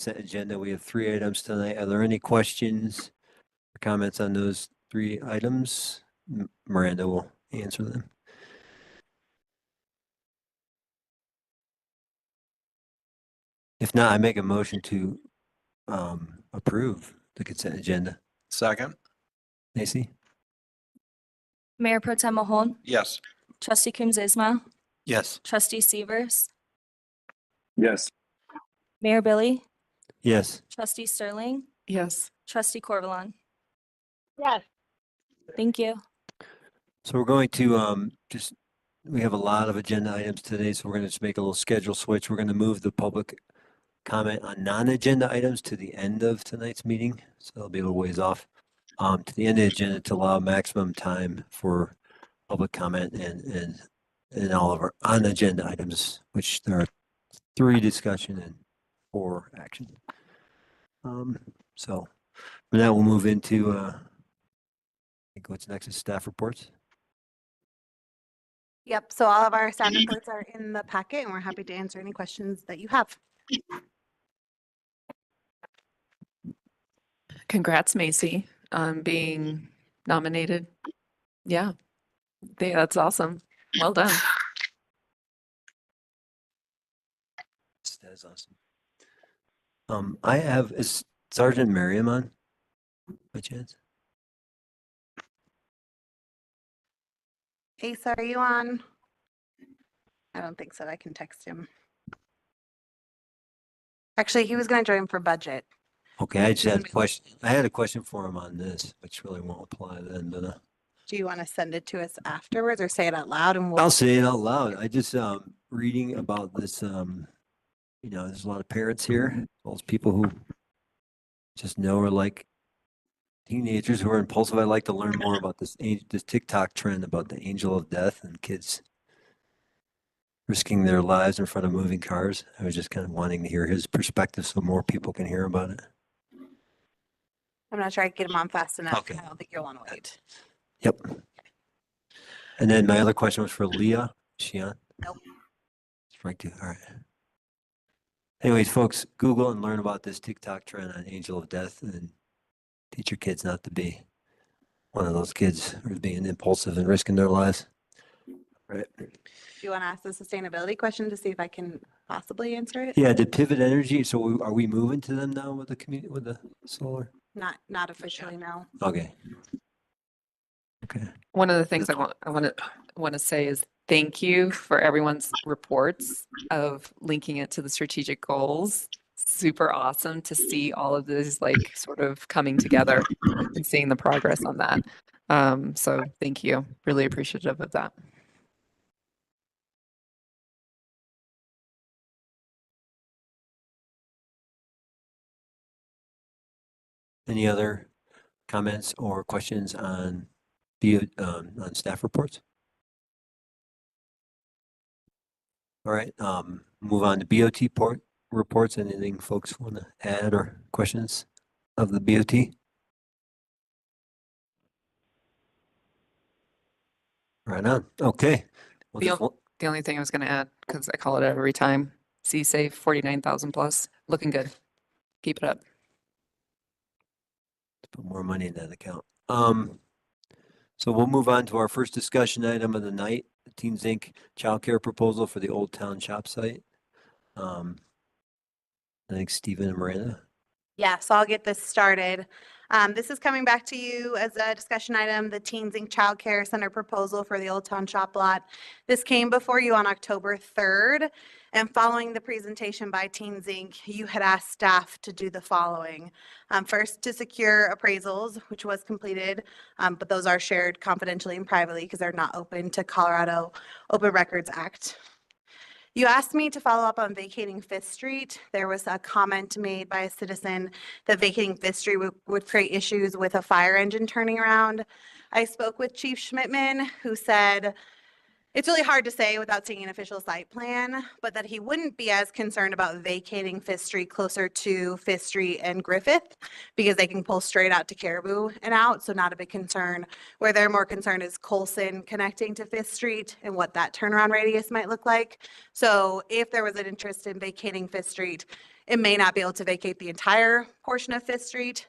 consent agenda. We have 3 items tonight. Are there any questions or comments on those 3 items? Miranda will answer them. If not, I make a motion to approve the consent agenda. Second. Nancy? Mayor Pro Tem Mahone, Yes. Trustee Coombs Ismail, Yes. Trustee Severs, Yes. Mayor Billy, Yes. Trustee Sterling, Yes. Trustee Corvalon. Yes. Thank you. So we're going to we have a lot of agenda items today, so we're going to just make a little schedule switch. We're going to move the public comment on non-agenda items to the end of tonight's meeting. So it'll be a little ways off to the end of the agenda to allow maximum time for public comment and all of our on-agenda items, which there are 3 discussion and 4 action. So for that, we'll move into I think what's next is staff reports. Yep. So all of our staff reports are in the packet, and we're happy to answer any questions that you have. Congrats, Macy, on being nominated. Yeah, that's awesome. Well done. That is awesome. Is Sergeant Merriam on by chance? Ace, are you on? I don't think so. I can text him. Actually, he was going to join for budget. Okay, I just had a question. I had a question for him on this, which really won't apply then, but Do you want to send it to us afterwards or say it out loud? And we'll. I'll say it out loud. I just reading about this there's a lot of parents here, those people who just know are like teenagers who are impulsive. I'd like to learn more about this TikTok trend about the angel of death and kids risking their lives in front of moving cars. I was just kind of wanting to hear his perspective so more people can hear about it. I'm not sure I can get him on fast enough. Okay. I don't think you'll want to wait. Yep. And then my other question was for Leah. Is she on? Nope. Strike 2. All right. Anyways, folks, Google and learn about this TikTok trend on angel of death and teach your kids not to be one of those kids who's being impulsive and risking their lives. Right. Do you want to ask the sustainability question to see if I can possibly answer it? Yeah, did Pivot Energy, so are we moving to them now with the community, with the solar? Not officially, no. Okay. Okay. One of the things I want to say is thank you for everyone's reports of linking it to the strategic goals. Super awesome to see all of this like sort of coming together and seeing the progress on that. So thank you. Really appreciative of that. Any other comments or questions on staff reports? All right, move on to BOT reports. Anything folks want to add or questions of the BOT? Right on. Okay. Well, The only thing I was going to add, because I call it every time, C-Safe 49,000 plus, looking good. Keep it up. put more money in that account. So we'll move on to our first discussion item of the night, the Teens Inc. childcare proposal for the Old Town Shop site. I think Stephen and Miranda. Yeah, so I'll get this started. This is coming back to you as a discussion item, the Teens Inc. Child Care Center proposal for the Old Town Shop lot. This came before you on October 3rd, and following the presentation by Teens Inc., you had asked staff to do the following. First, to secure appraisals, which was completed, but those are shared confidentially and privately because they're not open to Colorado Open Records Act. You asked me to follow up on vacating Fifth Street. There was a comment made by a citizen that vacating Fifth Street would create issues with a fire engine turning around. I spoke with Chief Schmidtman, who said, it's really hard to say without seeing an official site plan, but that he wouldn't be as concerned about vacating Fifth Street closer to Fifth Street and Griffith because they can pull straight out to Caribou and out, so not a big concern. Where they're more concerned is Colson connecting to Fifth Street and what that turnaround radius might look like. So if there was an interest in vacating Fifth Street, It may not be able to vacate the entire portion of Fifth Street.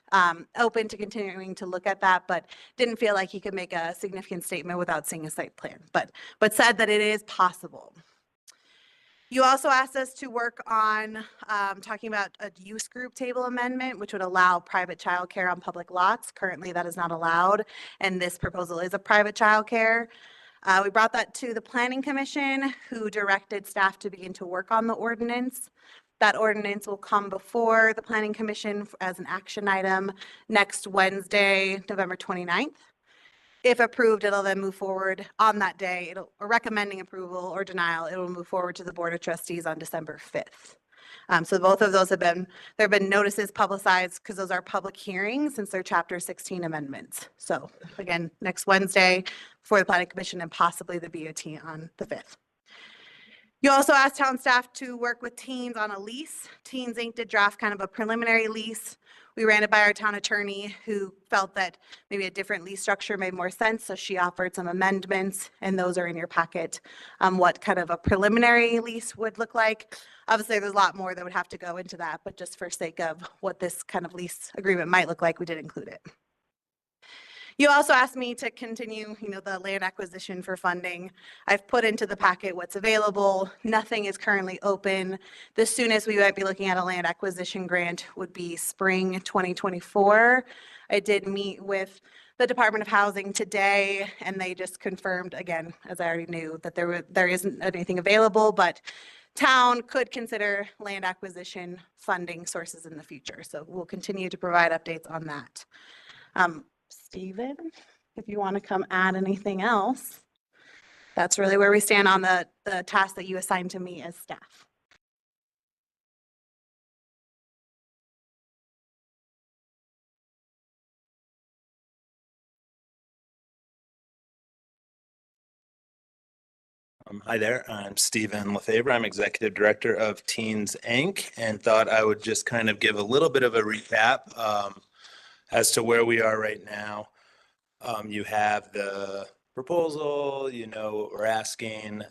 Open to continuing to look at that, but didn't feel like he could make a significant statement without seeing a site plan, but said that it is possible. You also asked us to work on talking about a use group table amendment, which would allow private childcare on public lots. Currently, that is not allowed, and this proposal is a private childcare. We brought that to the Planning Commission, who directed staff to begin to work on the ordinance. That ordinance will come before the Planning Commission as an action item next Wednesday, November 29th. If approved, it'll then move forward on that day. Or recommending approval or denial, it will move forward to the Board of Trustees on December 5th. So both of those there have been notices publicized because those are public hearings since they're Chapter 16 amendments. So again, next Wednesday for the Planning Commission and possibly the BOT on the 5th. You also asked town staff to work with Teens on a lease. Teens Inc. did draft kind of a preliminary lease. We ran it by our town attorney, who felt that maybe a different lease structure made more sense. So she offered some amendments, and those are in your packet. What kind of a preliminary lease would look like. Obviously, there's a lot more that would have to go into that, but just for sake of what this kind of lease agreement might look like, we did include it. You also asked me to continue, the land acquisition for funding. I've put into the packet what's available. Nothing is currently open. The soonest we might be looking at a land acquisition grant would be spring 2024. I did meet with the Department of Housing today, and they just confirmed, again, as I already knew, that there isn't anything available, but town could consider land acquisition funding sources in the future. So we'll continue to provide updates on that. Stephen, if you want to come add anything else, that's really where we stand on the task that you assigned to me as staff. Hi there, I'm Stephen Lefebvre. I'm Executive Director of Teens Inc. and thought I would just kind of give a little bit of a recap as to where we are right now. You have the proposal, what we're asking,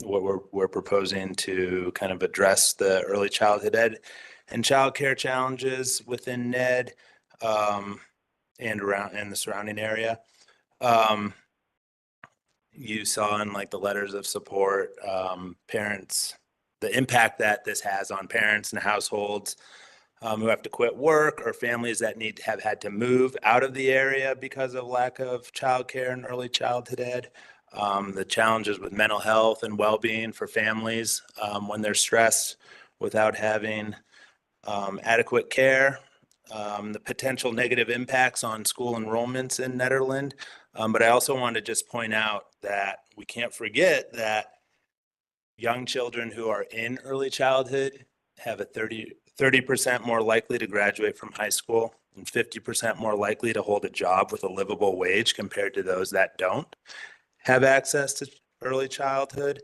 what we're proposing to kind of address the early childhood ed and childcare challenges within NED and around in the surrounding area. You saw in like the letters of support, parents, the impact that this has on parents and households who have to quit work, or families that have had to move out of the area because of lack of childcare and early childhood ed. The challenges with mental health and well-being for families when they're stressed without having adequate care. The potential negative impacts on school enrollments in Nederland. But I also want to just point out that we can't forget that young children who are in early childhood have a 30% more likely to graduate from high school and 50% more likely to hold a job with a livable wage compared to those that don't have access to early childhood.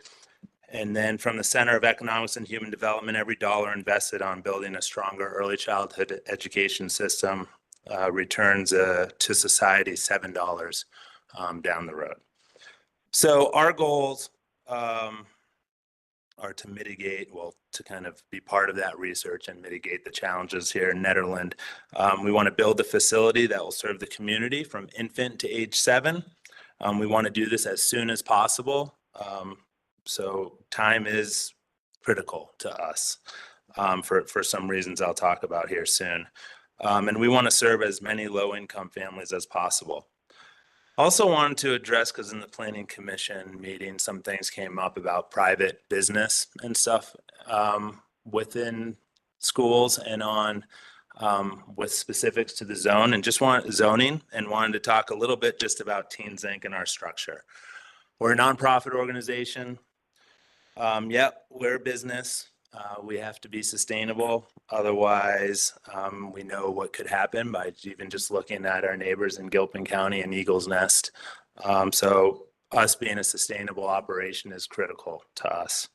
And then from the Center of Economics and Human Development, every dollar invested on building a stronger early childhood education system returns to society $7 down the road. So our goals are to mitigate, to kind of be part of that research and mitigate the challenges here in Nederland. We want to build a facility that will serve the community from infant to age 7. We want to do this as soon as possible. So time is critical to us for some reasons I'll talk about here soon. And we want to serve as many low-income families as possible. Also wanted to address, because in the Planning Commission meeting, some things came up about private business and stuff within schools and on with specifics to the zone, and just zoning, and wanted to talk a little bit just about Teens Inc. and our structure. We're a nonprofit organization. Yep, we're a business. We have to be sustainable. Otherwise, we know what could happen by even just looking at our neighbors in Gilpin County and Eagles Nest. So us being a sustainable operation is critical to us.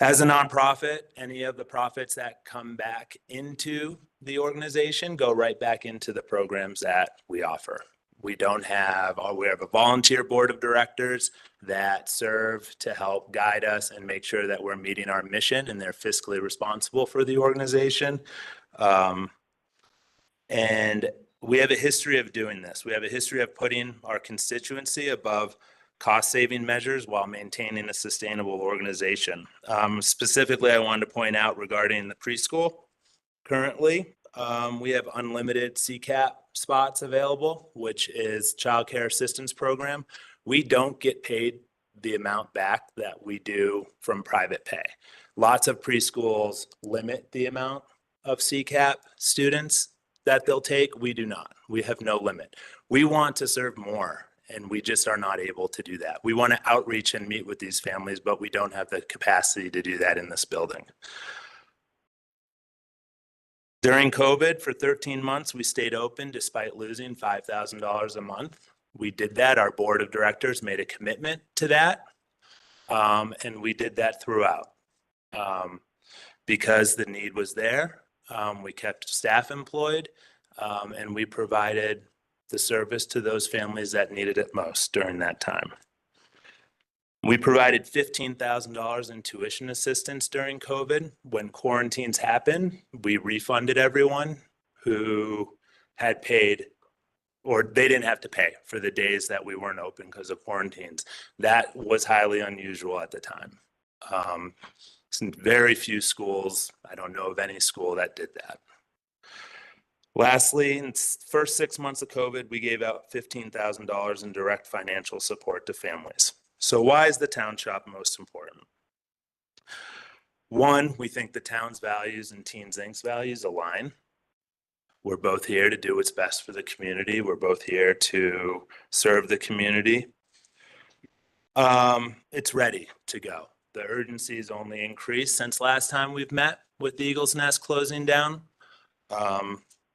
As a nonprofit, any of the profits that come back into the organization go right back into the programs that we offer. We don't have, we have a volunteer board of directors that serve to help guide us and make sure that we're meeting our mission, and they're fiscally responsible for the organization. And we have a history of doing this. We have a history of putting our constituency above cost-saving measures while maintaining a sustainable organization. Specifically, I wanted to point out regarding the preschool. Currently, we have unlimited CCAP spots available, which is Child Care Assistance Program. We don't get paid the amount back that we do from private pay. Lots of preschools limit the amount of CCAP students that they'll take. We do not. We have no limit. We want to serve more, and we just are not able to do that. We want to outreach and meet with these families, but we don't have the capacity to do that in this building. During COVID, for 13 months, we stayed open despite losing $5,000 a month. We did that. Our board of directors made a commitment to that, and we did that throughout. Because the need was there, we kept staff employed, and we provided the service to those families that needed it most during that time. We provided $15,000 in tuition assistance during COVID. When quarantines happened, we refunded everyone who had paid, or they didn't have to pay for the days that we weren't open because of quarantines. That was highly unusual at the time. Very few schools, I don't know of any school that did that. Lastly, in the first 6 months of COVID, we gave out $15,000 in direct financial support to families. So why is the town shop most important? One, we think the town's values and Teens Inc.'s values align. We're both here to do what's best for the community. We're both here to serve the community. It's ready to go. The urgency has only increased since last time we've met with the Eagle's Nest closing down.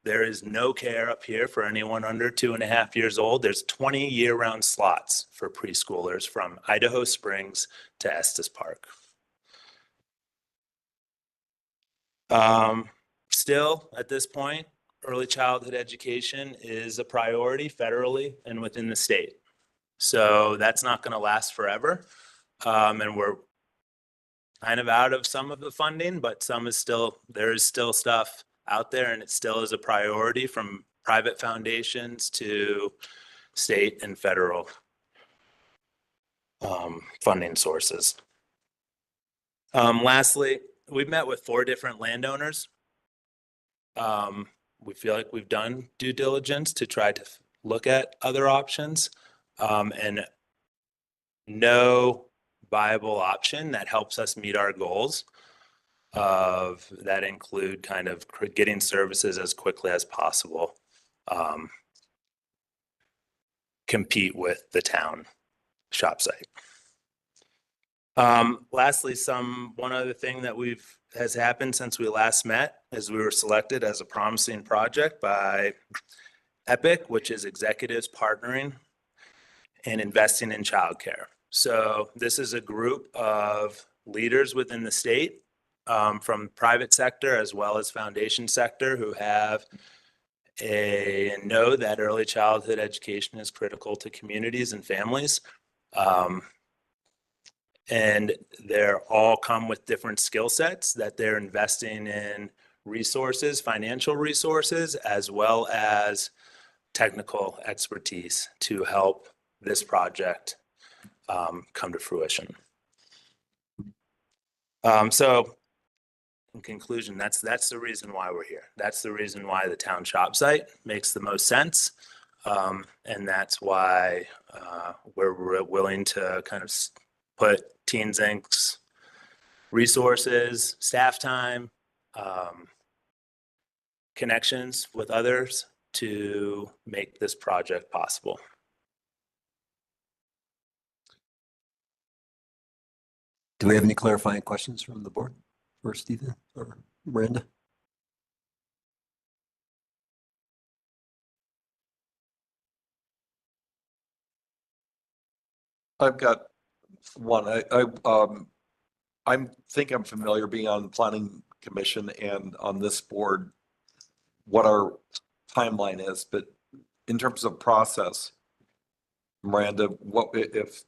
There is no care up here for anyone under 2.5 years old. There's 20 year-round slots for preschoolers from Idaho Springs to Estes Park. Still, at this point, early childhood education is a priority federally and within the state. So that's not going to last forever. And we're kind of out of some of the funding, but some is still, there is still stuff out there, and it still is a priority from private foundations to state and federal funding sources. Lastly, we've met with 4 different landowners. We feel like we've done due diligence to try to look at other options, and no viable option that helps us meet our goals that include kind of getting services as quickly as possible, compete with the town shop site. Lastly, one other thing that has happened since we last met is we were selected as a promising project by EPIC, which is Executives Partnering and Investing in Childcare. So this is a group of leaders within the state, from private sector as well as foundation sector, who have know that early childhood education is critical to communities and families. And they're all come with different skill sets that they're investing in resources, financial resources, as well as technical expertise to help this project come to fruition. So in conclusion, that's the reason why we're here. That's the reason why the town shop site makes the most sense. And that's why we're willing to kind of put Teens Inc.'s resources, staff time, connections with others to make this project possible. Do we have any clarifying questions from the board for Stephen or Miranda? I've got one. I think I'm familiar being on the planning commission and on this board, what our timeline is, but in terms of process, Miranda, what if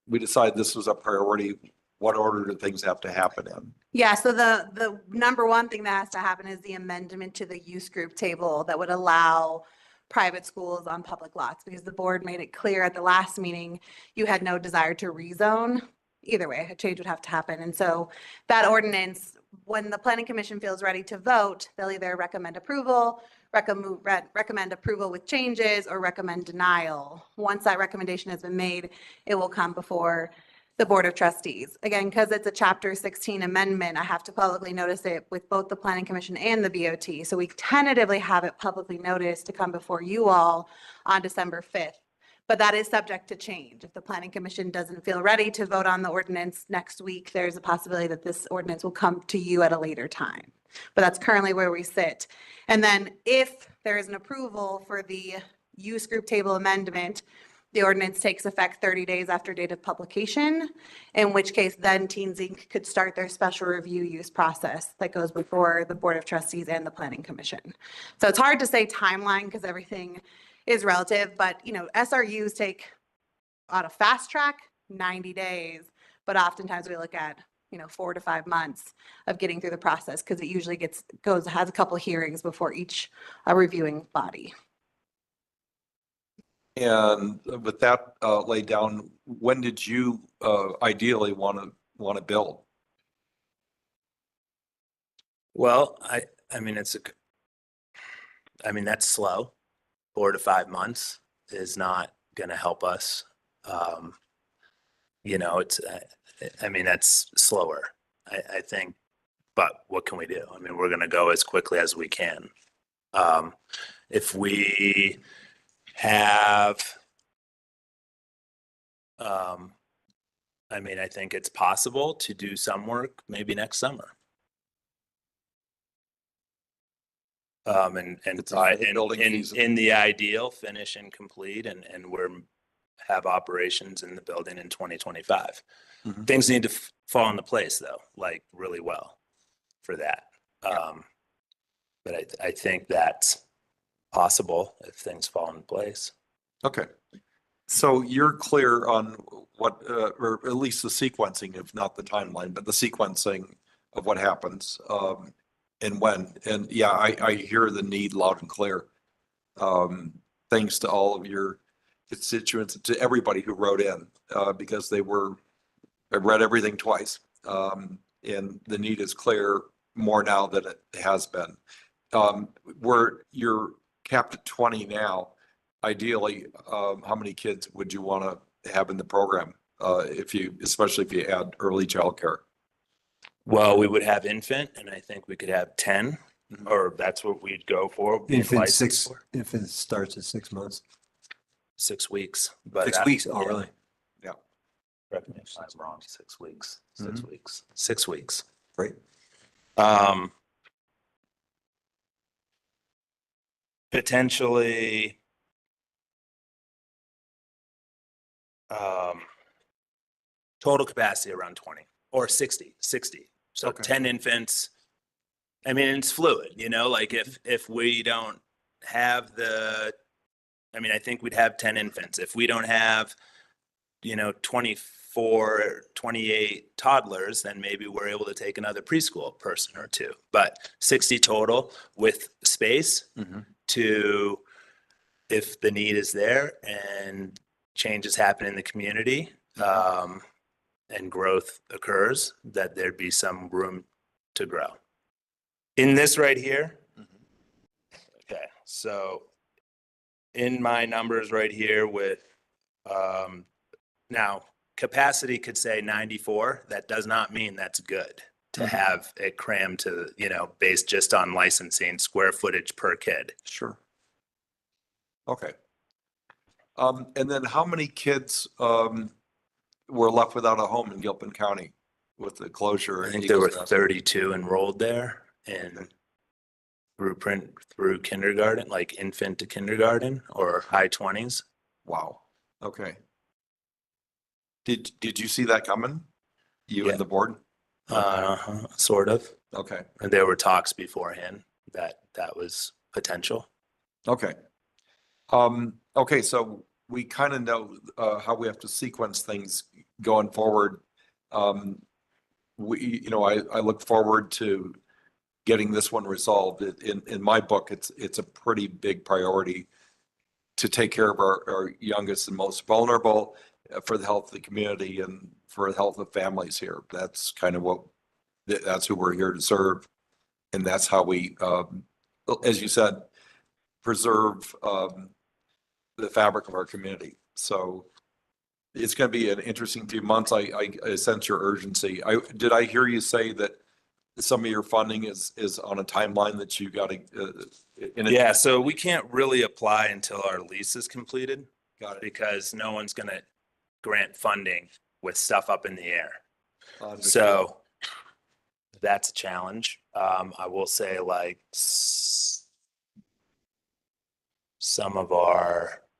we decide this was a priority, what order do things have to happen in? Yeah, so the number one thing that has to happen is the amendment to the use group table that would allow private schools on public lots, because the board made it clear at the last meeting, you had no desire to rezone. Either way, a change would have to happen. And so that ordinance, when the planning commission feels ready to vote, they'll either recommend approval, recommend approval with changes, or recommend denial. Once that recommendation has been made, it will come before the Board of Trustees. Again, because it's a Chapter 16 amendment, I have to publicly notice it with both the Planning Commission and the BOT. So we tentatively have it publicly noticed to come before you all on December 5th. But that is subject to change. If the Planning Commission doesn't feel ready to vote on the ordinance next week, there's a possibility that this ordinance will come to you at a later time. But that's currently where we sit. And then if there is an approval for the use group table amendment, the ordinance takes effect 30 days after date of publication, in which case then Teens Inc. could start their special review use process that goes before the Board of Trustees and the Planning Commission. So it's hard to say timeline because everything is relative, but SRUs take on a fast track 90 days, but oftentimes we look at 4 to 5 months of getting through the process because it usually has a couple of hearings before each reviewing body. And with that laid down, when did you ideally want to build? Well, I mean, that's slow. 4 to 5 months is not going to help us. That's slower, I think, but what can we do? I mean, we're going to go as quickly as we can. If we have, I think it's possible to do some work maybe next summer. It's a building season. In the ideal, finish and complete, and have operations in the building in 2025. Mhm. Things need to fall into place though, like really well for that. But I think that's possible if things fall in place. Okay. So you're clear on what, or at least the sequencing, if not the timeline, but the sequencing of what happens and when. And yeah, I hear the need loud and clear. Thanks to all of your constituents, to everybody who wrote in, because I read everything twice. And the need is clear more now than it has been. You're capped at 20 now. Ideally, how many kids would you want to have in the program, especially if you add early childcare? Well, we would have infant, and I think we could have 10, or that's what we'd go for. Infant starts at 6 months. 6 weeks. But 6 weeks. Oh, really? Yeah. Recognition is wrong. 6 weeks. 6 weeks. 6 weeks. Great. Potentially, total capacity around 20 or 60. So Okay. 10 infants. I mean, it's fluid, like if we don't have I think we'd have 10 infants. If we don't have, 24, 28 toddlers, then maybe we're able to take another preschool person or two. But 60 total with space to, if the need is there and changes happen in the community and growth occurs, that there'd be some room to grow. In this right here, okay, so in my numbers right here with, now capacity could say 94. That does not mean that's good to have it crammed to, based just on licensing square footage per kid. Sure. Okay. And then how many kids were left without a home in Gilpin County with the closure? I think there were 32 enrolled there, and through kindergarten, like infant to kindergarten, or high 20s. Wow. Okay. Did you see that coming? You Yeah. and the board? Sort of. Okay. And there were talks beforehand that was potential. Okay. Okay, so we kind of know how we have to sequence things going forward. I look forward to getting this one resolved. In my book, it's a pretty big priority to take care of our youngest and most vulnerable for the health of the community and for the health of families here. That's kind of that's who we're here to serve. And that's how we, as you said, preserve the fabric of our community. So it's going to be an interesting few months. I sense your urgency. Did I hear you say that some of your funding is on a timeline that you got to? Yeah, so we can't really apply until our lease is completed Got it. because no one's going to grant funding with stuff up in the air. Understood. So that's a challenge. I will say like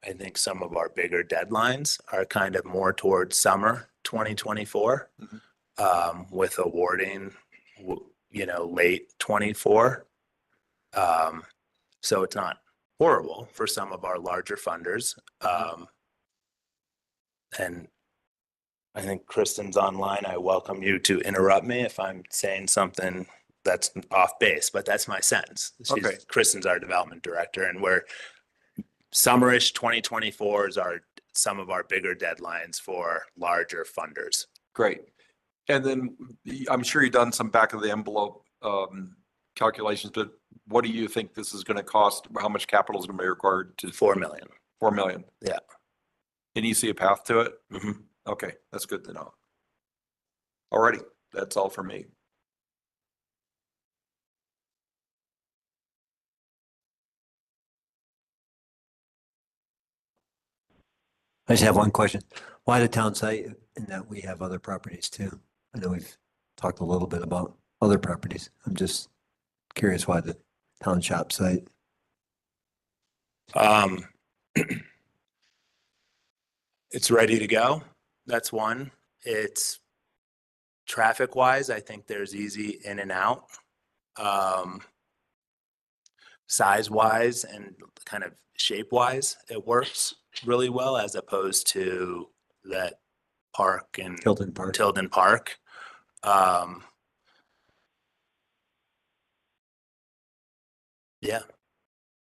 I think some of our bigger deadlines are kind of more towards summer 2024, with awarding, late 24. So it's not horrible for some of our larger funders. And I think Kristen's online. I welcome you to interrupt me if I'm saying something that's off base, but that's my sense. Okay. Kristen's our development director, and we're summerish 2024 is some of our bigger deadlines for larger funders. Great. And then I'm sure you've done some back of the envelope calculations, but what do you think this is going to cost? How much capital is going to be required to? 4 million. 4 million. Yeah. And you see a path to it? Mm-hmm. Okay, that's good to know. Alrighty, that's all for me. I just have one question. Why the town site in that we have other properties too? I know we've talked a little bit about other properties. I'm just curious why the town shop site. It's ready to go. That's one. It's traffic wise, I think there's easy in and out. Size wise and kind of shape wise, it works really well as opposed to that park in Tilden Park. Tilden Park. Yeah,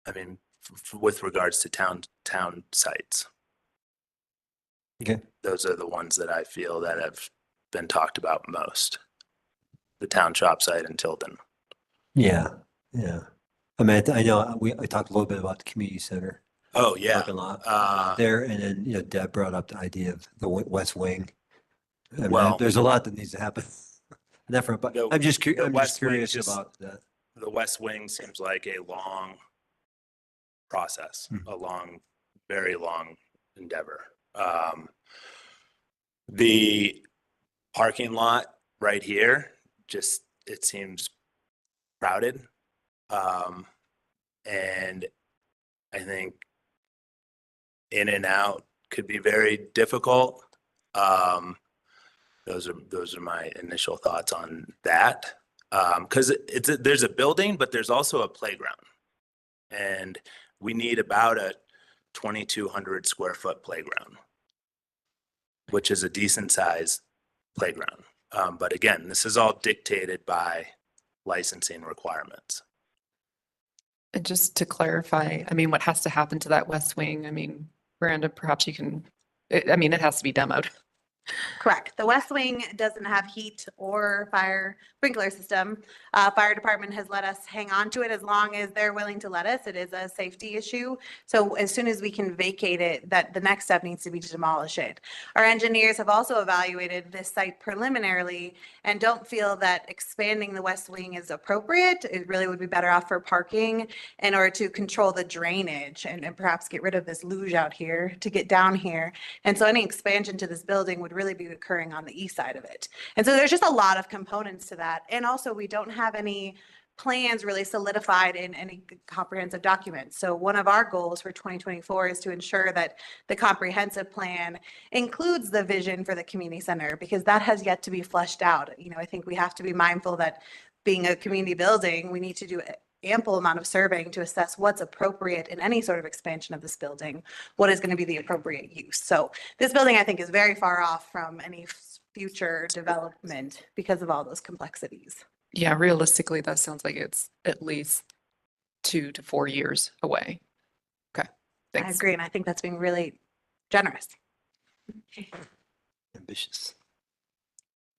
I mean, with regards to town sites, Okay. those are the ones that I feel that have been talked about most. The town shop site in Tilden. Yeah, yeah. I mean, I know I talked a little bit about the community center Oh, yeah. parking lot there, and then Deb brought up the idea of the West Wing. I mean, Well- there's a lot that needs to happen. on that front, but The- I'm just the I'm West just Wing curious just- about that. The West Wing seems like a long process, Mhm. a very long endeavor. The parking lot right here, it seems crowded. And I think in and out could be very difficult. Those are my initial thoughts on that. Because there's a building, but there's also a playground. And we need about a 2,200 square foot playground, which is a decent size playground. But again, this is all dictated by licensing requirements. And just to clarify, I mean, what has to happen to that west wing? I mean, Miranda, perhaps you can, it has to be demoed. Correct. The West Wing doesn't have heat or fire sprinkler system. Fire department has let us hang on to it as long as they're willing to let us. It is a safety issue. So as soon as we can vacate it, that the next step needs to be to demolish it. Our engineers have also evaluated this site preliminarily and don't feel that expanding the West Wing is appropriate. It really would be better off for parking in order to control the drainage and perhaps get rid of this luge out here to get down here. And so any expansion to this building would really be occurring on the east side of it. And so there's just a lot of components to that. And also we don't have any plans really solidified in any comprehensive documents. So one of our goals for 2024 is to ensure that the comprehensive plan includes the vision for the community center, because that has yet to be fleshed out. I think we have to be mindful that being a community building, we need to do ample amount of surveying to assess what's appropriate in any sort of expansion of this building, what is going to be the appropriate use. So this building, I think, is very far off from any future development because of all those complexities. Yeah, realistically, that sounds like it's at least 2 to 4 years away. Okay, I thanks. agree, and I think that's being really generous. Ambitious.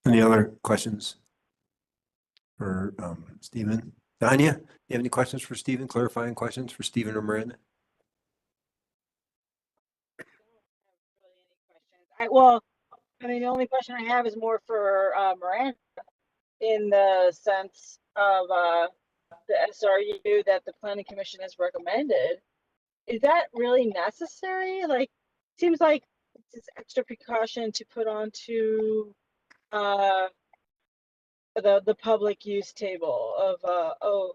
Any other questions for Stephen? Anya, you have any questions for Stephen? Clarifying questions for Stephen or Miranda? Well, I mean, the only question I have is more for Miranda in the sense of the SRU that the planning commission has recommended. Is that really necessary? Like, seems like it's this extra precaution to put onto the public use table of oh,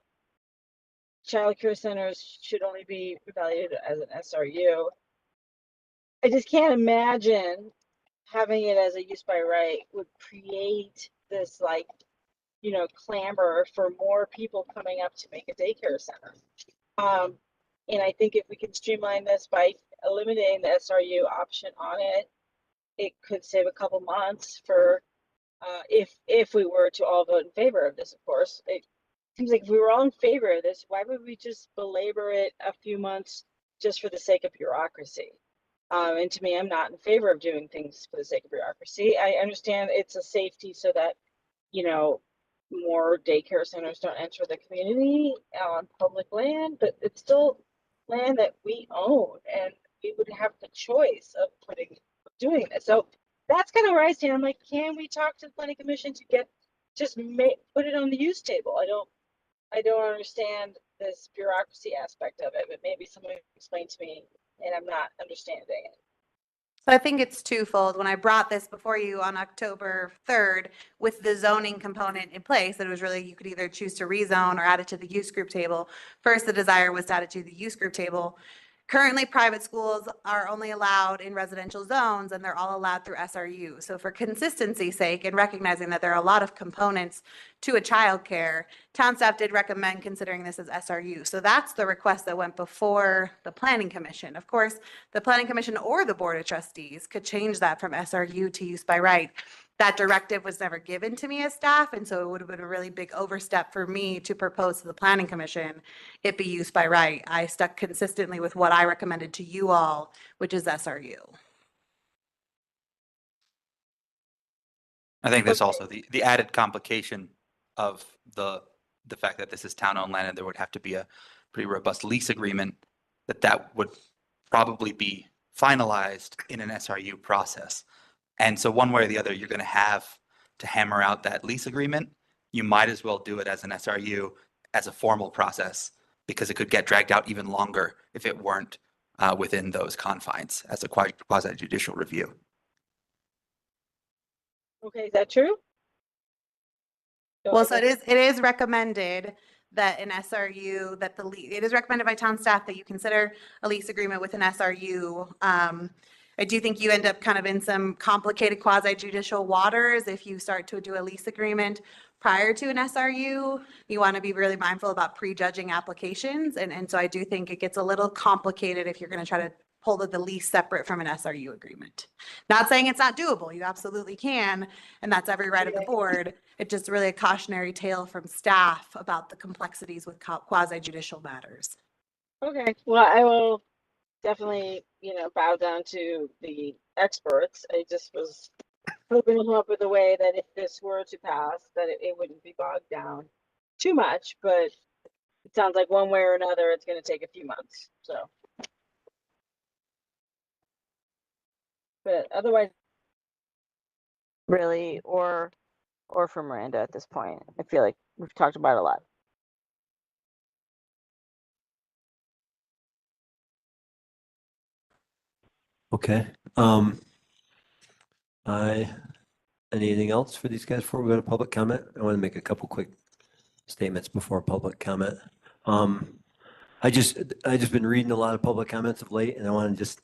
child care centers should only be evaluated as an SRU. I just can't imagine having it as a use by right would create this, like, you know, clamor for more people coming up to make a daycare center. And I think if we can streamline this by eliminating the SRU option on it, it could save a couple months for if we were to all vote in favor of this, of course. It seems like if we were all in favor of this, why would we just belabor it a few months just for the sake of bureaucracy? And to me, I'm not in favor of doing things for the sake of bureaucracy. I understand it's a safety so that, you know, more daycare centers don't enter the community on public land, but it's still land that we own and we would have the choice of doing this. So that's kind of where I stand. I'm like, can we talk to the planning commission to put it on the use table? I don't understand this bureaucracy aspect of it, but maybe someone can explain to me and I'm not understanding it. So I think it's twofold. When I brought this before you on October 3rd with the zoning component in place, that it was really, you could either choose to rezone or add it to the use group table. First, the desire was to add it to the use group table. Currently, private schools are only allowed in residential zones and they're all allowed through SRU. So for consistency's sake and recognizing that there are a lot of components to a childcare, town staff did recommend considering this as SRU. So that's the request that went before the planning commission. Of course, the planning commission or the board of trustees could change that from SRU to use by right. That directive was never given to me as staff, and so it would have been a really big overstep for me to propose to the planning commission it be used by right. I stuck consistently with what I recommended to you all, which is SRU. I think there's also the added complication of the fact that this is town-owned land and there would have to be a pretty robust lease agreement that would probably be finalized in an SRU process. And so one way or the other, you're going to have to hammer out that lease agreement. You might as well do it as an SRU as a formal process because it could get dragged out even longer if it weren't within those confines as a quasi-judicial review. Okay, is that true? Well, so it is recommended that an SRU, that it is recommended by town staff that you consider a lease agreement with an SRU. I do think you end up kind of in some complicated quasi-judicial waters if you start to do a lease agreement prior to an SRU. You want to be really mindful about prejudging applications. And so I do think it gets a little complicated if you're going to try to pull the lease separate from an SRU agreement. Not saying it's not doable. You absolutely can. And that's every right of the board. It's just really a cautionary tale from staff about the complexities with quasi-judicial matters. Okay, well, I will definitely, bow down to the experts. I just was hoping to come up with a way that if this were to pass, that it wouldn't be bogged down too much, but it sounds like one way or another, it's going to take a few months, so. But otherwise. Really, or for Miranda at this point. I feel like we've talked about it a lot. Okay. Anything else for these guys before we go to public comment? I want to make a couple quick statements before public comment. I just been reading a lot of public comments of late, and I want to just,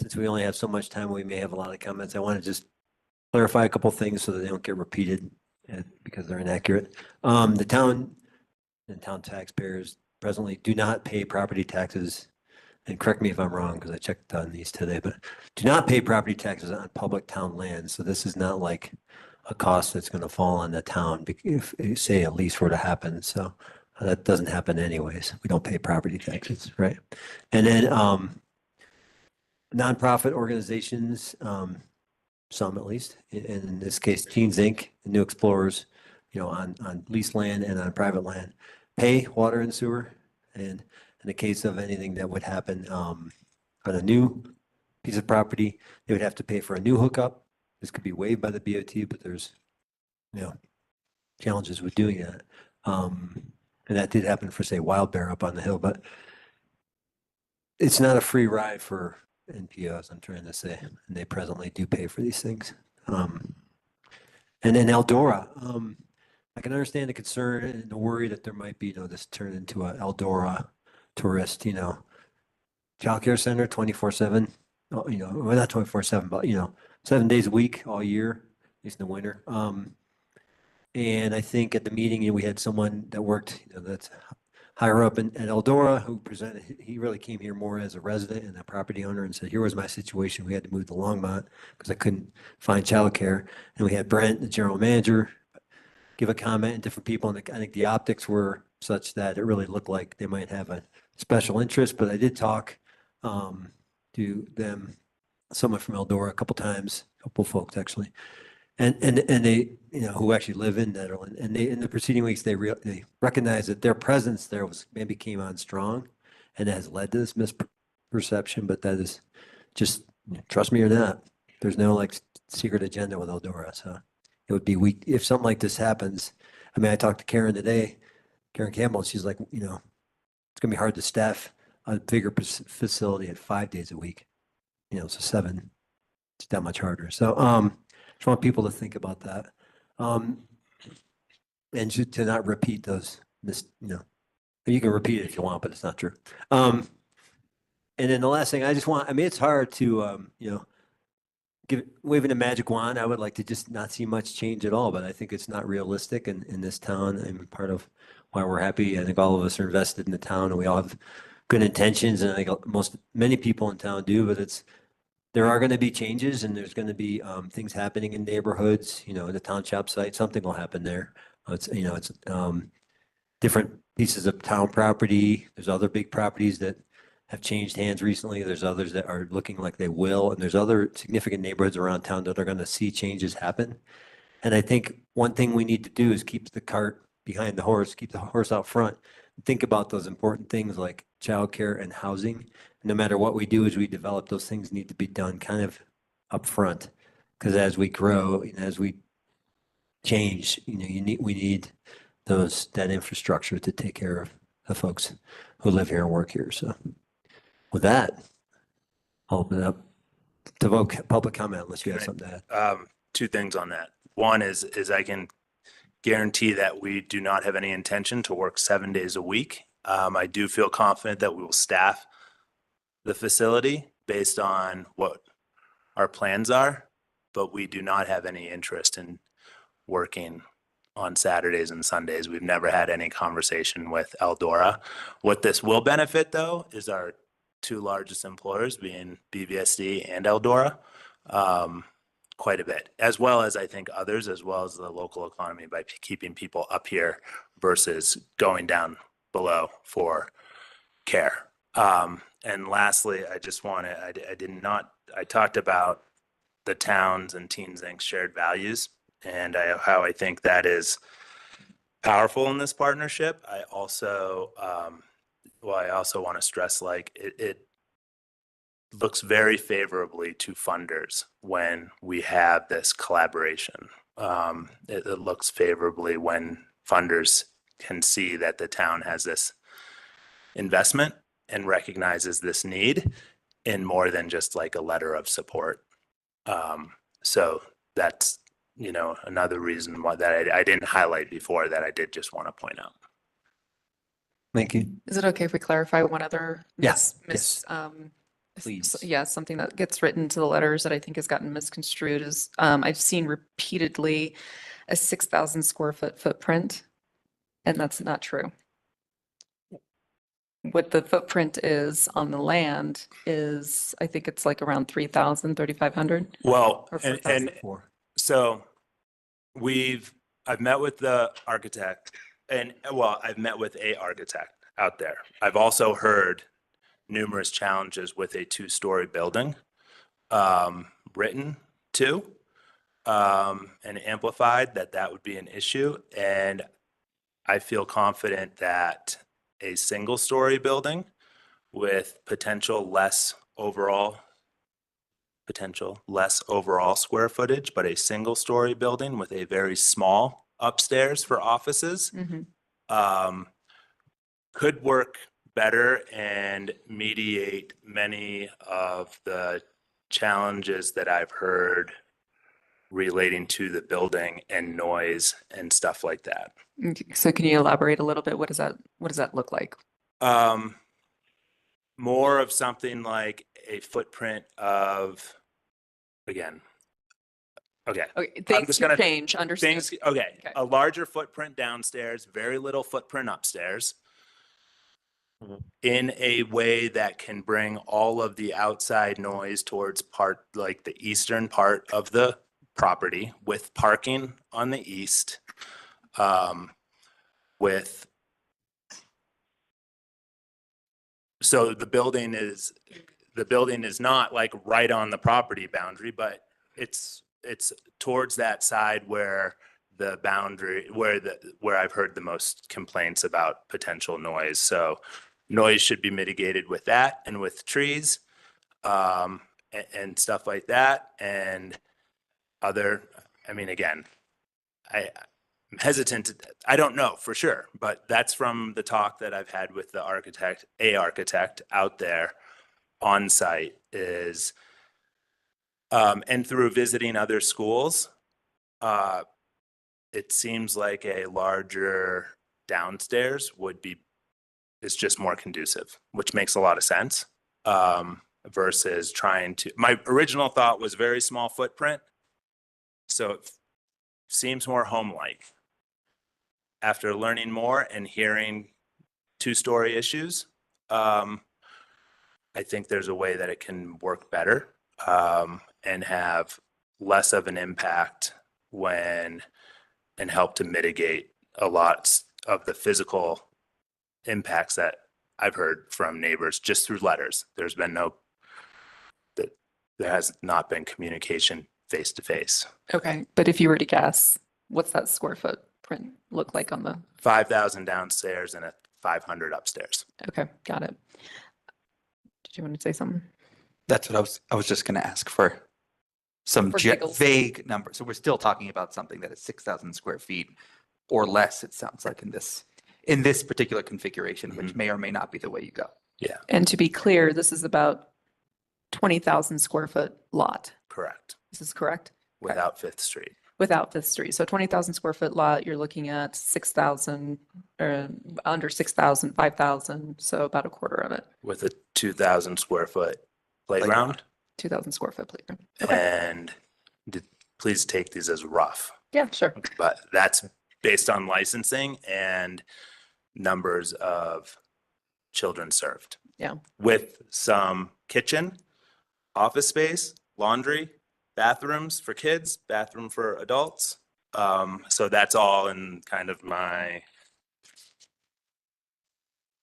since we only have so much time, we may have a lot of comments. I want to just clarify a couple things so that they don't get repeated because they're inaccurate. The town and town taxpayers presently do not pay property taxes. And correct me if I'm wrong, because I checked on these today, but do not pay property taxes on public town land. So this is not like a cost that's going to fall on the town if say a lease were to happen. So that doesn't happen anyways. We don't pay property taxes, right? And then nonprofit organizations, some at least, and in this case, Teens Inc., New Explorers, on leased land and on private land, pay water and sewer. And in the case of anything that would happen on a new piece of property, they would have to pay for a new hookup. This could be waived by the BOT, but there's, challenges with doing that. And that did happen for, say, Wild Bear up on the hill, but it's not a free ride for NPOs, I'm trying to say, and they presently do pay for these things. And then Eldora, I can understand the concern and the worry that there might be, this turn into a Eldora tourist, childcare center 24/7, well, not 24/7, but, 7 days a week, all year, at least in the winter. And I think at the meeting, we had someone that worked, that's higher up at Eldora who presented, he really came here more as a resident and a property owner and said, here was my situation. We had to move to Longmont because I couldn't find childcare. And we had Brent, the general manager, give a comment, and different people. And I think the optics were such that it really looked like they might have a special interest, but I did talk to them, someone from Eldora a couple times, a couple folks actually. And they, who actually live in Nederland, and they, in the preceding weeks, they recognized that their presence there maybe came on strong, and it has led to this misperception, but that is just, trust me or not, there's no secret agenda with Eldora. So it would be weak if something like this happens. I mean, I talked to Karen today, Karen Campbell, she's like, it's gonna be hard to staff a bigger facility at 5 days a week. So 7, it's that much harder. So, just want people to think about that. And to not repeat those, you can repeat it if you want, but it's not true. And then the last thing it's hard to, waving a magic wand. I would like to just not see much change at all, but I think it's not realistic in this town, and part of why we're happy. I think all of us are invested in the town, and we all have good intentions, and I think many people in town do, but there are going to be changes, and there's going to be things happening in neighborhoods, the town shop site, something will happen there. It's different pieces of town property. There's other big properties that have changed hands recently. There's others that are looking like they will, and there's other significant neighborhoods around town that are going to see changes happen. And I think one thing we need to do is keep the cart behind the horse, keep the horse out front, and think about those important things like childcare and housing. No matter what we do as we develop, those things need to be done kind of up front, because as we grow and as we change, we need that infrastructure to take care of the folks who live here and work here. So with that, I'll open it up to public comment unless you have something to add. 2 things on that. One is I can guarantee that we do not have any intention to work 7 days a week. I do feel confident that we will staff the facility based on what our plans are, but we do not have any interest in working on Saturdays and Sundays. We've never had any conversation with Eldora. What this will benefit, though, is our 2 largest employers being BVSD and Eldora, quite a bit, as well as I think others, as well as the local economy, by keeping people up here versus going down below for care. And lastly, I just want to, I talked about the towns and Teens Inc. shared values and how I think that is powerful in this partnership. I also want to stress, it looks very favorably to funders when we have this collaboration. It looks favorably when funders can see that the town has this investment and recognizes this need in more than just a letter of support. So that's, another reason why that I didn't highlight before that I did just want to point out. Thank you. Is it okay if we clarify one other? Yes. Please. Yeah, something that gets written to the letters that I think has gotten misconstrued is I've seen repeatedly a 6,000 square foot footprint, and that's not true. what the footprint is on the land is, I think it's like around 3,000, 3,500. Well, Or and Four. so I've met with the architect I've met with a architect out there. I've also heard numerous challenges with a 2-story building, written to, and amplified that would be an issue. And I feel confident that a 1-story building with potential less overall square footage, but a 1-story building with a very small upstairs for offices, could work better and mediate many of the challenges that I've heard relating to the building and noise and stuff like that. So can you elaborate a little bit? What does that look like? More of something like a footprint of, again, okay. Okay, I'm things just can gonna change, understand. Things, okay, Okay. a larger footprint downstairs, very little footprint upstairs, in a way that can bring all of the outside noise towards like the eastern part of the property, with parking on the east, so the building is not like right on the property boundary, but it's towards that side where the boundary, where I've heard the most complaints about potential noise. So noise should be mitigated with that and with trees, and stuff like that. And again, I'm hesitant. I don't know for sure, but that's from the talk that I've had with the architect out there on site is, and through visiting other schools, it seems like a larger downstairs is just more conducive, which makes a lot of sense. Versus my original thought was very small footprint. So it seems more home-like. After learning more and hearing 2-story issues, I think there's a way that it can work better, and have less of an impact and help to mitigate a lot of the physical impacts that I've heard from neighbors just through letters. There has not been communication face to face. Okay, but if you were to guess, what's that square footprint look like on the? 5,000 downstairs and a 500 upstairs. Okay, got it. Did you want to say something? That's what I was just going to ask for some For giggles. vague number. So we're still talking about something that is 6,000 square feet or less, it sounds like, in this particular configuration, which may or may not be the way you go. Yeah, And to be clear, this is about 20,000 square foot lot. correct. This is correct? Without Fifth Street. Without Fifth Street. So 20,000 square foot lot, you're looking at 6,000 or under 6,000, 5,000. So about a quarter of it, With a 2,000 square foot playground. 2,000 square foot playground. And please take these as rough, Yeah, sure. but that's based on licensing and numbers of children served. Yeah. With some kitchen, office space, laundry, bathrooms for kids, bathroom for adults. So that's all in kind of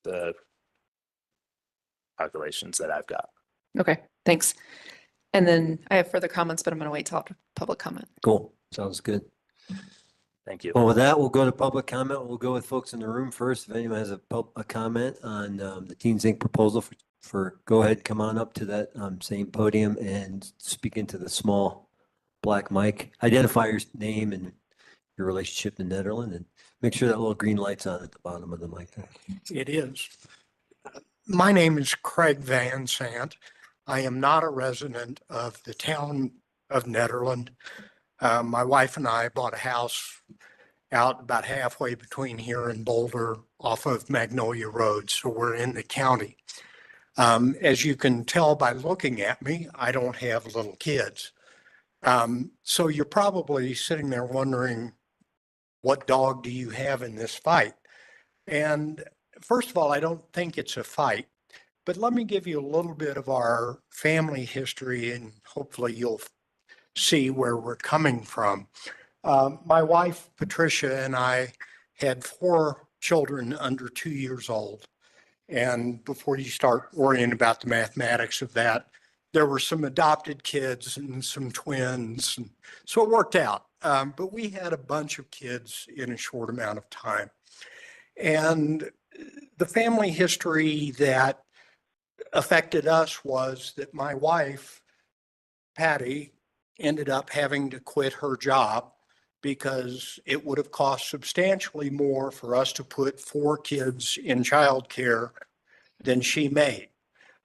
the calculations that I've got. Okay, thanks. And then I have further comments, but I'm going to wait till after public comment. Cool. Sounds good. Thank you. Well, with that, we'll go to public comment. We'll go with folks in the room first. If anyone has a comment on the Teens Inc. proposal go ahead, come on up to that same podium and speak into the small black mic. Identify your name and your relationship to Nederland, and make sure that little green light's on at the bottom of the mic. It is. My name is Craig Van Sant. I am not a resident of the town of Nederland. My wife and I bought a house out about halfway between here and Boulder off of Magnolia Road, so we're in the county. As you can tell by looking at me, I don't have little kids. So you're probably sitting there wondering, what dog do you have in this fight? And first of all, I don't think it's a fight, but let me give you a little bit of our family history and hopefully you'll see where we're coming from. My wife, Patricia, and I had 4 children under 2 years old. And before you start worrying about the mathematics of that, there were some adopted kids and some twins. And so it worked out. But we had a bunch of kids in a short amount of time. And the family history that affected us was that my wife, Patty, ended up having to quit her job because it would have cost substantially more for us to put 4 kids in childcare than she made.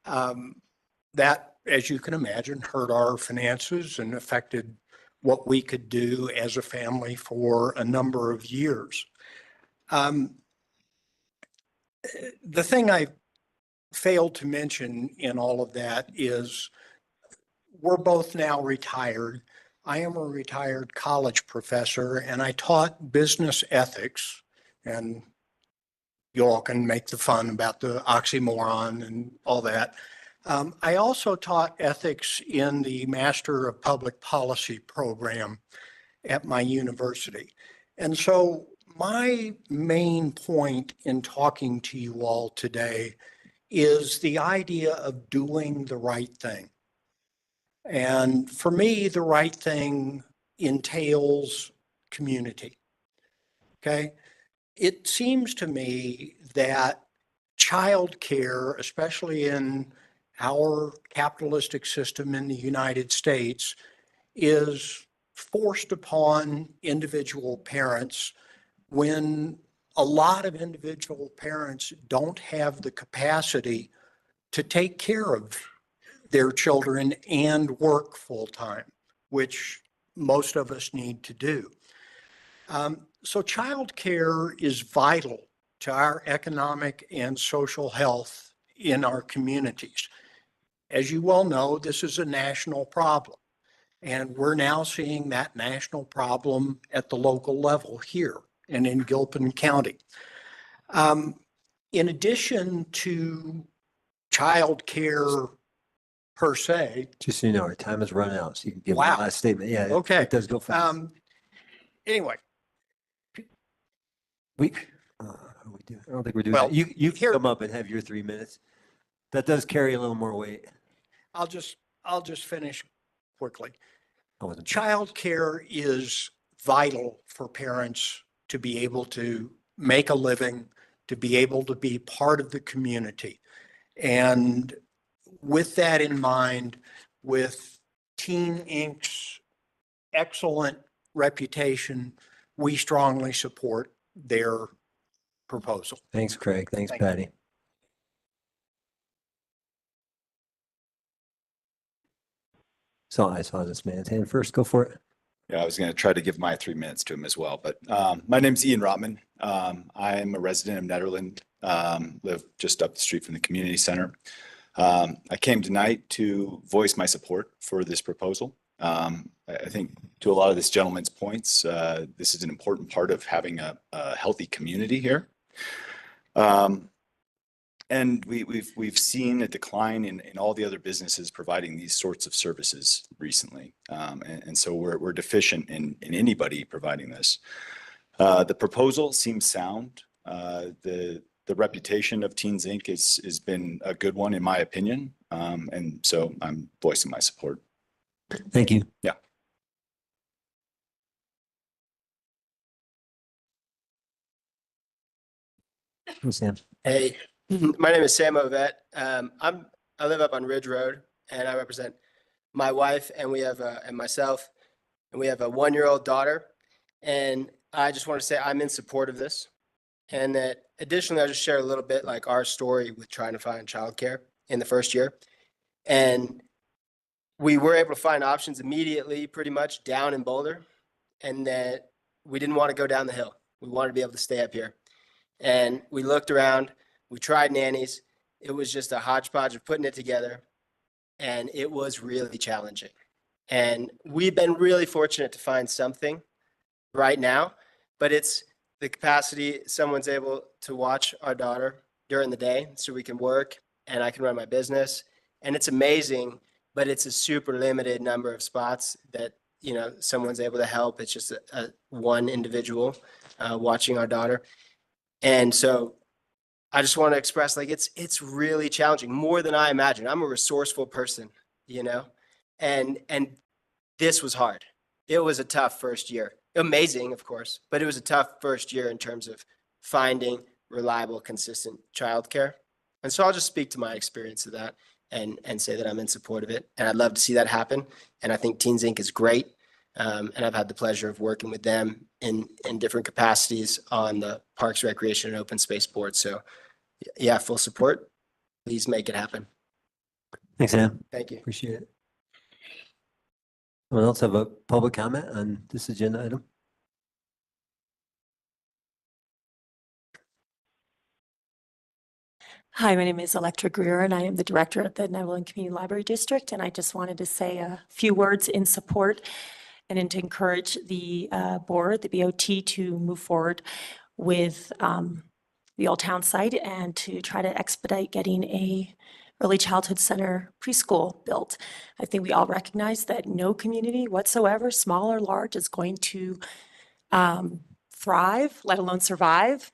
That, as you can imagine, hurt our finances and affected what we could do as a family for a number of years. The thing I failed to mention in all of that is we're both now retired. I am a retired college professor and I taught business ethics, and you all can make the fun about the oxymoron and all that. I also taught ethics in the Master of Public Policy program at my university. And so my main point in talking to you all today is the idea of doing the right thing. And for me, the right thing entails community. Okay. It seems to me that childcare, especially in our capitalistic system in the United States, is forced upon individual parents when a lot of individual parents don't have the capacity to take care of their children and work full time, which most of us need to do. So childcare is vital to our economic and social health in our communities. As you well know, this is a national problem, and we're now seeing that national problem at the local level here and in Gilpin County. In addition to childcare per se. Just so you know, our time is running out, so you can give Wow. one last statement. Yeah, Okay. it does go fast. Anyway, We, how do we do? I don't think we're doing Well, that. You can here- come up and have your 3 minutes. That does carry a little more weight. I'll just finish quickly. I wasn't. Childcare is vital for parents to be able to make a living, to be able to be part of the community. And with that in mind, with Teen Inc.'s excellent reputation, we strongly support their proposal. Thanks, Craig. Thanks, Thank you. Patty. So I saw this man's hand first. Go for it. Yeah, I was going to try to give my 3 minutes to him as well, but my name's Ian Rotman. I'm a resident of Nederland, live just up the street from the community center. I came tonight to voice my support for this proposal. I think to a lot of this gentleman's points, this is an important part of having a healthy community here. And we've seen a decline in all the other businesses providing these sorts of services recently. And so we're deficient in anybody providing this. The proposal seems sound. The reputation of Teens Inc. has been a good one in my opinion. And so I'm voicing my support. Thank you. Yeah. Hey, Sam. Hey, my name is Sam Ovett. I live up on Ridge Road, and I represent my wife, and we have and myself, and we have a 1-year-old daughter. And I just want to say I'm in support of this, and that additionally, I'll just share a little bit like our story with trying to find childcare in the first year, and we were able to find options immediately, pretty much down in Boulder, and that we didn't want to go down the hill. We wanted to be able to stay up here. And we looked around, we tried nannies. It was just a hodgepodge of putting it together. And it was really challenging. And we've been really fortunate to find something right now, but it's the capacity, someone's able to watch our daughter during the day so we can work and I can run my business. And it's amazing, but it's a super limited number of spots that, you know, someone's able to help. It's just a one individual watching our daughter. And so I just want to express, like, it's really challenging, more than I imagine. I'm a resourceful person, you know, and this was hard. It was a tough first year. Amazing, of course, but it was a tough first year in terms of finding reliable, consistent childcare. And so I'll just speak to my experience of that and say that I'm in support of it. And I'd love to see that happen. And I think Teens Inc. is great. And I've had the pleasure of working with them in different capacities on the Parks, Recreation, and Open Space Board. So yeah, full support. Please make it happen. Thanks, Sam. Thank you. Appreciate it. Anyone else have a public comment on this agenda item? Hi, my name is Electra Greer, and I am the director at the Nederland Community Library District. And I just wanted to say a few words in support and to encourage the board, the BOT, to move forward with the Old Town site and to try to expedite getting a early childhood center preschool built. I think we all recognize that no community whatsoever, small or large, is going to thrive, let alone survive,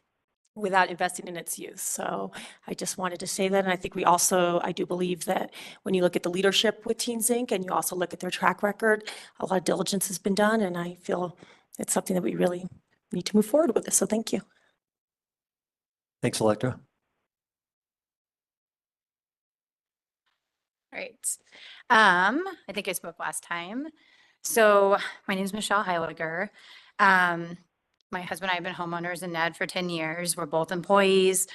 without investing in its youth. So I just wanted to say that. And I think we also, I do believe that when you look at the leadership with Teens Inc. and you also look at their track record, a lot of diligence has been done. And I feel it's something that we really need to move forward with. So thank you. Thanks, Electra. Right. I think I spoke last time. So my name is Michelle Heiliger. My husband and I have been homeowners in Ned for 10 years. We're both employees.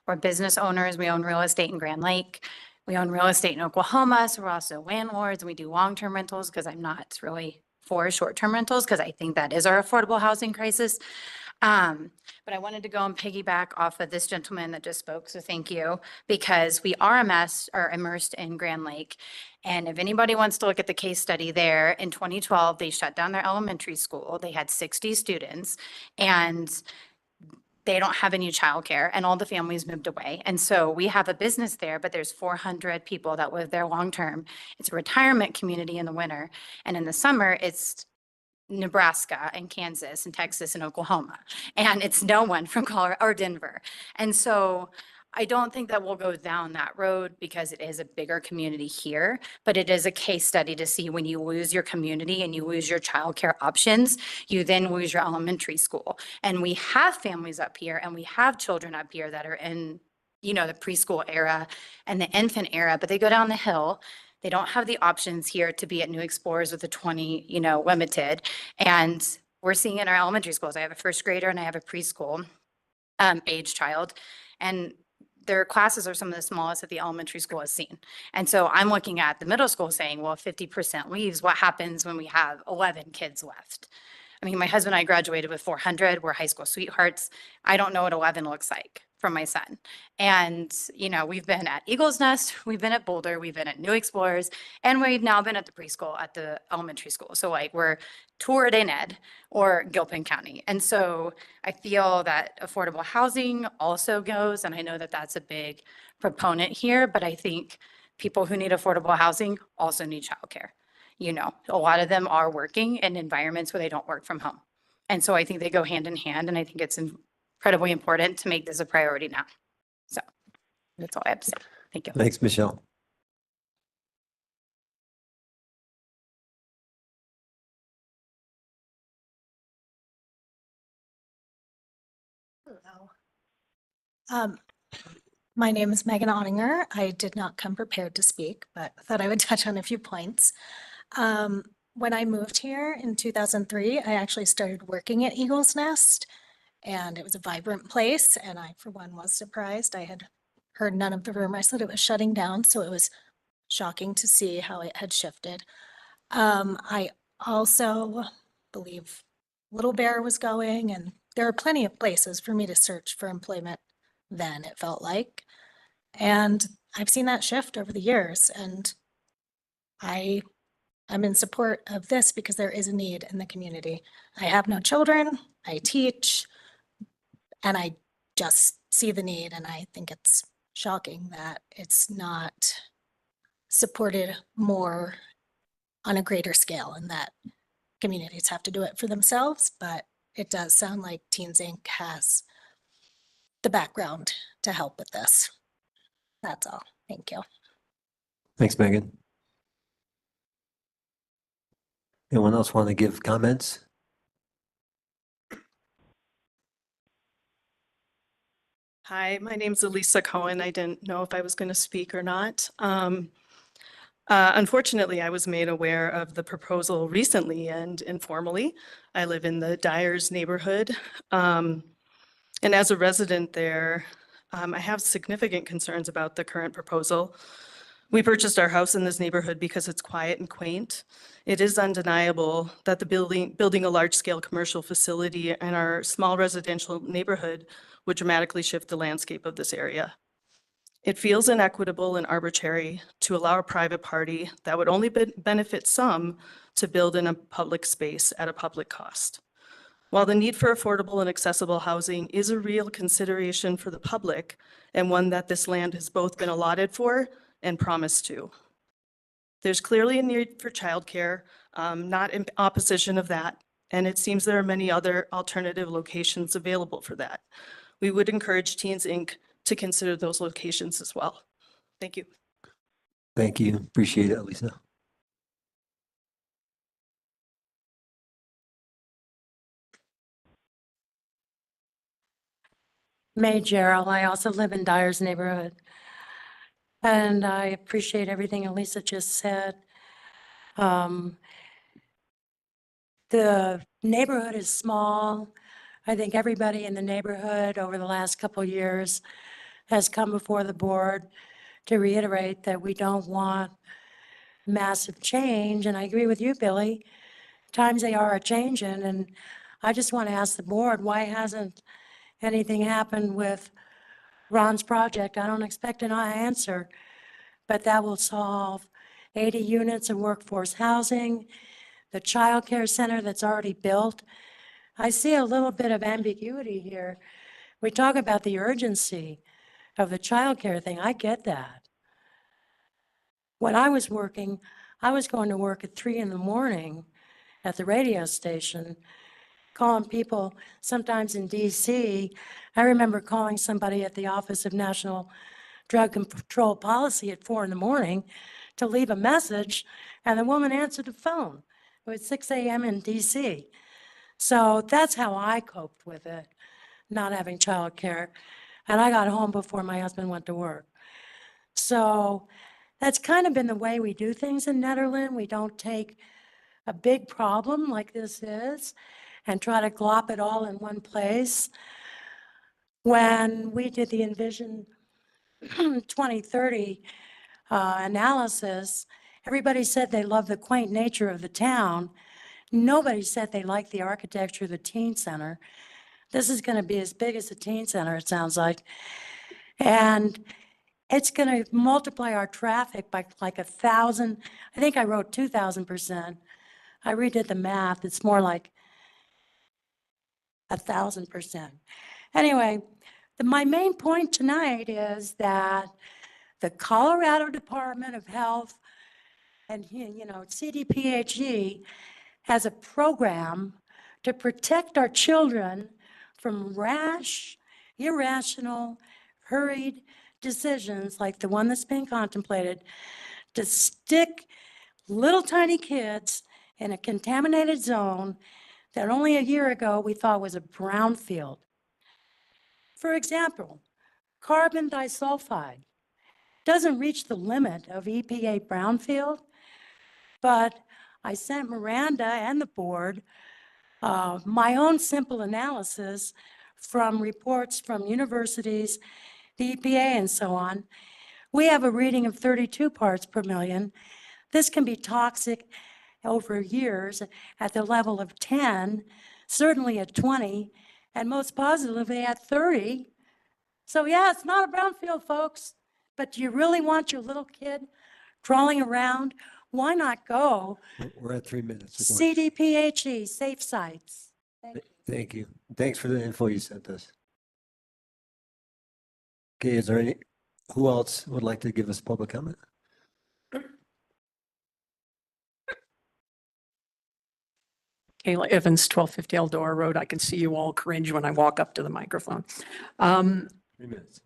We're business owners. We own real estate in Grand Lake. We own real estate in Oklahoma. So we're also landlords, and we do long-term rentals because I'm not really for short-term rentals because I think that is our affordable housing crisis. But I wanted to go and piggyback off of this gentleman that just spoke, so thank you, because we are immersed in Grand Lake. And if anybody wants to look at the case study there, in 2012, they shut down their elementary school. They had 60 students, and they don't have any childcare, and all the families moved away. And so we have a business there, but there's 400 people that live there long-term. It's a retirement community in the winter, and in the summer, it's Nebraska and Kansas and Texas and Oklahoma. And it's no one from Colorado or Denver. And so I don't think that we'll go down that road because it is a bigger community here, but it is a case study to see when you lose your community and you lose your childcare options, you then lose your elementary school. And we have families up here and we have children up here that are in, you know, the preschool era and the infant era, but they go down the hill. They don't have the options here to be at New Explorers with the 20, you know, limited. And we're seeing in our elementary schools, I have a first grader and I have a preschool age child. And their classes are some of the smallest that the elementary school has seen. And so I'm looking at the middle school saying, well, if 50% leaves, what happens when we have 11 kids left? I mean, my husband and I graduated with 400. We're high school sweethearts. I don't know what 11 looks like from my son. And, you know, we've been at Eagles Nest, we've been at Boulder, we've been at New Explorers, and we've now been at the preschool at the elementary school. So like we're toured in Ed or Gilpin County. And so I feel that affordable housing also goes, and I know that that's a big proponent here, but I think people who need affordable housing also need childcare. You know, a lot of them are working in environments where they don't work from home. And so I think they go hand in hand, and I think it's incredibly important to make this a priority now. So that's all I have to say. Thank you. Thanks, Michelle. Hello. My name is Megan Ottinger. I did not come prepared to speak, but thought I would touch on a few points. When I moved here in 2003, I actually started working at Eagles Nest, and it was a vibrant place. And I, for one, was surprised. I had heard none of the rumors that it was shutting down, so it was shocking to see how it had shifted. I also believe Little Bear was going, and there are plenty of places for me to search for employment then, it felt like. And I've seen that shift over the years, and I'm in support of this because there is a need in the community. I have no children, I teach, and I just see the need, and I think it's shocking that it's not supported more on a greater scale and that communities have to do it for themselves, but it does sound like Teens Inc. has the background to help with this. That's all. Thank you. Thanks, Megan. Anyone else want to give comments? Hi, my name's Elisa Cohen. I didn't know if I was going to speak or not. Unfortunately, I was made aware of the proposal recently and informally. I live in the Dyers neighborhood. And as a resident there, I have significant concerns about the current proposal. We purchased our house in this neighborhood because it's quiet and quaint. It is undeniable that the building a large-scale commercial facility in our small residential neighborhood would dramatically shift the landscape of this area. It feels inequitable and arbitrary to allow a private party that would only benefit some to build in a public space at a public cost. While the need for affordable and accessible housing is a real consideration for the public and one that this land has both been allotted for and promised to, there's clearly a need for childcare, not in opposition of that, and it seems there are many other alternative locations available for that. We would encourage Teens Inc. to consider those locations as well. Thank you. Thank you. Appreciate it, Lisa. May Gerald, I also live in Dyer's neighborhood. And I appreciate everything Elisa just said. The neighborhood is small. I think everybody in the neighborhood over the last couple of years has come before the board to reiterate that we don't want massive change. And I agree with you, Billy. Times they are a-changing. And I just want to ask the board, why hasn't anything happened with Ron's project? I don't expect an answer, but that will solve 80 units of workforce housing, the child care center that's already built. I see a little bit of ambiguity here. We talk about the urgency of the child care thing. I get that. When I was working, I was going to work at 3 a.m. at the radio station, calling people sometimes in DC. I remember calling somebody at the Office of National Drug Control Policy at 4 a.m. to leave a message, and the woman answered the phone. It was 6 a.m. in DC. So that's how I coped with it, not having childcare. And I got home before my husband went to work. So that's kind of been the way we do things in Nederland. We don't take a big problem like this is and try to glop it all in one place. When we did the Envision 2030 analysis, everybody said they loved the quaint nature of the town. Nobody said they liked the architecture of the teen center. This is going to be as big as the teen center, it sounds like. And it's going to multiply our traffic by like 1,000. I think I wrote 2,000%. I redid the math. It's more like 1,000%. Anyway, my main point tonight is that the Colorado Department of Health and, CDPHE has a program to protect our children from rash, irrational, hurried decisions like the one that's being contemplated to stick little tiny kids in a contaminated zone that only a year ago we thought was a brownfield. For example, carbon disulfide doesn't reach the limit of EPA brownfield, but I sent Miranda and the board my own simple analysis from reports from universities, the EPA and so on. We have a reading of 32 parts per million. This can be toxic over years at the level of 10, certainly at 20, and most positively at 30. So yeah, it's not a brownfield, folks, but do you really want your little kid crawling around? Why not go We're at 3 minutes. CDPHE, safe sites? Thank you. Thank you. Thanks for the info you sent us. Okay, is there any, who else would like to give us public comment? Kayla Evans, 1250 Eldora Road. I can see you all cringe when I walk up to the microphone. 3 minutes.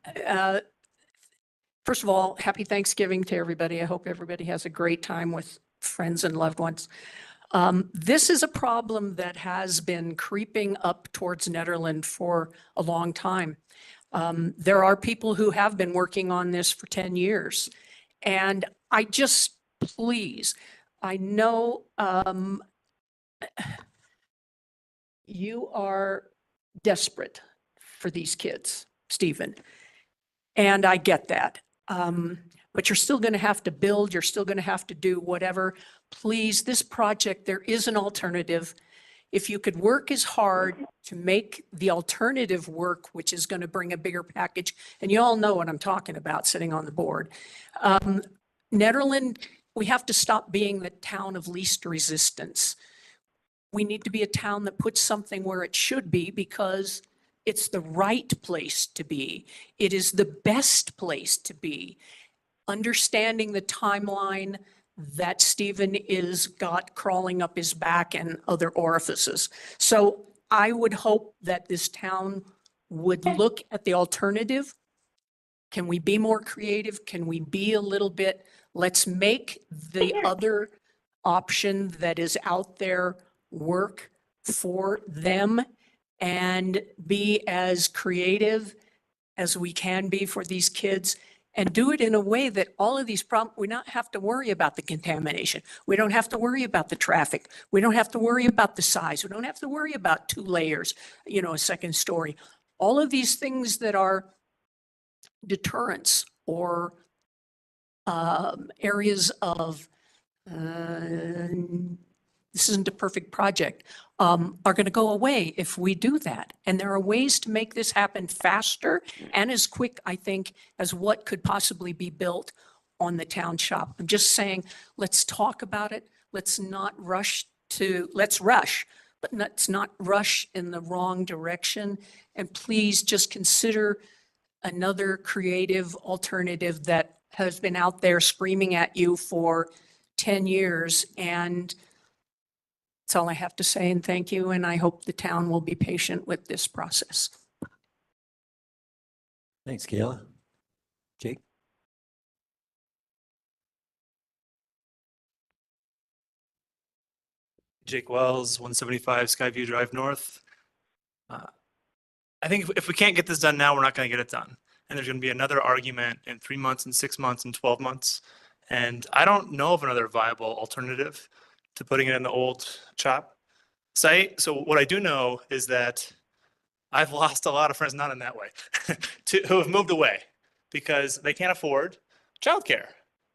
First of all, happy Thanksgiving to everybody. I hope everybody has a great time with friends and loved ones. This is a problem that has been creeping up towards Nederland for a long time. There are people who have been working on this for 10 years. And I just, please, I know you are desperate for these kids, Stephen. And I get that. But you're still going to have to build, you're still going to have to do whatever. Please, this project, there is an alternative. If you could work as hard to make the alternative work, which is going to bring a bigger package, and you all know what I'm talking about sitting on the board. Nederland, we have to stop being the town of least resistance. We need to be a town that puts something where it should be because it's the right place to be. It is the best place to be. Understanding the timeline that Stephen is got crawling up his back and other orifices. So I would hope that this town would look at the alternative. Can we be more creative? Can we be a little bit, let's make the other option that is out there work for them and be as creative as we can be for these kids and do it in a way that all of these problems, we don't have to worry about the contamination. We don't have to worry about the traffic. We don't have to worry about the size. We don't have to worry about 2 layers, you know, a second story. All of these things that are deterrents or areas of this isn't a perfect project, are going to go away if we do that. And there are ways to make this happen faster and as quick, I think, as what could possibly be built on the town shop. I'm just saying, let's talk about it. Let's not rush to, let's rush, but let's not rush in the wrong direction. And please just consider another creative alternative that has been out there screaming at you for 10 years. And that's all I have to say, and thank you. And I hope the town will be patient with this process. Thanks, Kayla. Jake? Jake Wells, 175 Skyview Drive North. I think if we can't get this done now, we're not going to get it done. And there's going to be another argument in 3 months and 6 months and 12 months. And I don't know of another viable alternative to putting it in the old chop site. So what I do know is that I've lost a lot of friends, not in that way, who have moved away because they can't afford childcare.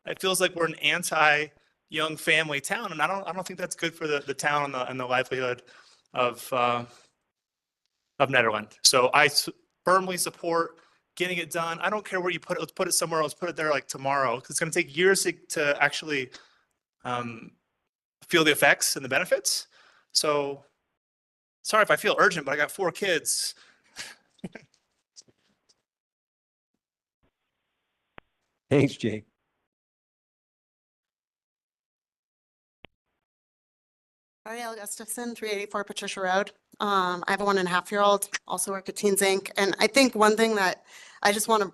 It feels like we're an anti-young family town, and I don't think that's good for the town and the livelihood of Nederland. So I firmly support getting it done. I don't care where you put it. Let's put it somewhere else. Put it there like tomorrow, because it's going to take years to actually feel the effects and the benefits. So sorry if I feel urgent, but I got 4 kids. Thanks, Jake. Ariel Gustafson, 384 Patricia Road. I have a 1.5-year-old, also work at Teens Inc. And I think one thing that I just want to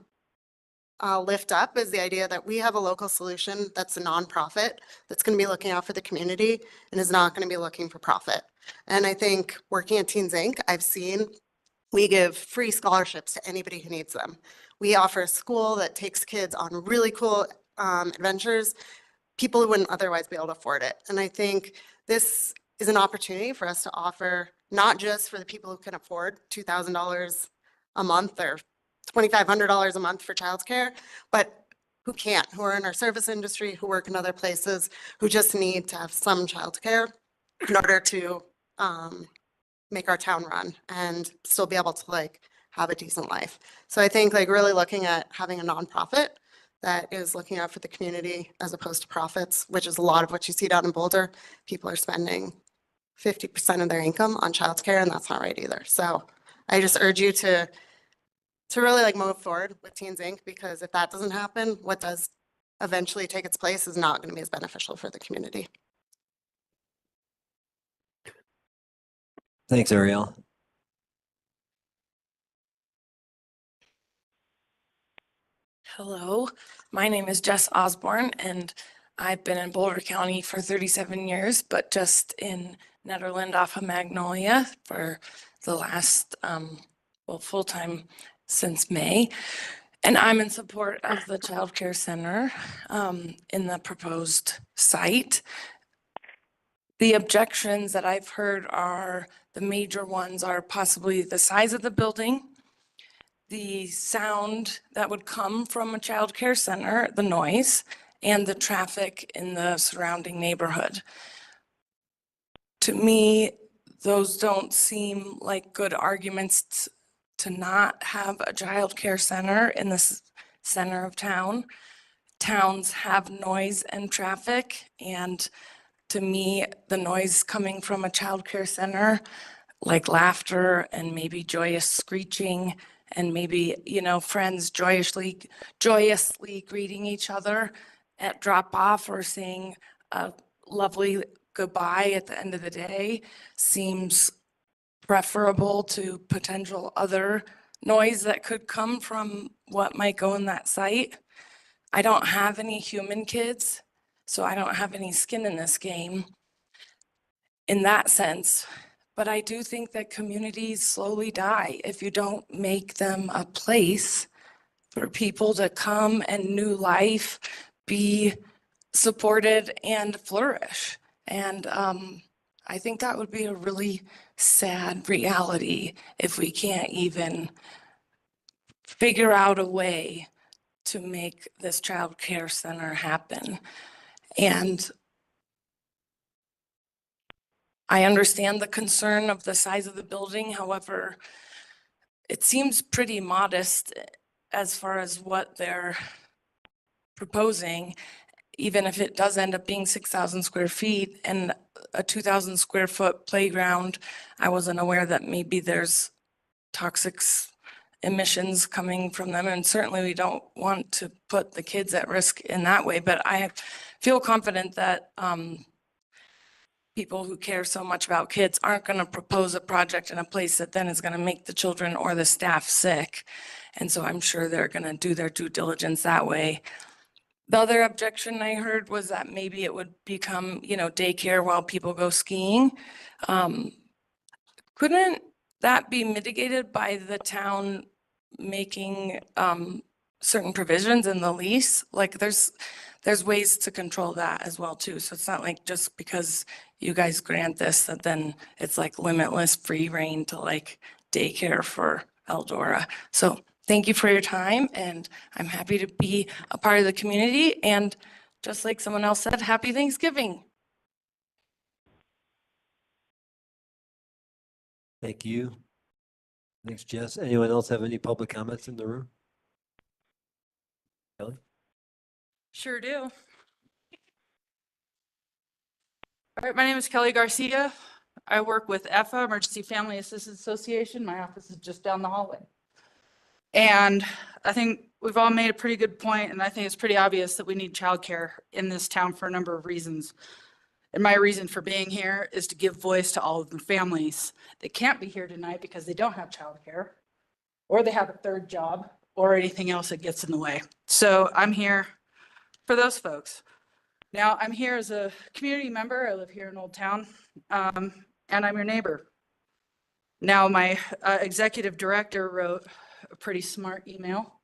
lift up is the idea that we have a local solution that's a nonprofit that's going to be looking out for the community and is not going to be looking for profit. And I think working at Teens Inc., I've seen we give free scholarships to anybody who needs them. We offer a school that takes kids on really cool adventures, people who wouldn't otherwise be able to afford it. And I think this is an opportunity for us to offer, not just for the people who can afford $2,000 a month or $2,500 a month for childcare, but who can't, who are in our service industry, who work in other places, who just need to have some childcare in order to make our town run and still be able to like have a decent life. So I think like really looking at having a nonprofit that is looking out for the community as opposed to profits, which is a lot of what you see down in Boulder. People are spending 50% of their income on childcare, and that's not right either. So I just urge you to to really like move forward with Teens Inc. Because if that doesn't happen, what does eventually take its place is not going to be as beneficial for the community. Thanks, Ariel. Hello, my name is Jess Osborne, and I've been in Boulder County for 37 years, but just in Nederland off of Magnolia for the last, well, full-time since May. And I'm in support of the Child Care Center in the proposed site. The objections that I've heard are, the major ones are possibly the size of the building, the sound that would come from a child care center, the noise, and the traffic in the surrounding neighborhood. To me, those don't seem like good arguments to not have a child care center in the center of town. Towns have noise and traffic, and to me, the noise coming from a child care center, like laughter and maybe joyous screeching, and maybe, you know, friends joyously greeting each other at drop off or saying a lovely goodbye at the end of the day seems preferable to potential other noise that could come from what might go in that site. I don't have any human kids, so I don't have any skin in this game in that sense. But I do think that communities slowly die if you don't make them a place for people to come and new life, be supported and flourish. And I think that would be a really sad reality if we can't even figure out a way to make this child care center happen. And I understand the concern of the size of the building. However, it seems pretty modest as far as what they're proposing, even if it does end up being 6,000 square feet and a 2,000 square foot playground. I wasn't aware that maybe there's toxic emissions coming from them, and certainly we don't want to put the kids at risk in that way, but I feel confident that people who care so much about kids aren't going to propose a project in a place that then is going to make the children or the staff sick. And so I'm sure they're going to do their due diligence that way. The other objection I heard was that maybe it would become, you know, daycare while people go skiing. Couldn't that be mitigated by the town making certain provisions in the lease? Like there's ways to control that as well too. So it's not like just because you guys grant this that then it's like limitless free reign to like daycare for Eldora. So thank you for your time, and I'm happy to be a part of the community. And just like someone else said, happy Thanksgiving. Thank you. Thanks, Jess. Anyone else have any public comments in the room? Kelly? Sure do. All right, my name is Kelly Garcia. I work with EFA, Emergency Family Assistance Association. My office is just down the hallway. And I think we've all made a pretty good point, and I think it's pretty obvious that we need childcare in this town for a number of reasons. And my reason for being here is to give voice to all of the families that can't be here tonight because they don't have childcare, or they have a third job, or anything else that gets in the way. So I'm here for those folks. Now, I'm here as a community member. I live here in Old Town, and I'm your neighbor. Now, my executive director wrote a pretty smart email,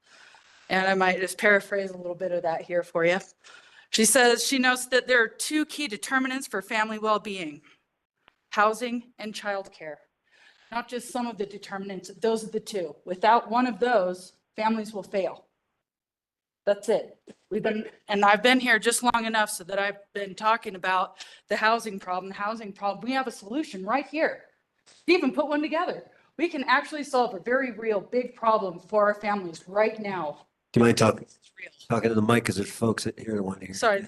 and I might just paraphrase a little bit of that here for you. She says she notes that there are two key determinants for family well-being: housing and childcare. Not just some of the determinants, those are the two. Without one of those, families will fail. That's it. I've been here just long enough so that I've been talking about the housing problem. We have a solution right here. Stephen put one together. We can actually solve a very real big problem for our families right now. Do you mind talking to the mic, because there's folks that here that want to hear? Sorry.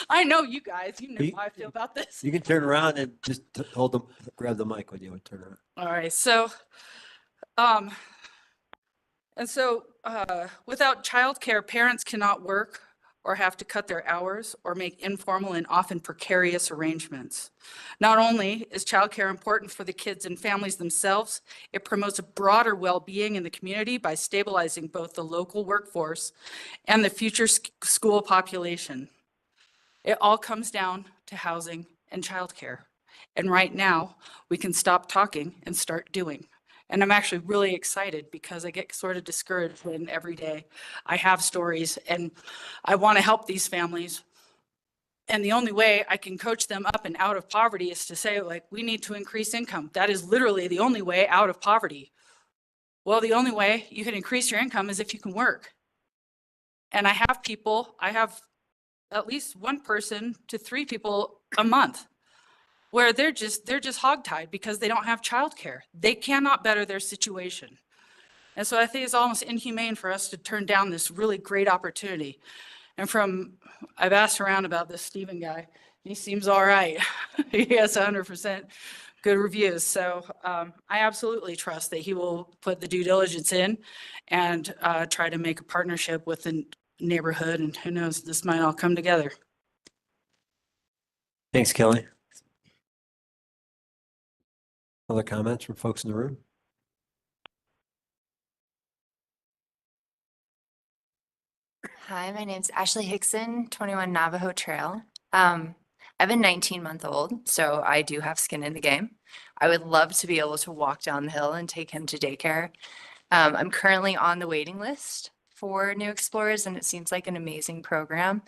I know you guys, you know how I feel about this. You can turn around and just grab the mic when you would turn around. All right, so And so without childcare, parents cannot work or have to cut their hours or make informal and often precarious arrangements. Not only is childcare important for the kids and families themselves, it promotes a broader well-being in the community by stabilizing both the local workforce and the future school population. It all comes down to housing and childcare. And right now, we can stop talking and start doing. And I'm actually really excited because I get sort of discouraged when every day I have stories and I want to help these families. And the only way I can coach them up and out of poverty is to say, like, we need to increase income. That is literally the only way out of poverty. Well, the only way you can increase your income is if you can work. And I have at least 1 person to 3 people a month where they're just hogtied because they don't have childcare. They cannot better their situation. And so I think it's almost inhumane for us to turn down this really great opportunity. And I've asked around about this Stephen guy, he seems all right. He has 100% good reviews. So I absolutely trust that he will put the due diligence in and try to make a partnership with the neighborhood, and who knows, this might all come together. Thanks, Kelly. Other comments from folks in the room? Hi, my name's Ashley Hickson, 21 Navajo Trail. I have a 19-month-old, so I do have skin in the game. I would love to be able to walk down the hill and take him to daycare. I'm currently on the waiting list for New Explorers, and it seems like an amazing program.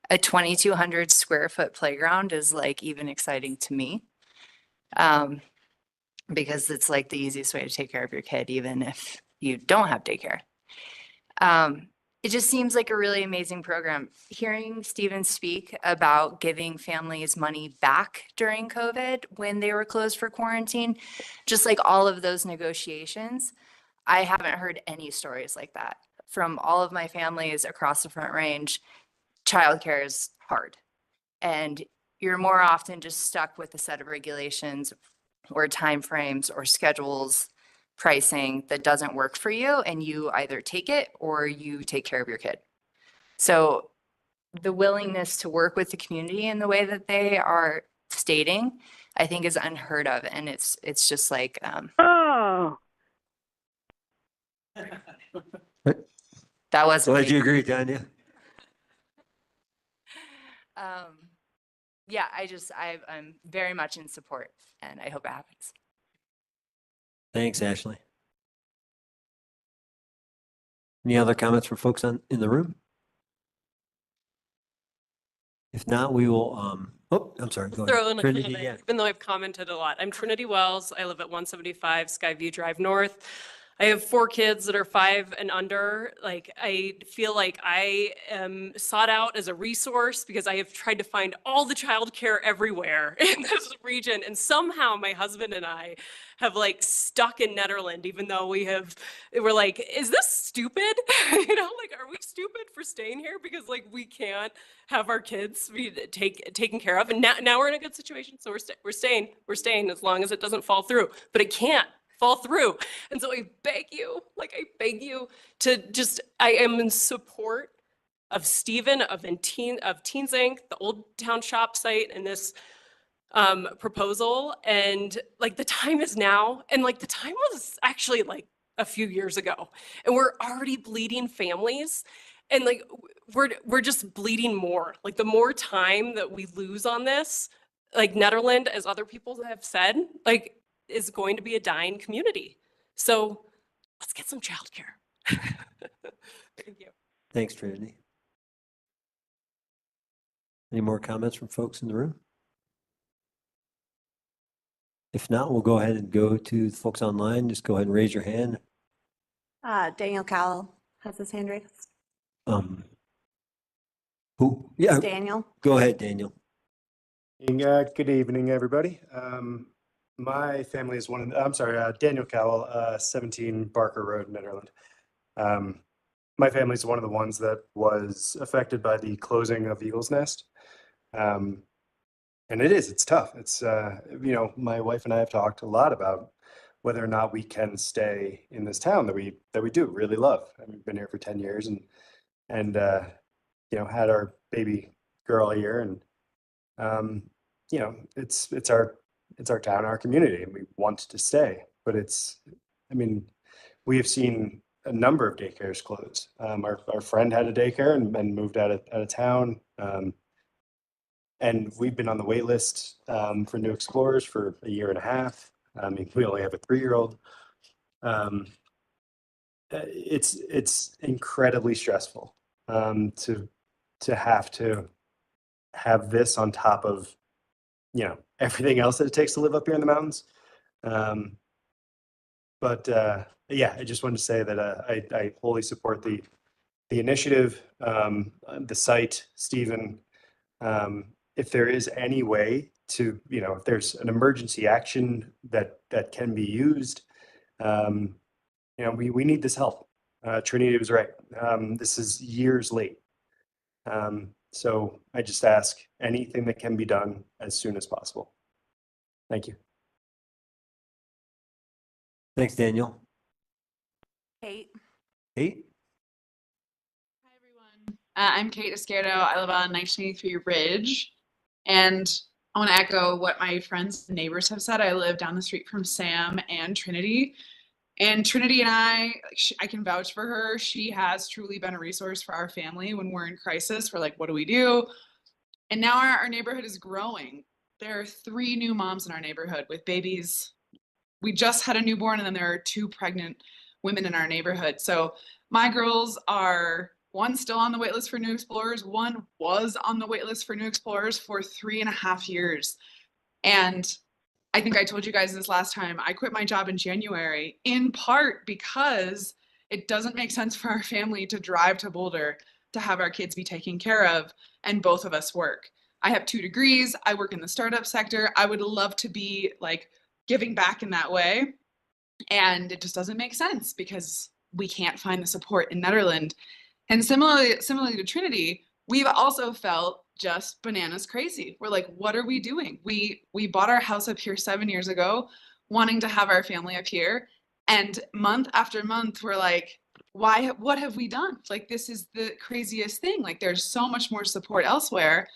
A 2,200 square foot playground is like even exciting to me. Because it's like the easiest way to take care of your kid, even if you don't have daycare. It just seems like a really amazing program. Hearing Stephen speak about giving families money back during COVID when they were closed for quarantine, just like all of those negotiations, I haven't heard any stories like that. From all of my families across the Front Range, childcare is hard. And you're more often just stuck with a set of regulations or timeframes or schedules, pricing that doesn't work for you, and you either take it or you take care of your kid. So the willingness to work with the community in the way that they are stating, I think is unheard of. And it's just like, that was. Glad you agree, Tanya. Yeah, I'm very much in support, and I hope it happens. Thanks, Ashley. Any other comments from folks in the room? If not, we will, I'm sorry, go ahead. Throw in a Trinity, comment, yeah. even though I've commented a lot. I'm Trinity Wells. I live at 175 Skyview Drive North. I have 4 kids that are 5 and under. Like, I feel like I am sought out as a resource because I have tried to find all the childcare everywhere in this region. And somehow my husband and I have like stuck in Nederland, even though we're like, is this stupid? You know, like, are we stupid for staying here? Because like, we can't have our kids be taken care of. And now we're in a good situation. So we're staying as long as it doesn't fall through, but it can't fall through. And so I beg you to just, I am in support of Stephen, of Teens Inc., the Old Town Shop site, and this proposal. And like, the time is now. And like, the time was actually like a few years ago, and we're already bleeding families. And like, we're just bleeding more. Like, the more time that we lose on this, like Nederland, as other people have said, like, is going to be a dying community. So let's get some childcare. Thank you. Thanks, Trinity. Any more comments from folks in the room? If not, we'll go ahead and go to the folks online. Just go ahead and raise your hand. Daniel Cowell has his hand raised. Who? Yeah. Daniel. Go ahead, Daniel. Good evening, everybody. My family is Daniel Cowell, 17 Barker Road, Nederland. My family is one of the ones that was affected by the closing of Eagle's Nest. And it's tough. It's, my wife and I have talked a lot about whether or not we can stay in this town that we do really love. I mean, we've been here for 10 years and had our baby girl here, and it's our town, our community, and we want to stay. But we have seen a number of daycares close. Our friend had a daycare and moved out of town. And we've been on the wait list for New Explorers for a year and a half. I mean, we only have a 3-year-old. It's incredibly stressful to have this on top of everything else that it takes to live up here in the mountains. Yeah, I just wanted to say that I wholly support the initiative, the site, Stephen. If there is any way to, if there's an emergency action that can be used, we need this help. Trinity was right. This is years late. So I just ask anything that can be done as soon as possible. Thank you. Thanks, Daniel. Kate. Kate? I'm Kate Esquerdo. I live on 1983 Ridge, and I want to echo what my friends and neighbors have said. I live down the street from Sam and Trinity. And Trinity and I can vouch for her. She has truly been a resource for our family when we're in crisis. We're like, what do we do? And now our neighborhood is growing. There are 3 new moms in our neighborhood with babies. We just had a newborn, and then there are 2 pregnant women in our neighborhood. So my girls are, one still on the wait list for New Explorers. One was on the wait list for New Explorers for 3.5 years. And I think I told you guys this last time. I quit my job in January, in part because it doesn't make sense for our family to drive to Boulder to have our kids be taken care of, and both of us work. I have 2 degrees. I work in the startup sector. I would love to be like giving back in that way. And it just doesn't make sense because we can't find the support in Nederland. And similarly to Trinity, we've also felt just bananas crazy. We're like, what are we doing? We bought our house up here 7 years ago, wanting to have our family up here. And month after month, we're like, what have we done? Like, this is the craziest thing. Like, there's so much more support elsewhere.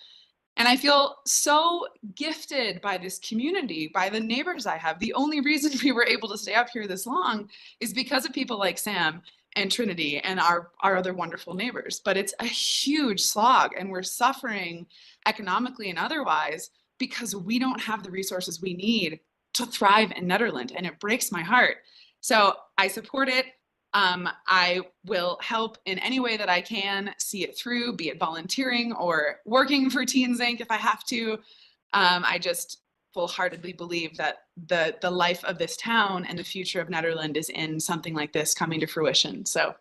And I feel so gifted by this community, by the neighbors I have. The only reason we were able to stay up here this long is because of people like Sam and Trinity and our other wonderful neighbors. But it's a huge slog, and we're suffering economically and otherwise because we don't have the resources we need to thrive in Nederland, and it breaks my heart. So I support it. I will help in any way that I can see it through, be it volunteering or working for Teens Inc. if I have to. I just full-heartedly believe that the life of this town and the future of Nederland is in something like this coming to fruition. So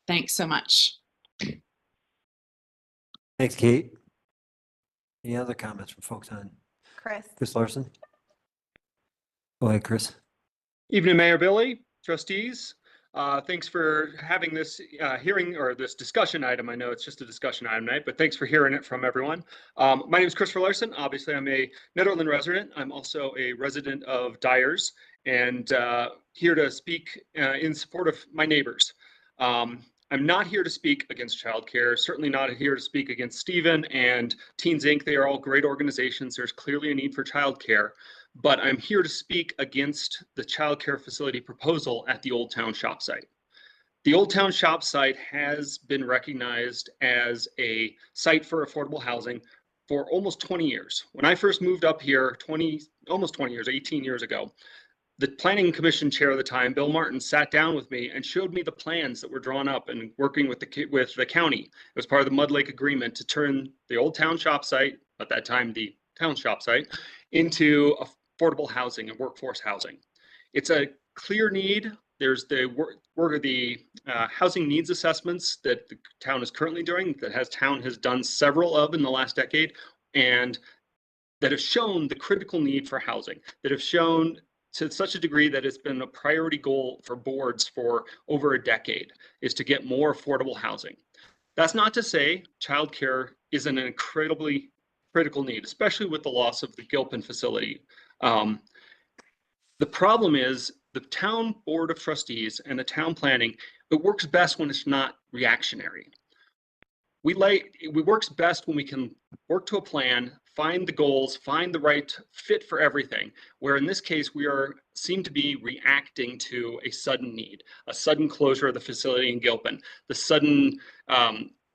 thanks so much. Thanks, Kate. Any other comments from folks on? Chris Larson? Go ahead, Chris. Evening, Mayor Billy, trustees. Thanks for having this hearing or this discussion item. I know it's just a discussion item tonight, but thanks for hearing it from everyone. My name is Christopher Larson. Obviously, I'm a Nederland resident. I'm also a resident of Dyers, and here to speak in support of my neighbors. I'm not here to speak against childcare, certainly not here to speak against Stephen and Teens Inc. They are all great organizations. There's clearly a need for childcare. But I'm here to speak against the childcare facility proposal at the Old Town Shop site. The Old Town Shop site has been recognized as a site for affordable housing for almost 20 years. When I first moved up here almost 20 years, 18 years ago, the Planning Commission chair at the time, Bill Martin, sat down with me and showed me the plans that were drawn up and working with the county. It was part of the Mud Lake Agreement to turn the Old Town Shop site, at that time the Town Shop site, into affordable housing and workforce housing. It's a clear need. There's the housing needs assessments that the town is currently doing, town has done several of in the last decade, and that have shown the critical need for housing, that have shown to such a degree that it's been a priority goal for boards for over a decade, is to get more affordable housing. That's not to say childcare isn't an incredibly critical need, especially with the loss of the Gilpin facility. The problem is the town board of trustees and the town planning, it works best when it's not reactionary. It works best when we can work to a plan, find the goals, find the right fit for everything. Where in this case, seem to be reacting to a sudden need, a sudden closure of the facility in Gilpin, the sudden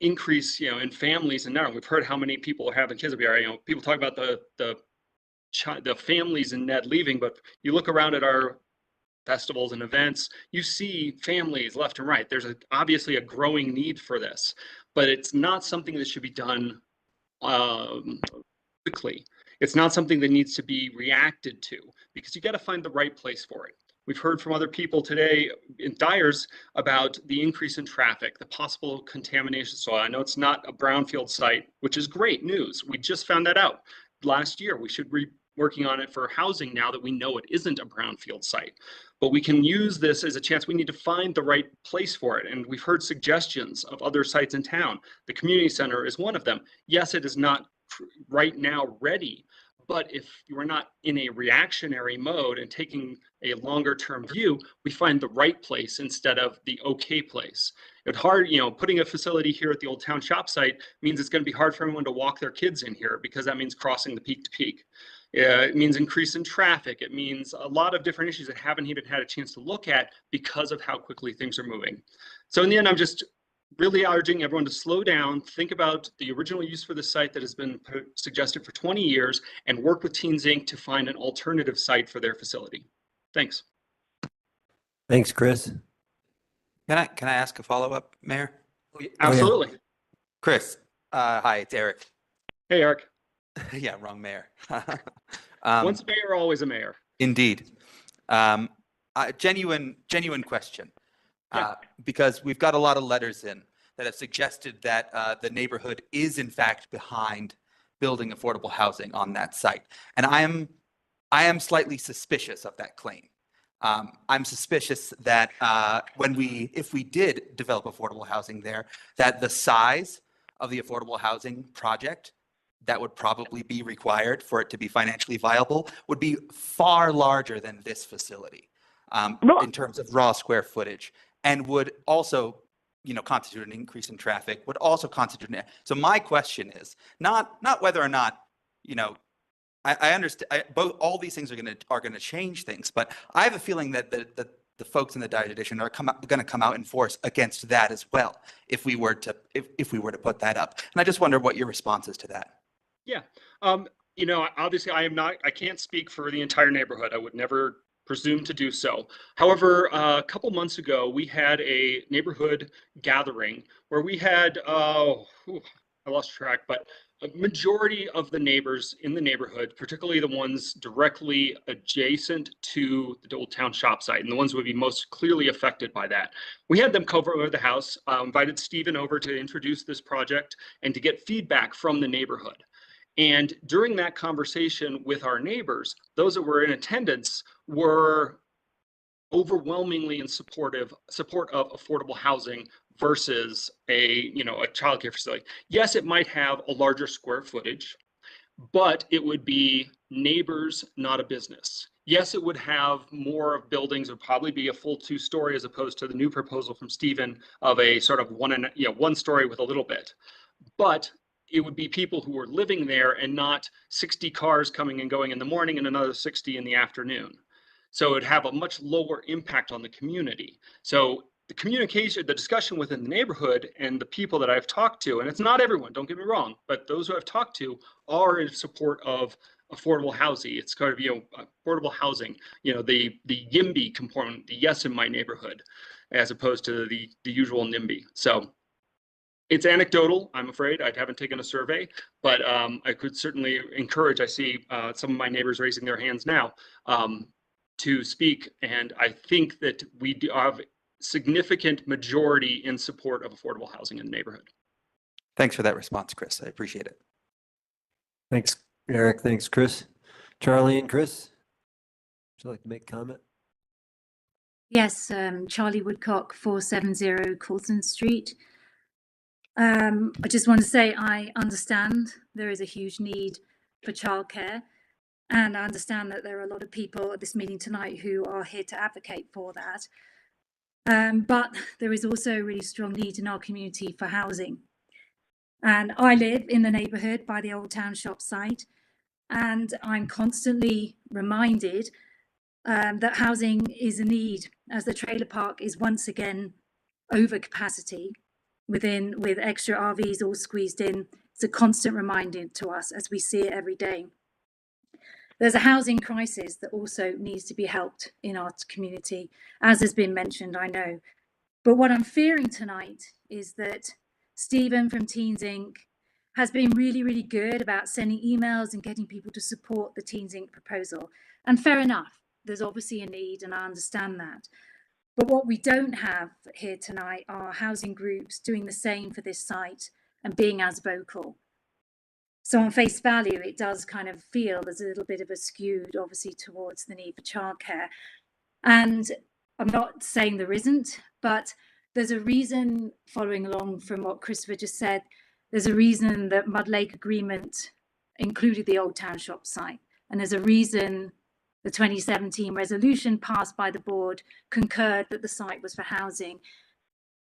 increase, in families. And now we've heard how many people are having kids up here. People talk about the families in Ned leaving, but you look around at our festivals and events, you see families left and right. There's obviously a growing need for this, but it's not something that should be done quickly. It's not something that needs to be reacted to, because you got to find the right place for it. We've heard from other people today in Dyers about the increase in traffic, the possible contamination. So I know it's not a brownfield site, which is great news. We just found that out last year. We should be working on it for housing now that we know it isn't a brownfield site. But we can use this as a chance. We need to find the right place for it. And we've heard suggestions of other sites in town. The community center is one of them. Yes, it is not right now ready, but if you are not in a reactionary mode and taking a longer term view, we find the right place instead of the okay place. It's hard, putting a facility here at the Old Town Shop site means it's going to be hard for everyone to walk their kids in here, because that means crossing the peak to peak. It means increase in traffic. It means a lot of different issues that haven't even had a chance to look at because of how quickly things are moving. So in the end, I'm just really urging everyone to slow down, think about the original use for the site that has been suggested for 20 years, and work with Teens Inc. to find an alternative site for their facility. Thanks. Thanks, Chris. Can I ask a follow-up, Mayor? Absolutely. Chris, hi, it's Eric. Hey, Eric. Yeah, wrong mayor. Once a mayor, always a mayor. Indeed. Genuine question. Because we've got a lot of letters in that have suggested that the neighborhood is in fact behind building affordable housing on that site. And I am slightly suspicious of that claim. I'm suspicious that if we did develop affordable housing there, that the size of the affordable housing project that would probably be required for it to be financially viable would be far larger than this facility in terms of raw square footage, and would also, constitute an increase in traffic, would also constitute so my question is not whether or not, I understand both all these things are going to change things, but I have a feeling that the folks in the Dyers Edition are going to come out in force against that as well if we were to put that up. And I just wonder what your response is to that. Yeah. Obviously I can't speak for the entire neighborhood. I would never presume to do so. However, a couple months ago, we had a neighborhood gathering where we had, I lost track, but a majority of the neighbors in the neighborhood, particularly the ones directly adjacent to the Old Town Shop site, and the ones who would be most clearly affected by that. We had them come over the house, invited Stephen over to introduce this project and to get feedback from the neighborhood. And during that conversation with our neighbors, those that were in attendance were overwhelmingly in support of affordable housing versus a childcare facility. Yes, it might have a larger square footage, but it would be neighbors, not a business. Yes, it would have more of buildings. It would probably be a full 2-story as opposed to the new proposal from Stephen of a sort of 1 story with a little bit. But it would be people who were living there and not 60 cars coming and going in the morning and another 60 in the afternoon. So it would have a much lower impact on the community. So the communication, the discussion within the neighborhood and the people that I've talked to, and it's not everyone, don't get me wrong, but those who I've talked to are in support of affordable housing. It's kind of, affordable housing, the YIMBY component, the yes in my neighborhood, as opposed to the usual NIMBY. So it's anecdotal, I'm afraid. I haven't taken a survey, but I could certainly encourage, I see some of my neighbors raising their hands now to speak. And I think that we do have significant majority in support of affordable housing in the neighborhood. Thanks for that response, Chris. I appreciate it. Thanks, Eric. Thanks, Chris. Charlie and Chris, would you like to make a comment? Yes, Charlie Woodcock, 470 Coulson Street. I just want to say I understand there is a huge need for childcare. And I understand that there are a lot of people at this meeting tonight who are here to advocate for that. But there is also a really strong need in our community for housing. And I live in the neighbourhood by the Old Town Shop site, and I'm constantly reminded that housing is a need, as the trailer park is once again over capacity with extra RVs all squeezed in. It's a constant reminder to us as we see it every day. There's a housing crisis that also needs to be helped in our community, as has been mentioned, I know. But what I'm fearing tonight is that Stephen from Teens Inc. has been really, really good about sending emails and getting people to support the Teens Inc. proposal. And fair enough, there's obviously a need, and I understand that. But what we don't have here tonight are housing groups doing the same for this site and being as vocal. So on face value, it does kind of feel there's a little bit of a skewed, obviously, towards the need for childcare. And I'm not saying there isn't, but there's a reason, following along from what Christopher just said, there's a reason that Mud Lake Agreement included the Old Town Shop site. And there's a reason the 2017 resolution passed by the board concurred that the site was for housing.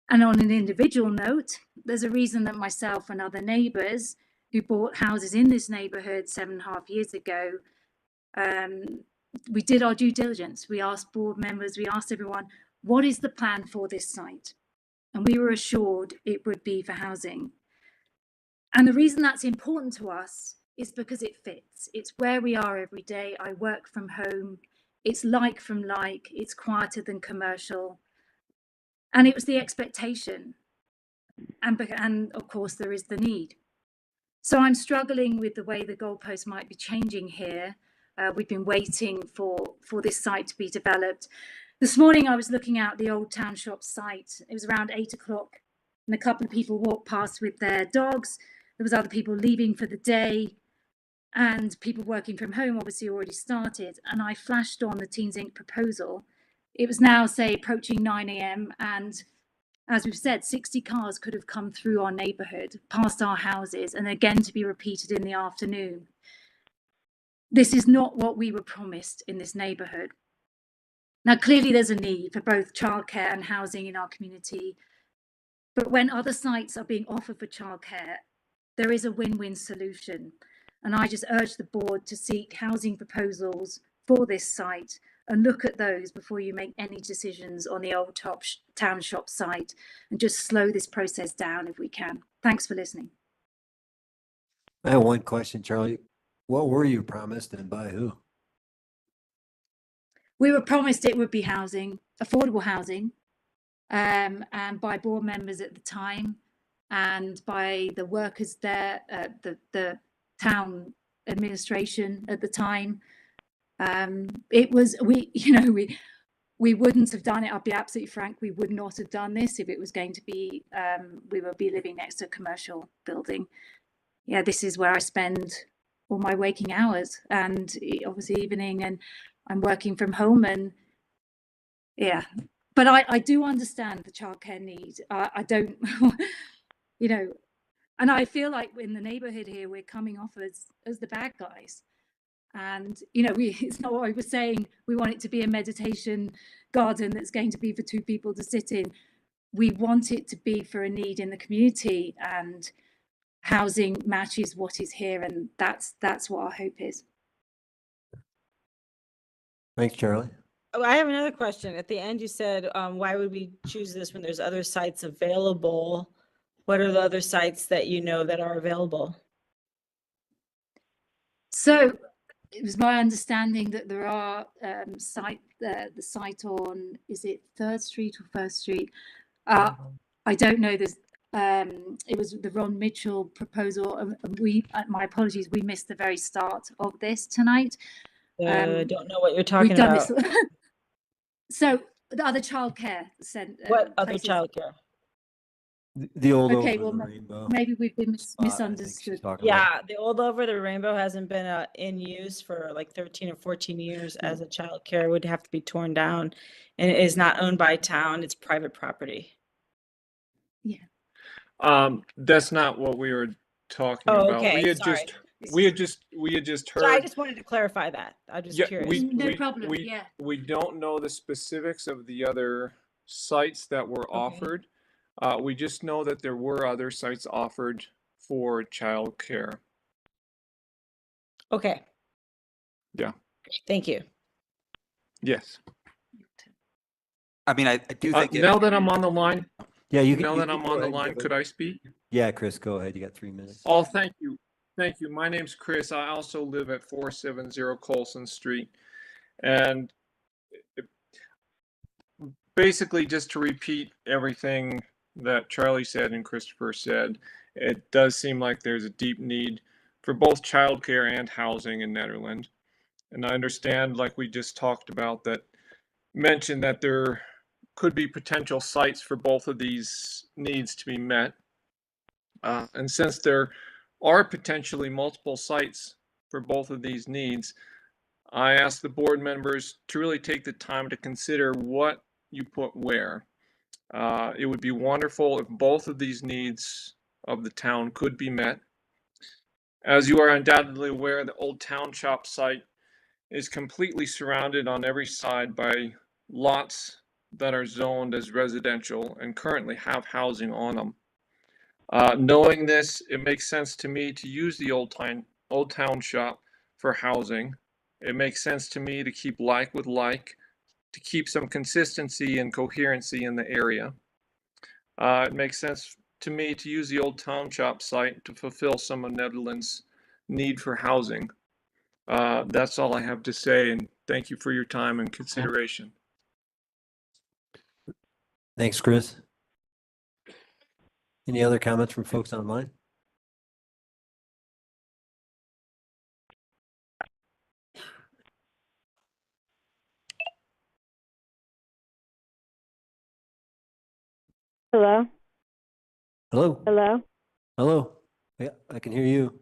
And on an individual note, there's a reason that myself and other neighbours who bought houses in this neighbourhood 7.5 years ago, we did our due diligence. We asked board members, we asked everyone, what is the plan for this site? And we were assured it would be for housing. And the reason that's important to us is because it fits. It's where we are every day. I work from home. It's like from like. It's quieter than commercial. And it was the expectation. And of course, there is the need. So I'm struggling with the way the goalposts might be changing here. We've been waiting for this site to be developed. This morning, I was looking out the Old Town Shop site. It was around 8 o'clock, and a couple of people walked past with their dogs. There was other people leaving for the day, and people working from home obviously already started. And I flashed on the Teens Inc. proposal. It was now, say, approaching 9 a.m. and as we've said, 60 cars could have come through our neighbourhood, past our houses, and again to be repeated in the afternoon. This is not what we were promised in this neighbourhood. Now, clearly there's a need for both childcare and housing in our community. But when other sites are being offered for childcare, there is a win-win solution. And I just urge the board to seek housing proposals for this site and look at those before you make any decisions on the Old Town Shop site, and just slow this process down if we can. Thanks for listening. I have one question, Charlie. What were you promised and by who? We were promised it would be housing, affordable housing, and by board members at the time and by the workers there, the town administration at the time. It was, we wouldn't have done it. I'll be absolutely frank. We would not have done this if it was going to be, we would be living next to a commercial building. Yeah, this is where I spend all my waking hours and obviously evening, and I'm working from home, and yeah, but I do understand the childcare need. I don't, and I feel like in the neighborhood here, we're coming off as the bad guys. And, it's not what I was saying. We want it to be a meditation garden that's going to be for two people to sit in. We want it to be for a need in the community, and housing matches what is here. And that's what our hope is. Thanks, Charlie. Oh, I have another question. At the end, you said, why would we choose this when there's other sites available? What are the other sites that you know that are available? So it was my understanding that there are the site on, is it 3rd Street or 1st Street? I don't know. There's it was the Ron Mitchell proposal. My apologies, we missed the very start of this tonight. I don't know what you're talking about. So the other childcare centre. What other childcare? The old okay, over well, the rainbow. maybe we've been misunderstood. Yeah, the old over the rainbow hasn't been in use for like 13 or 14 years as a childcare. It would have to be torn down, and it is not owned by town. It's private property. Yeah. That's not what we were talking Oh, about. okay. We had Sorry. just we had just So I heard. just wanted to clarify that. I'm just Yeah, curious. we don't know the specifics of the other sites that were offered. We just know that there were other sites offered for childcare. Okay, Yeah. thank you. Yes. I mean, I do think now that I'm on the line. Yeah, you can. Now you that can I'm go on the ahead, line, go could ahead. I speak? Yeah, Chris, go ahead. You got 3 minutes. Oh, thank you. Thank you. My name's Chris. I also live at 470 Colson Street. And basically, just to repeat everything that Charlie said and Christopher said, it does seem like there's a deep need for both childcare and housing in Nederland. And I understand, like we just talked about, that mentioned that there could be potential sites for both of these needs to be met. And since there are potentially multiple sites for both of these needs, I ask the board members to really take the time to consider what you put where. It would be wonderful if both of these needs of the town could be met. As you are undoubtedly aware, the Old Town Shop site is completely surrounded on every side by lots that are zoned as residential and currently have housing on them. Knowing this, it makes sense to me to use the Old Town Shop for housing. It makes sense to me to keep like with like, to keep some consistency and coherency in the area. It makes sense to me to use the Old Town Shop site to fulfill some of Netherlands' need for housing. That's all I have to say, and thank you for your time and consideration. Thanks, Chris. Any other comments from folks online? Hello? Hello? Hello? Hello? Yeah, I can hear you.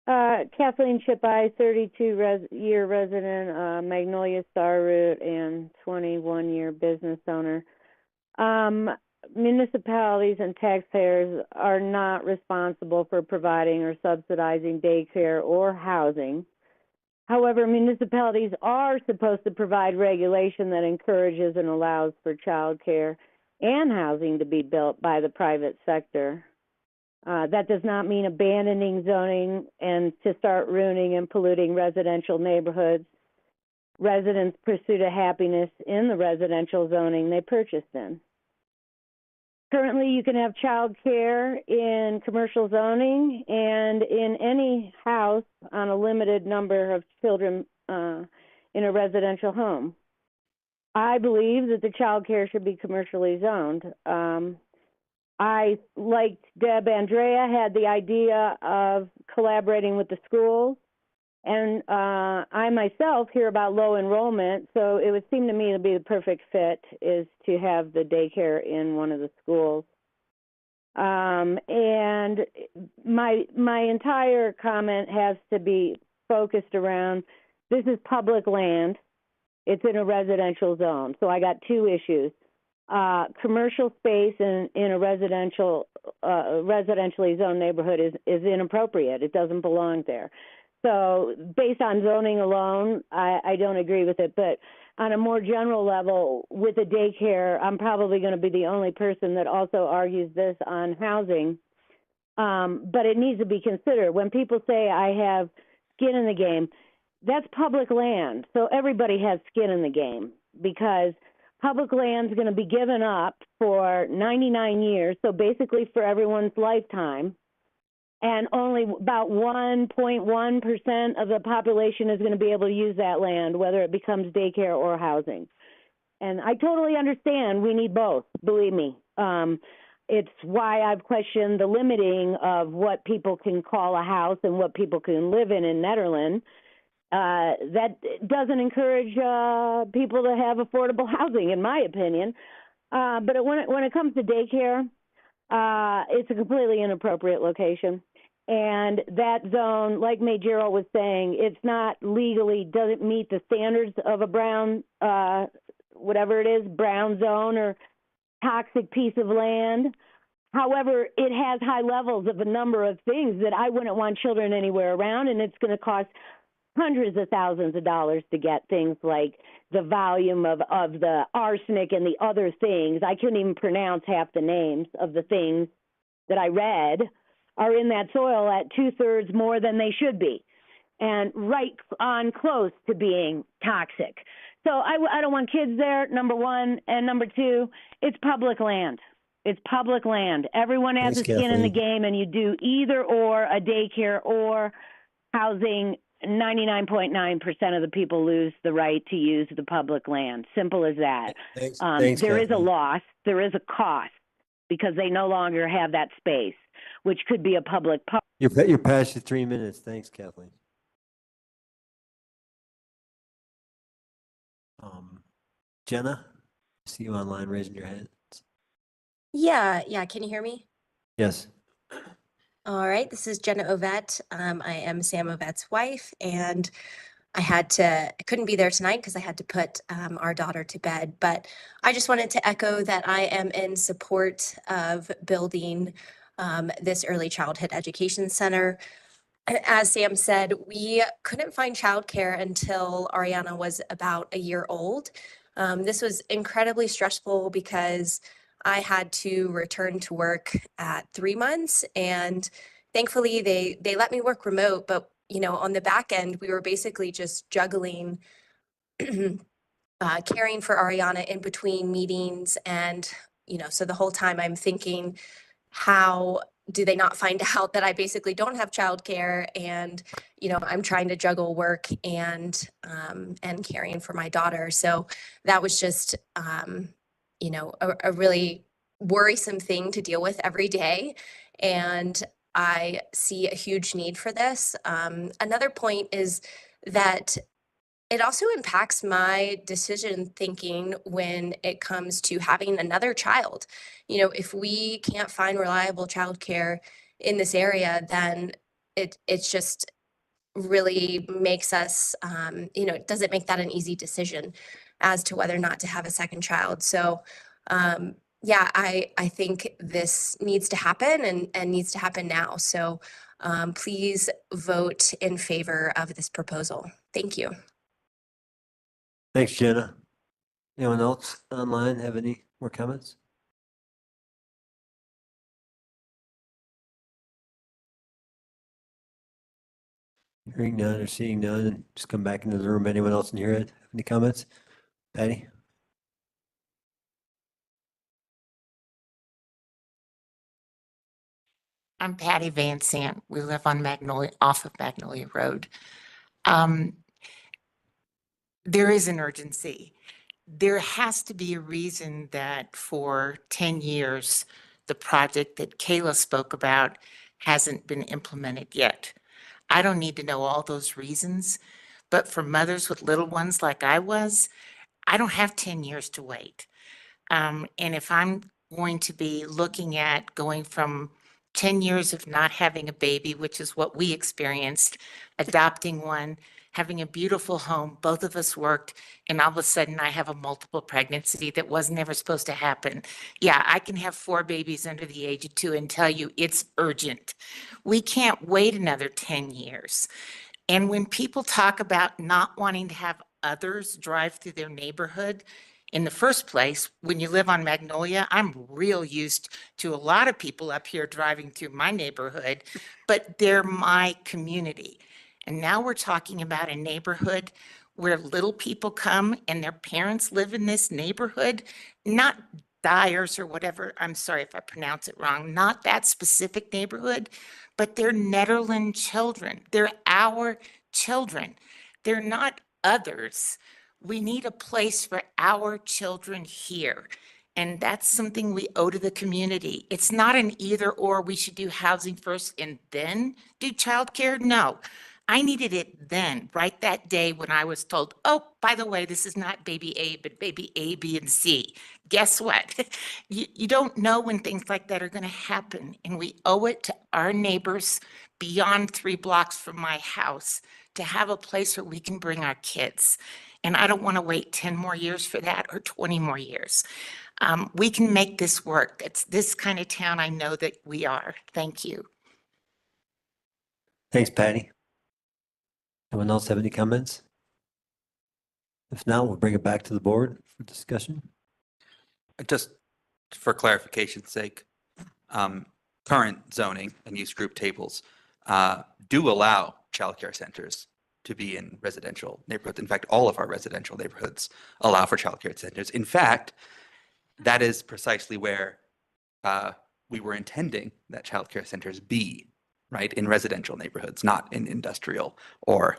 Kathleen Chipeye, 32-year resident, Magnolia Star Route, and 21-year business owner. Municipalities and taxpayers are not responsible for providing or subsidizing daycare or housing. However, municipalities are supposed to provide regulation that encourages and allows for childcare and housing to be built by the private sector. That does not mean abandoning zoning and to start ruining and polluting residential neighborhoods. Residents' pursuit of happiness in the residential zoning they purchased in. Currently, you can have child care in commercial zoning and in any house on a limited number of children in a residential home. I believe that the child care should be commercially zoned. I, like Deb Andrea, had the idea of collaborating with the schools. And I myself hear about low enrollment, so it would seem to me to be the perfect fit is to have the daycare in one of the schools. And my entire comment has to be focused around, this is public land. It's in a residential zone. So I got two issues. Commercial space in a residentially zoned neighborhood is inappropriate. It doesn't belong there. So based on zoning alone, I don't agree with it. But on a more general level, with a daycare, I'm probably going to be the only person that also argues this on housing. But it needs to be considered. When people say I have skin in the game, that's public land. So everybody has skin in the game because public land's going to be given up for 99 years, so basically for everyone's lifetime. And only about 1.1% of the population is going to be able to use that land, whether it becomes daycare or housing. And I totally understand we need both, believe me. It's why I've questioned the limiting of what people can call a house and what people can live in Nederland. That doesn't encourage people to have affordable housing, in my opinion. But when it comes to daycare, it's a completely inappropriate location. And that zone, like Majero was saying, it's not legally, doesn't meet the standards of a brown, whatever it is, brown zone or toxic piece of land. However, it has high levels of a number of things that I wouldn't want children anywhere around, and it's going to cost hundreds of thousands of dollars to get things like the volume of the arsenic and the other things. I couldn't even pronounce half the names of the things that I read are in that soil at 2/3 more than they should be, and right on close to being toxic. So I don't want kids there, number one, and number two, it's public land. It's public land. Everyone has Thanks, a skin in the Kathleen. game, and you do either or, a daycare or housing. 99.9% of the people lose the right to use the public land. Simple as that. Thanks, There is a Kathleen. loss. There is a cost because they no longer have that space, which could be a public park. You're past your 3 minutes. Thanks, Kathleen. Jenna, I see you online raising your hand. Yeah, can you hear me? Yes. All right, this is Jenna Ovett. I am Sam Ovett's wife, and I couldn't be there tonight because I had to put our daughter to bed, but I just wanted to echo that I am in support of building this early childhood education center. As Sam said, we couldn't find childcare until Ariana was about a year old. This was incredibly stressful because I had to return to work at 3 months, and thankfully they let me work remote, but on the back end, we were basically just juggling caring for Ariana in between meetings. And, so the whole time I'm thinking, how do they not find out that I basically don't have childcare? And, I'm trying to juggle work and caring for my daughter. So that was just, a really worrisome thing to deal with every day. And I see a huge need for this. Another point is that it also impacts my decision thinking when it comes to having another child. If we can't find reliable childcare in this area, then it's just really makes us, it doesn't make that an easy decision as to whether or not to have a second child. So, yeah, I think this needs to happen and needs to happen now. So please vote in favor of this proposal. Thank you. Thanks, Jenna. Anyone else online have any more comments? Hearing none or seeing none, and just come back into the room. Anyone else in here have any comments? Patty? I'm Patty Van Sant. We live on off of Magnolia Road. There is an urgency. There has to be a reason that for 10 years, the project that Kayla spoke about hasn't been implemented yet. I don't need to know all those reasons, but for mothers with little ones like I was, I don't have 10 years to wait. And if I'm going to be looking at going from 10 years of not having a baby, which is what we experienced, adopting one, having a beautiful home, both of us worked, and all of a sudden I have a multiple pregnancy that was never supposed to happen. Yeah, I can have 4 babies under the age of 2 and tell you it's urgent. We can't wait another 10 years. And when people talk about not wanting to have others drive through their neighborhood, in the first place, when you live on Magnolia, I'm real used to a lot of people up here driving through my neighborhood, but they're my community. And now we're talking about a neighborhood where little people come and their parents live in this neighborhood, not Dyers or whatever. I'm sorry if I pronounce it wrong, not that specific neighborhood, but they're Nederland children. They're our children. They're not others. We need a place for our children here. And that's something we owe to the community. It's not an either or, we should do housing first and then do childcare. No, I needed it then, right that day when I was told, oh, by the way, this is not baby A, but baby A, B, and C. Guess what? You don't know when things like that are going to happen. And we owe it to our neighbors beyond 3 blocks from my house to have a place where we can bring our kids. And I don't want to wait 10 more years for that or 20 more years. We can make this work. It's this kind of town I know that we are. Thank you. Thanks, Patty. Anyone else have any comments? If not, we'll bring it back to the board for discussion. Just for clarification's sake, current zoning and use group tables do allow childcare centers to be in residential neighborhoods. In fact, all of our residential neighborhoods allow for childcare centers. In fact, that is precisely where we were intending that childcare centers be, right, in residential neighborhoods, not in industrial or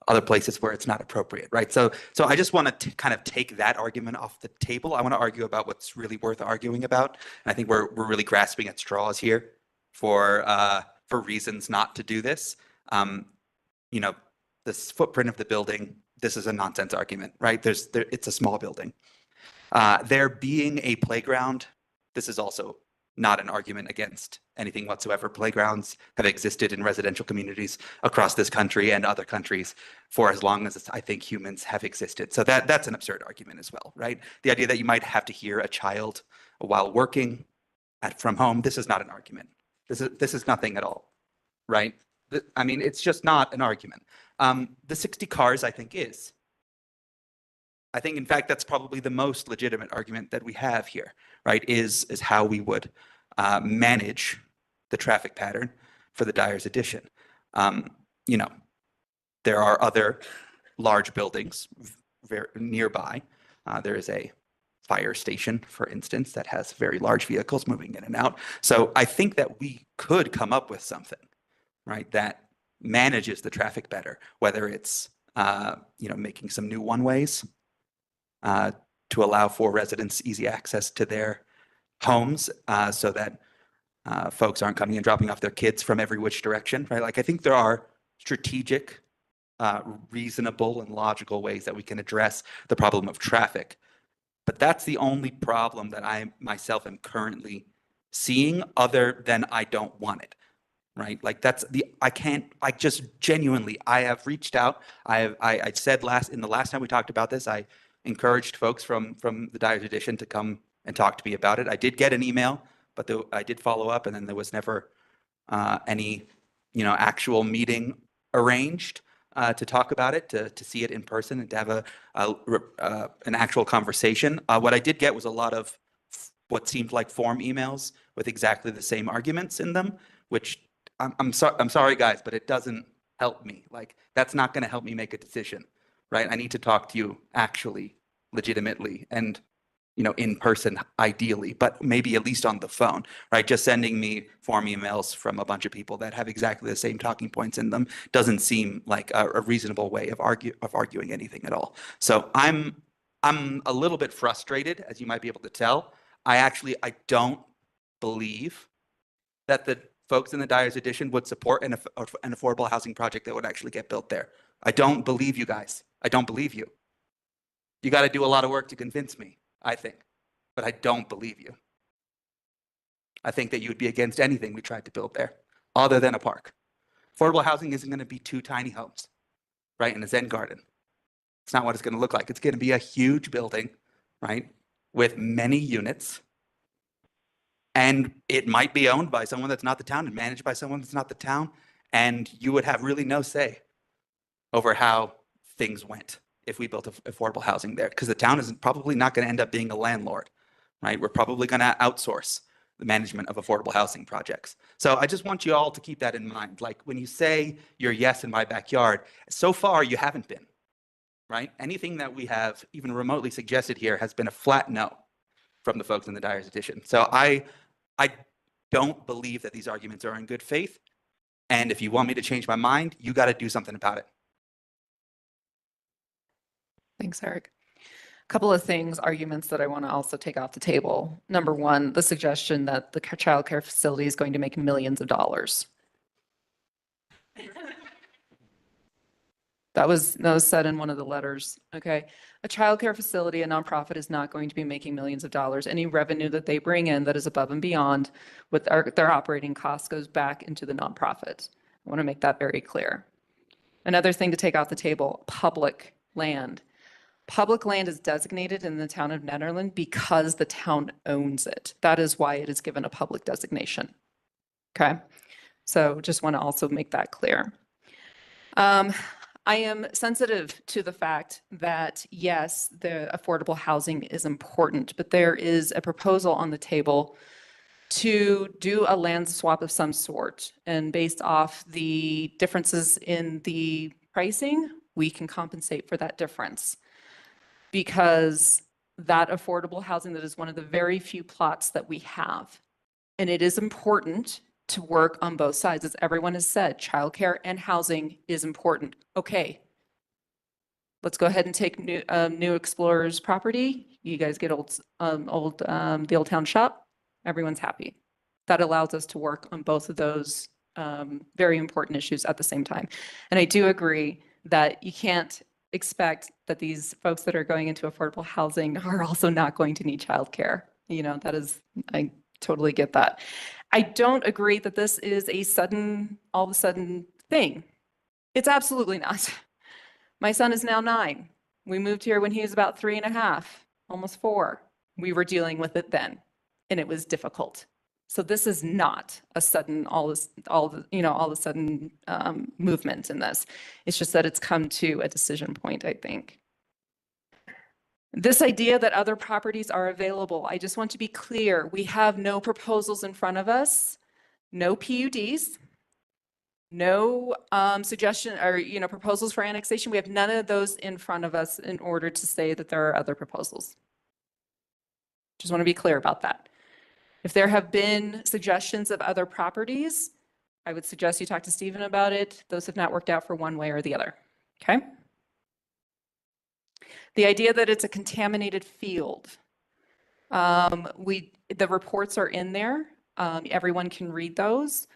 other places where it's not appropriate, right? So I just want to kind of take that argument off the table. I want to argue about what's really worth arguing about. And I think we're really grasping at straws here for reasons not to do this. This footprint of the building, this is a nonsense argument, right? It's a small building. There being a playground, this is also not an argument against anything whatsoever. Playgrounds have existed in residential communities across this country and other countries for as long as I think humans have existed. So that's an absurd argument as well, right? The idea that you might have to hear a child while working from home, this is not an argument. This is nothing at all, right? I mean, it's just not an argument. The 60 cars, I think, is. I think, in fact, that's probably the most legitimate argument that we have here, right, is how we would manage the traffic pattern for the Dyer's Addition. There are other large buildings very nearby. There is a fire station, for instance, that has very large vehicles moving in and out. So I think that we could come up with something, right, that manages the traffic better, whether it's making some new one-ways to allow for residents easy access to their homes so that folks aren't coming and dropping off their kids from every which direction, right? Like, I think there are strategic, reasonable and logical ways that we can address the problem of traffic. But that's the only problem that I myself am currently seeing, other than I don't want it, right? Like, I just genuinely, I have reached out. I said in the last time we talked about this, I encouraged folks from the Dyer's Addition to come and talk to me about it. I did get an email, but I did follow up, and then there was never any actual meeting arranged to talk about it, to see it in person and to have an actual conversation. What I did get was a lot of what seemed like form emails with exactly the same arguments in them, which I'm sorry guys, but it doesn't help me. Like, that's not going to help me make a decision, right? I need to talk to you actually, legitimately, and in person ideally, but maybe at least on the phone, right? Just sending me form emails from a bunch of people that have exactly the same talking points in them doesn't seem like a reasonable way of arguing anything at all. So I'm a little bit frustrated, as you might be able to tell. I don't believe that the folks in the Dyer's Addition would support an affordable housing project that would actually get built there. I don't believe you guys. I don't believe you. You got to do a lot of work to convince me, I think, but I don't believe you. I think that you would be against anything we tried to build there, other than a park. Affordable housing isn't going to be 2 tiny homes, right, in a Zen garden. It's not what it's going to look like. It's going to be a huge building, right, with many units. And it might be owned by someone that's not the town and managed by someone that's not the town. And you would have really no say over how things went if we built affordable housing there, because the town is probably not going to end up being a landlord, right? We're probably going to outsource the management of affordable housing projects. So I just want you all to keep that in mind. Like, when you say you're yes in my backyard, so far you haven't been, right? Anything that we have even remotely suggested here has been a flat no from the folks in the Dyer's Addition. So I don't believe that these arguments are in good faith. And if you want me to change my mind, you got to do something about it. Thanks, Eric. A couple of arguments that I want to also take off the table. Number one, the suggestion that the child care facility is going to make millions of dollars. That was said in one of the letters, okay? A child care facility, a nonprofit, is not going to be making millions of dollars. Any revenue that they bring in that is above and beyond with their operating costs goes back into the nonprofit. I want to make that very clear. Another thing to take off the table, public land. Public land is designated in the town of Nederland because the town owns it. That is why it is given a public designation. Okay, so just want to also make that clear. I am sensitive to the fact that, yes, the affordable housing is important, but there is a proposal on the table to do a land swap of some sort. And based off the differences in the pricing, we can compensate for that difference. Because that affordable housing, that is one of the very few plots that we have. And it is important to work on both sides. As everyone has said, childcare and housing is important. Okay. Let's go ahead and take New Explorers property. You guys get the Old Town Shop. Everyone's happy. That allows us to work on both of those very important issues at the same time. And I do agree that you can't expect that these folks that are going into affordable housing are also not going to need childcare. You know, that is, I totally get that. I don't agree that this is a sudden, all of a sudden thing. It's absolutely not. My son is now 9. We moved here when he was about 3.5, almost 4. We were dealing with it then, and it was difficult. So this is not a sudden, all of a sudden movement in this. It's just that it's come to a decision point, I think. This idea that other properties are available, I just want to be clear. We have no proposals in front of us, no PUDs, no suggestion or, proposals for annexation. We have none of those in front of us in order to say that there are other proposals. Just want to be clear about that. If there have been suggestions of other properties, I would suggest you talk to Stephen about it. Those have not worked out for one way or the other, okay? The idea that it's a contaminated field. The reports are in there. Everyone can read those.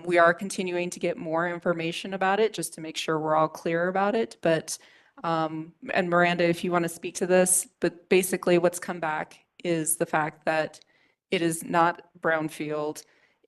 We are continuing to get more information about it just to make sure we're all clear about it. But, and Miranda, if you want to speak to this, but basically what's come back is the fact that it is not brownfield.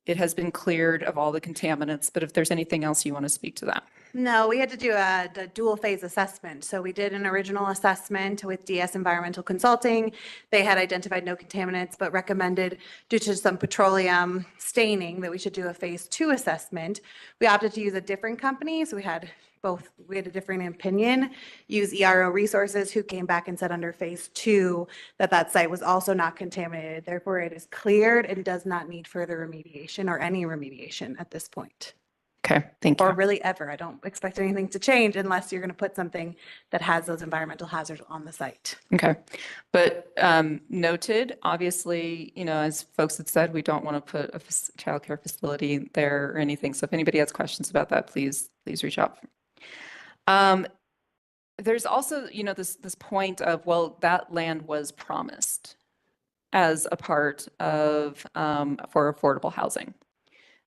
It has been cleared of all the contaminants, but if there's anything else you want to speak to that. No, we had to do a dual phase assessment. So we did an original assessment with DS Environmental Consulting. They had identified no contaminants, but recommended due to some petroleum staining that we should do a phase 2 assessment. We opted to use a different company. So we had a different opinion, use ERO Resources, who came back and said under phase 2 that site was also not contaminated. Therefore, it is cleared and does not need further remediation or any remediation at this point. Okay, thank you. Or really ever. I don't expect anything to change unless you're going to put something that has those environmental hazards on the site. Okay, but noted, obviously, as folks had said, we don't want to put a childcare facility there or anything. So if anybody has questions about that, please reach out. There's also, this point of, well, that land was promised as a part of, for affordable housing.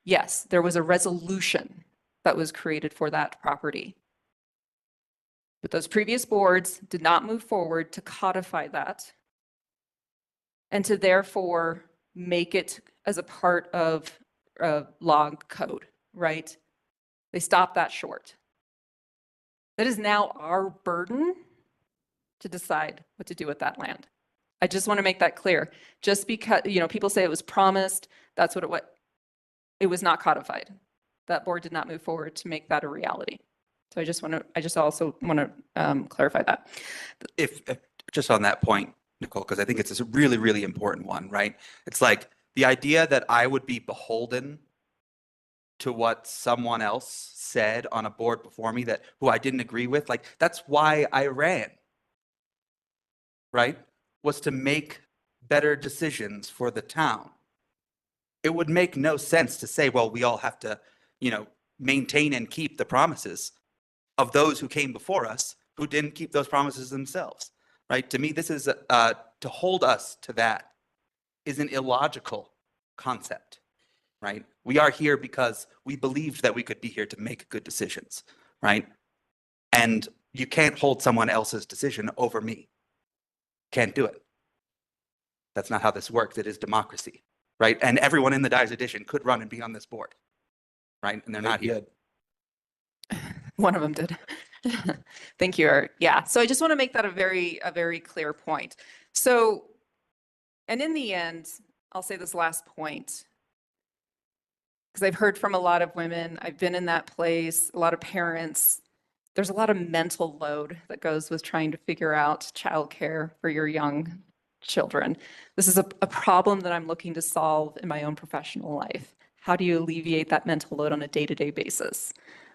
Yes, there was a resolution that was created for that property. But those previous boards did not move forward to codify that and to therefore make it as a part of log code, right? They stopped that short. That is now our burden to decide what to do with that land. I just want to make that clear. Just because, people say it was promised, that's what it was. It was not codified. That board did not move forward to make that a reality. So I just also want to clarify that. If just on that point, Nicole, because I think it's a really, really important one, right? It's like the idea that I would be beholden to what someone else said on a board before me who I didn't agree with, like that's why I ran, right? Was to make better decisions for the town. It would make no sense to say, well, we all have to, maintain and keep the promises of those who came before us who didn't keep those promises themselves, right? To me, this is to hold us to that is an illogical concept, right? We are here because we believed that we could be here to make good decisions, right? And you can't hold someone else's decision over me. Can't do it. That's not how this works. It is democracy. Right? And everyone in the Dyes edition could run and be on this board, right? And they're not here. One of them did. Thank you, Eric. Yeah, so I just want to make that a very clear point. So, and in the end, I'll say this last point, because I've heard from a lot of women, I've been in that place, a lot of parents. There's a lot of mental load that goes with trying to figure out childcare for your young children. This is a problem that I'm looking to solve in my own professional life. How do you alleviate that mental load on a day-to-day basis?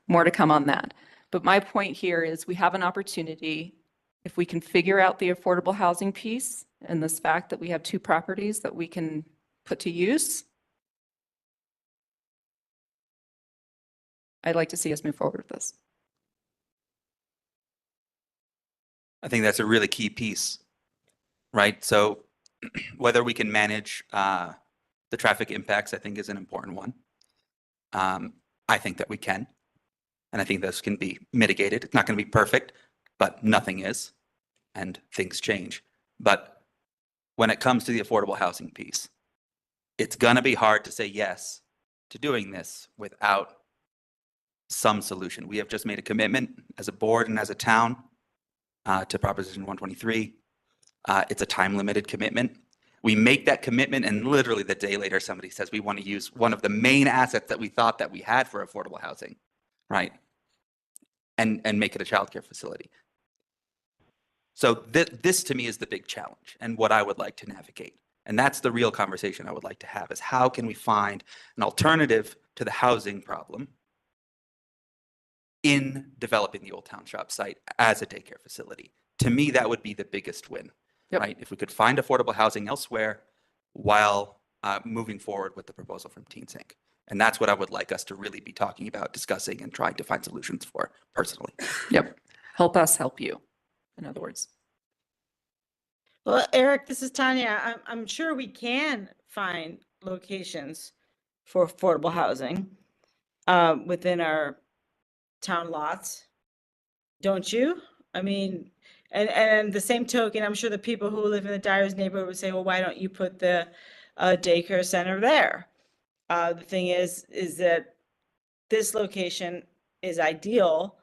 More to come on that. But my point here is we have an opportunity, if we can figure out the affordable housing piece and this fact that we have 2 properties that we can put to use, I'd like to see us move forward with this. I think that's a really key piece, right? So whether we can manage the traffic impacts, I think is an important one. I think that we can, and I think those can be mitigated. It's not going to be perfect, but nothing is, and things change. But when it comes to the affordable housing piece, it's going to be hard to say yes to doing this without some solution. We have just made a commitment as a board and as a town to Proposition 123. It's a time-limited commitment. We make that commitment, and literally the day later, somebody says we want to use one of the main assets that we thought that we had for affordable housing, right? And make it a childcare facility. So this to me is the big challenge and what I would like to navigate. And that's the real conversation I would like to have, is how can we find an alternative to the housing problem in developing the Old Town Shop site as a daycare facility. To me, that would be the biggest win, right? If we could find affordable housing elsewhere while moving forward with the proposal from TeenSync. And that's what I would like us to really be talking about, discussing, and trying to find solutions for personally. Yep. Help us help you, in other words. Well, Eric, this is Tanya. I'm sure we can find locations for affordable housing within our town lots. Don't you? I mean, and the same token, I'm sure the people who live in the Dyers neighborhood would say, well, why don't you put the daycare center there? The thing is that this location is ideal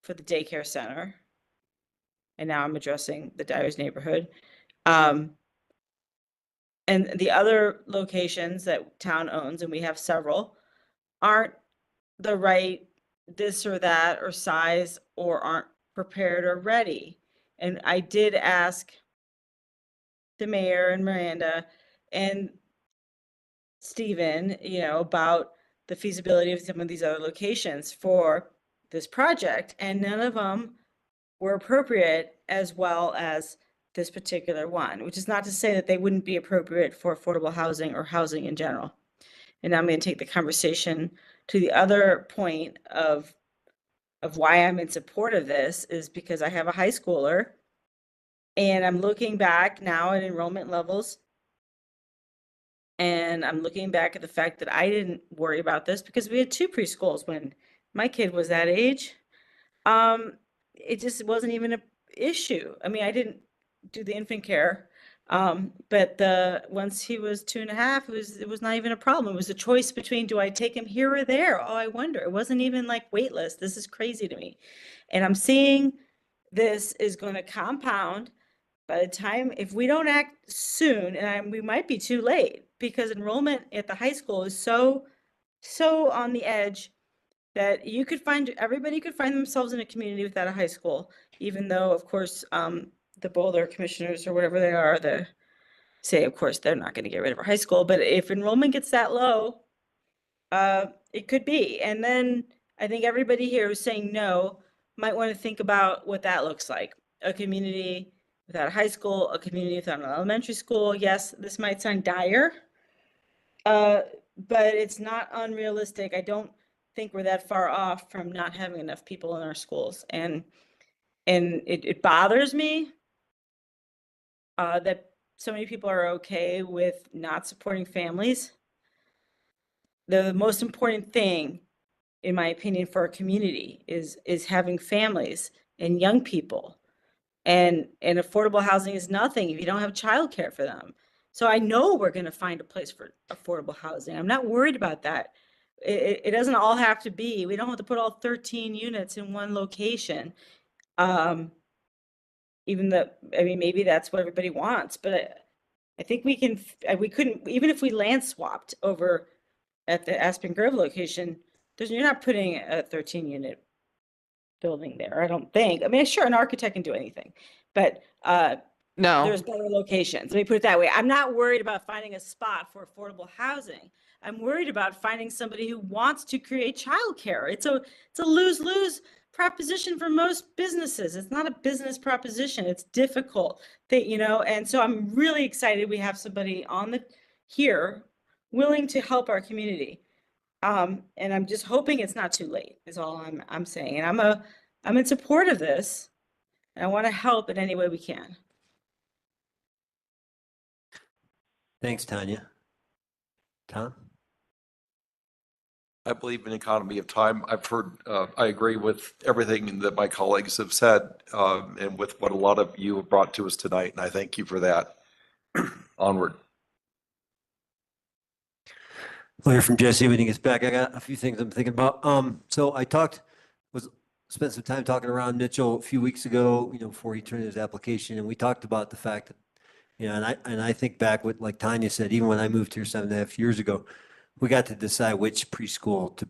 for the daycare center. And now I'm addressing the Dyers neighborhood. And the other locations that town owns, and we have several, aren't the right this or that or size, or aren't prepared or ready. And I did ask the mayor and Miranda and Stephen, about the feasibility of some of these other locations for this project, and none of them were appropriate as well as this particular one, which is not to say that they wouldn't be appropriate for affordable housing or housing in general. And now I'm going to take the conversation to the other point of why I'm in support of this, is because I have a high schooler and I'm looking back now at enrollment levels. And I'm looking back at the fact that I didn't worry about this because we had 2 preschools when my kid was that age. It just wasn't even an issue. I mean, I didn't do the infant care, but once he was 2.5, it was not even a problem. It was a choice between, do I take him here or there? Oh, I wonder. It wasn't even like wait list. This is crazy to me. And I'm seeing this is going to compound by the time, if we don't act soon, and we might be too late, because enrollment at the high school is so on the edge that everybody could find themselves in a community without a high school, even though, of course, the Boulder commissioners or whatever they are, say, of course, they're not going to get rid of our high school. But if enrollment gets that low, it could be. And then I think everybody here who's saying no might want to think about what that looks like. A community without a high school, a community without an elementary school. Yes, this might sound dire, but it's not unrealistic. I don't think we're that far off from not having enough people in our schools. And it bothers me that so many people are okay with not supporting families. The most important thing, in my opinion, for a community is having families and young people. And affordable housing is nothing if you don't have childcare for them. So I know we're going to find a place for affordable housing. I'm not worried about that. It doesn't all have to be, we don't have to put all 13 units in one location. Even though, I mean, maybe that's what everybody wants, but I think we can, we couldn't, even if we land swapped over at the Aspen Grove location, you're not putting a 13 unit building there, I don't think. I mean, sure, an architect can do anything, but No. there's better locations. Let me put it that way. I'm not worried about finding a spot for affordable housing. I'm worried about finding somebody who wants to create childcare. It's a lose-lose proposition for most businesses. It's not a business proposition. It's difficult. And so I'm really excited we have somebody here willing to help our community. And I'm just hoping it's not too late, is all I'm saying. And I'm in support of this. And I want to help in any way we can. Thanks, Tanya. Tom? I believe in economy of time. I've heard, I agree with everything that my colleagues have said, and with what a lot of you have brought to us tonight, and I thank you for that. Onward. We'll hear from Jesse when he gets back. I got a few things I'm thinking about. So I spent some time talking around Mitchell a few weeks ago, before he turned in his application, and we talked about the fact that, and I think back with, like Tanya said, even when I moved here 7.5 years ago, we got to decide which preschool to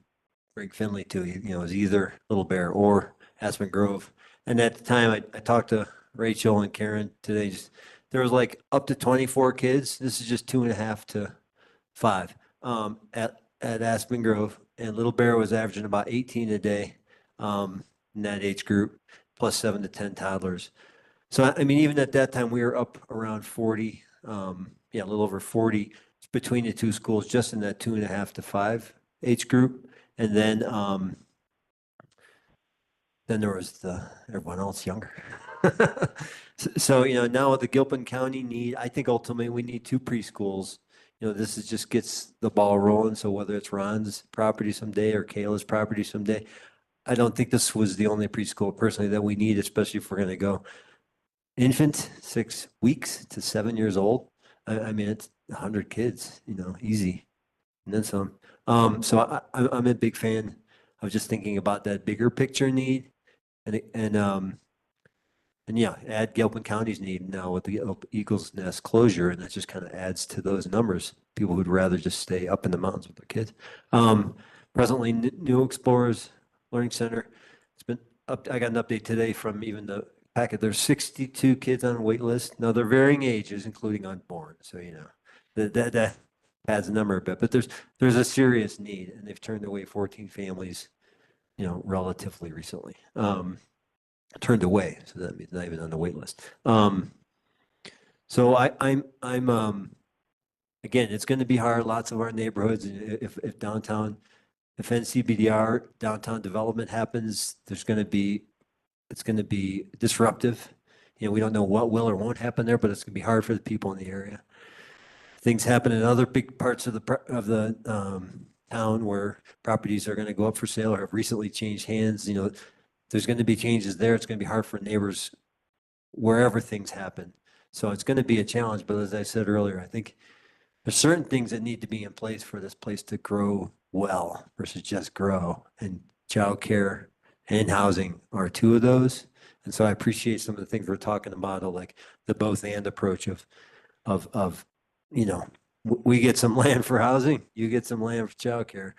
bring Finley to. It was either Little Bear or Aspen Grove. And at the time, I talked to Rachel and Karen today. There was like up to 24 kids. This is just 2.5 to 5 at Aspen Grove. And Little Bear was averaging about 18 a day in that age group, plus 7 to 10 toddlers. So, I mean, even at that time, we were up around 40, a little over 40 between the two schools, just in that 2.5 to 5 age group. And then there was everyone else younger. So, now with the Gilpin County need, I think ultimately we need 2 preschools. This just gets the ball rolling. So whether it's Ron's property someday or Kayla's property someday, I don't think this was the only preschool personally that we need, especially if we're going to go infant 6 weeks to 7 years old. I mean, it's 100 kids, easy. And then some. So I'm a big fan of just thinking about that bigger picture need and yeah, add Gilpin County's need now with the Eagles Nest closure, and that just kind of adds to those numbers. People who'd rather just stay up in the mountains with their kids. Presently, New Explorers Learning Center, it's been up. I got an update today from even the packet. There's 62 kids on a wait list. Now they're varying ages, including unborn. So that adds a number a bit. But there's a serious need, and they've turned away 14 families, relatively recently. Turned away, so that means not even on the wait list. So I'm again, it's going to be hard. Lots of our neighborhoods, if downtown, if NCBDR downtown development happens, it's going to be disruptive. We don't know what will or won't happen there, but it's going to be hard for the people in the area. Things happen in other big parts of the town where properties are going to go up for sale or have recently changed hands. There's going to be changes there. It's going to be hard for neighbors wherever things happen. So it's going to be a challenge. But as I said earlier, I think there's certain things that need to be in place for this place to grow well versus just grow. And childcare and housing are 2 of those. And so I appreciate some of the things we're talking about, like the both and approach of we get some land for housing, you get some land for childcare.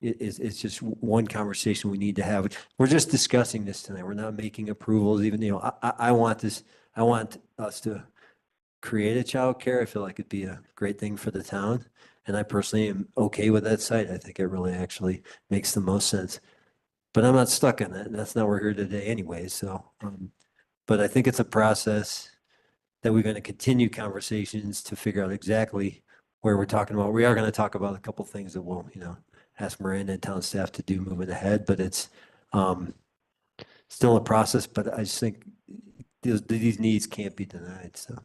It's just one conversation we need to have. We're just discussing this tonight. We're not making approvals. Even, I want us to create a child care. I feel like it'd be a great thing for the town. And I personally am okay with that site. I think it really actually makes the most sense. But I'm not stuck on that. And that's not why we're here today anyway. So, but I think it's a process that we're going to continue conversations to figure out exactly where we're talking about. We are going to talk about a couple things that we'll, ask Miranda and town staff to do moving ahead, but it's still a process. But I just think these needs can't be denied. So,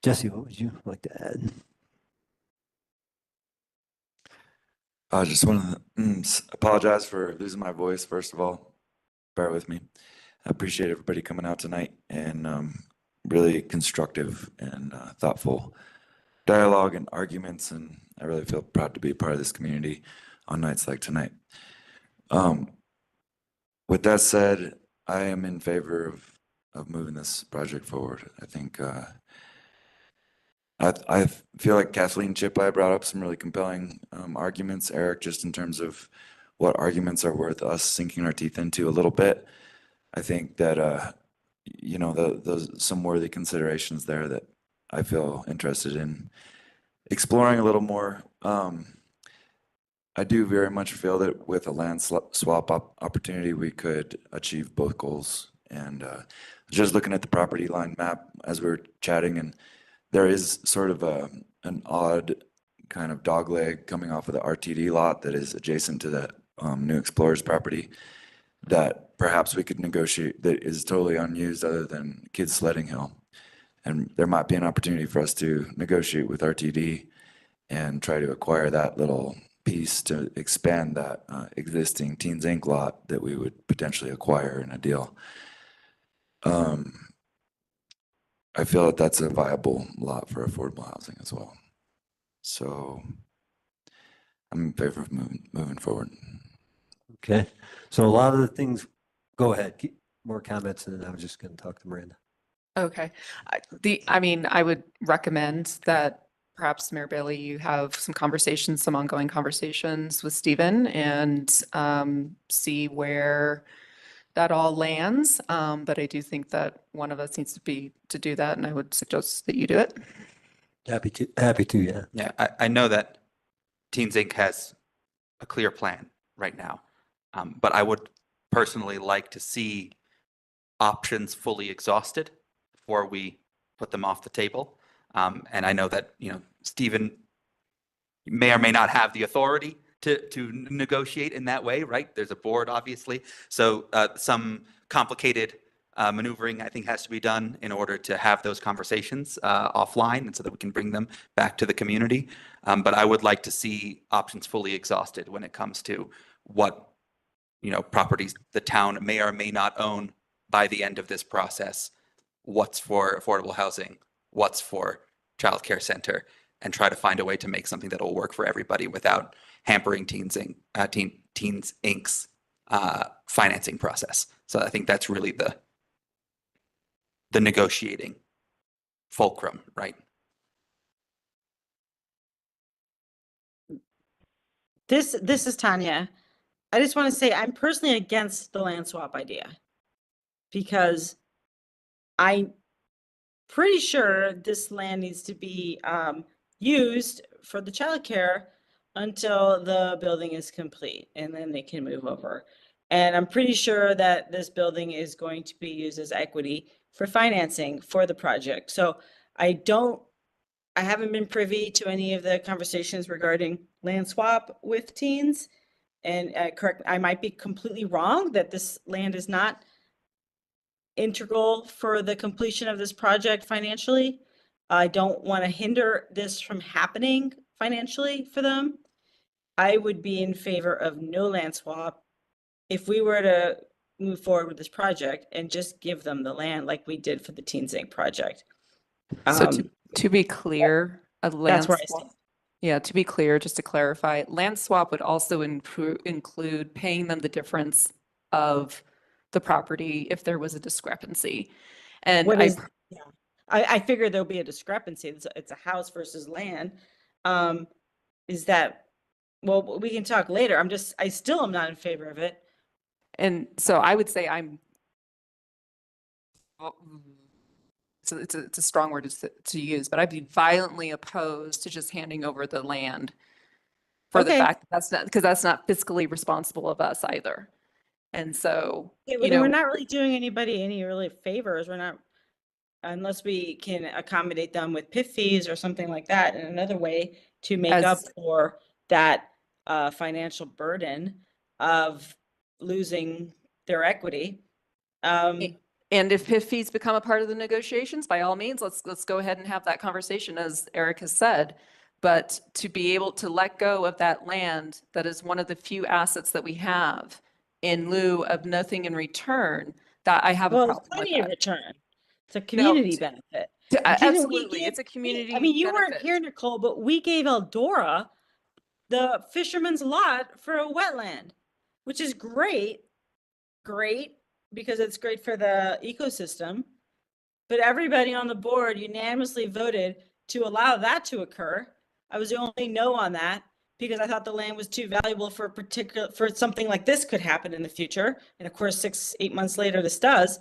Jesse, what would you like to add? I just want to apologize for losing my voice. First of all, bear with me. I appreciate everybody coming out tonight and really constructive and thoughtful dialogue and arguments, and I really feel proud to be a part of this community on nights like tonight. With that said, I am in favor of moving this project forward. I think I feel like Kathleen Chip, I brought up some really compelling arguments. Eric, just in terms of what arguments are worth us sinking our teeth into a little bit. I think that you know, those some worthy considerations there that I feel interested in exploring a little more. I do very much feel that with a land swap opportunity, we could achieve both goals. And just looking at the property line map as we were chatting, and there is sort of an odd kind of dogleg coming off of the RTD lot that is adjacent to that New Explorers property that perhaps we could negotiate, that is totally unused other than Kids Sledding Hill. And there might be an opportunity for us to negotiate with RTD and try to acquire that little piece to expand that existing Teens Inc. lot that we would potentially acquire in a deal. I feel that that's a viable lot for affordable housing as well. So I'm in favor of moving forward. Okay, so a lot of the things, go ahead, keep more comments, and then I was just going to talk to Miranda. Okay. I mean, I would recommend that perhaps Mayor Bailey, you have some conversations, some ongoing conversations with Stephen and see where that all lands. But I do think that one of us needs to do that, and I would suggest that you do it. Happy to, yeah. Yeah, I know that Teens Inc. has a clear plan right now, but I would personally like to see options fully exhausted before we put them off the table. And I know that, you know, Stephen may or may not have the authority to negotiate in that way, right? There's a board, obviously. So some complicated maneuvering, I think, has to be done in order to have those conversations offline, and so that we can bring them back to the community. But I would like to see options fully exhausted when it comes to what, you know, properties the town may or may not own by the end of this process. What's for affordable housing? What's for childcare center? And try to find a way to make something that will work for everybody without hampering Teens Inc.'s financing process. So I think that's really the negotiating fulcrum, right? This is Tanya. I just want to say I'm personally against the land swap idea because I'm pretty sure this land needs to be used for the childcare until the building is complete, and then they can move over. And I'm pretty sure that this building is going to be used as equity for financing for the project. So I haven't been privy to any of the conversations regarding land swap with Teens. And correct, I might be completely wrong that this land is not integral for the completion of this project financially. I don't want to hinder this from happening financially for them. I would be in favor of no land swap if we were to move forward with this project and just give them the land like we did for the Teens Inc. project. So to be clear, a land That's where I swap. stand. Yeah, to be clear, just to clarify, land swap would also include paying them the difference of the property if there was a discrepancy. And I figure there'll be a discrepancy. It's a house versus land. Is that, well, we can talk later. I still am not in favor of it. And so I would say so it's a strong word to use, but I'd be violently opposed to just handing over the land for the fact that that's not fiscally responsible of us either. And so, we're not really doing anybody any really favors. We're not, unless we can accommodate them with PIF fees or something like that in another way to make up for that financial burden of losing their equity. And if PIF fees become a part of the negotiations, by all means, let's go ahead and have that conversation, as Eric has said. But to be able to let go of that land, that is one of the few assets that we have, in lieu of nothing in return, that I have a problem with plenty that. in return. It's a community benefit. Absolutely. It's a community I mean, you weren't benefit. here, Nicole, but we gave Eldora the fisherman's lot for a wetland, which is great, because it's great for the ecosystem. But everybody on the board unanimously voted to allow that to occur. I was the only no on that because I thought the land was too valuable for for something like this could happen in the future. And of course, 6-8 months later, this does.